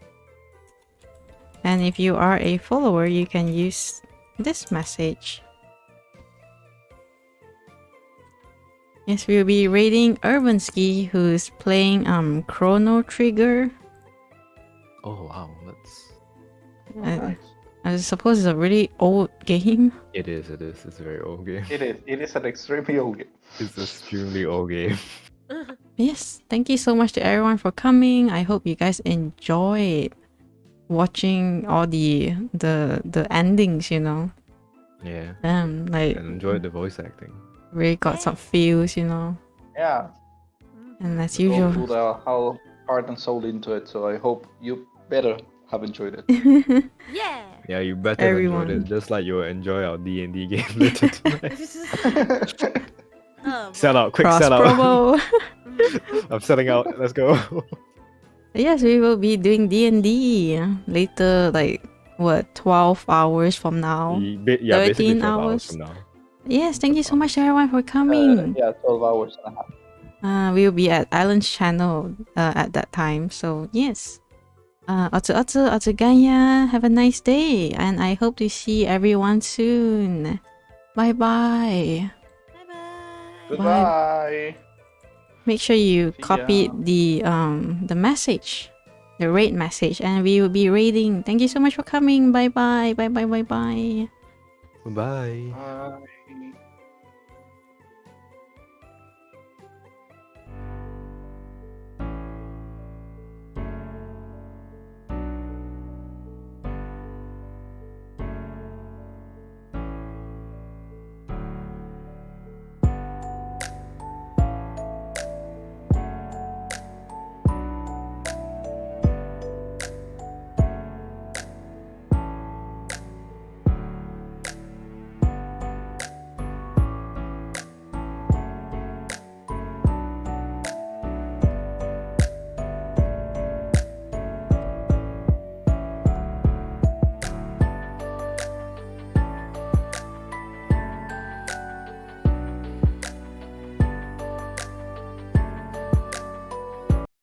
And if you are a follower, you can use this message. Yes, we'll be raiding Urbanski, who's playing Chrono Trigger. Oh wow, that's. I, I suppose it's a really old game. It is. It's a very old game. It is an extremely old game. It's an extremely old game. Yes, thank you so much to everyone for coming. I hope you guys enjoyed watching all the endings, you know. Yeah. Like And enjoyed the voice acting. really got some feels, you know. Yeah. And as All usual. put our whole heart and soul into it, so I hope you better have enjoyed it. Yeah. Yeah, you better Everyone. enjoy it, just like you'll enjoy our D&D game later tonight. Oh, Sell out, quick Cross sell out. promo. I'm selling out. Let's go. Yes, we will be doing D&D later, like what, 12 hours from now. Yeah, basically 13 12 hours hours. from now. Yes, thank you so much everyone for coming. Yeah, 12 hours and a half. We will be at Island's channel at that time. So yes. Otsu Gaia, have a nice day, and I hope to see everyone soon. Bye bye. Bye-bye. Goodbye. Make sure you See copy ya. the message, the raid message, and we will be raiding. Thank you so much for coming. Bye bye. Bye bye. Bye bye. Bye. Bye.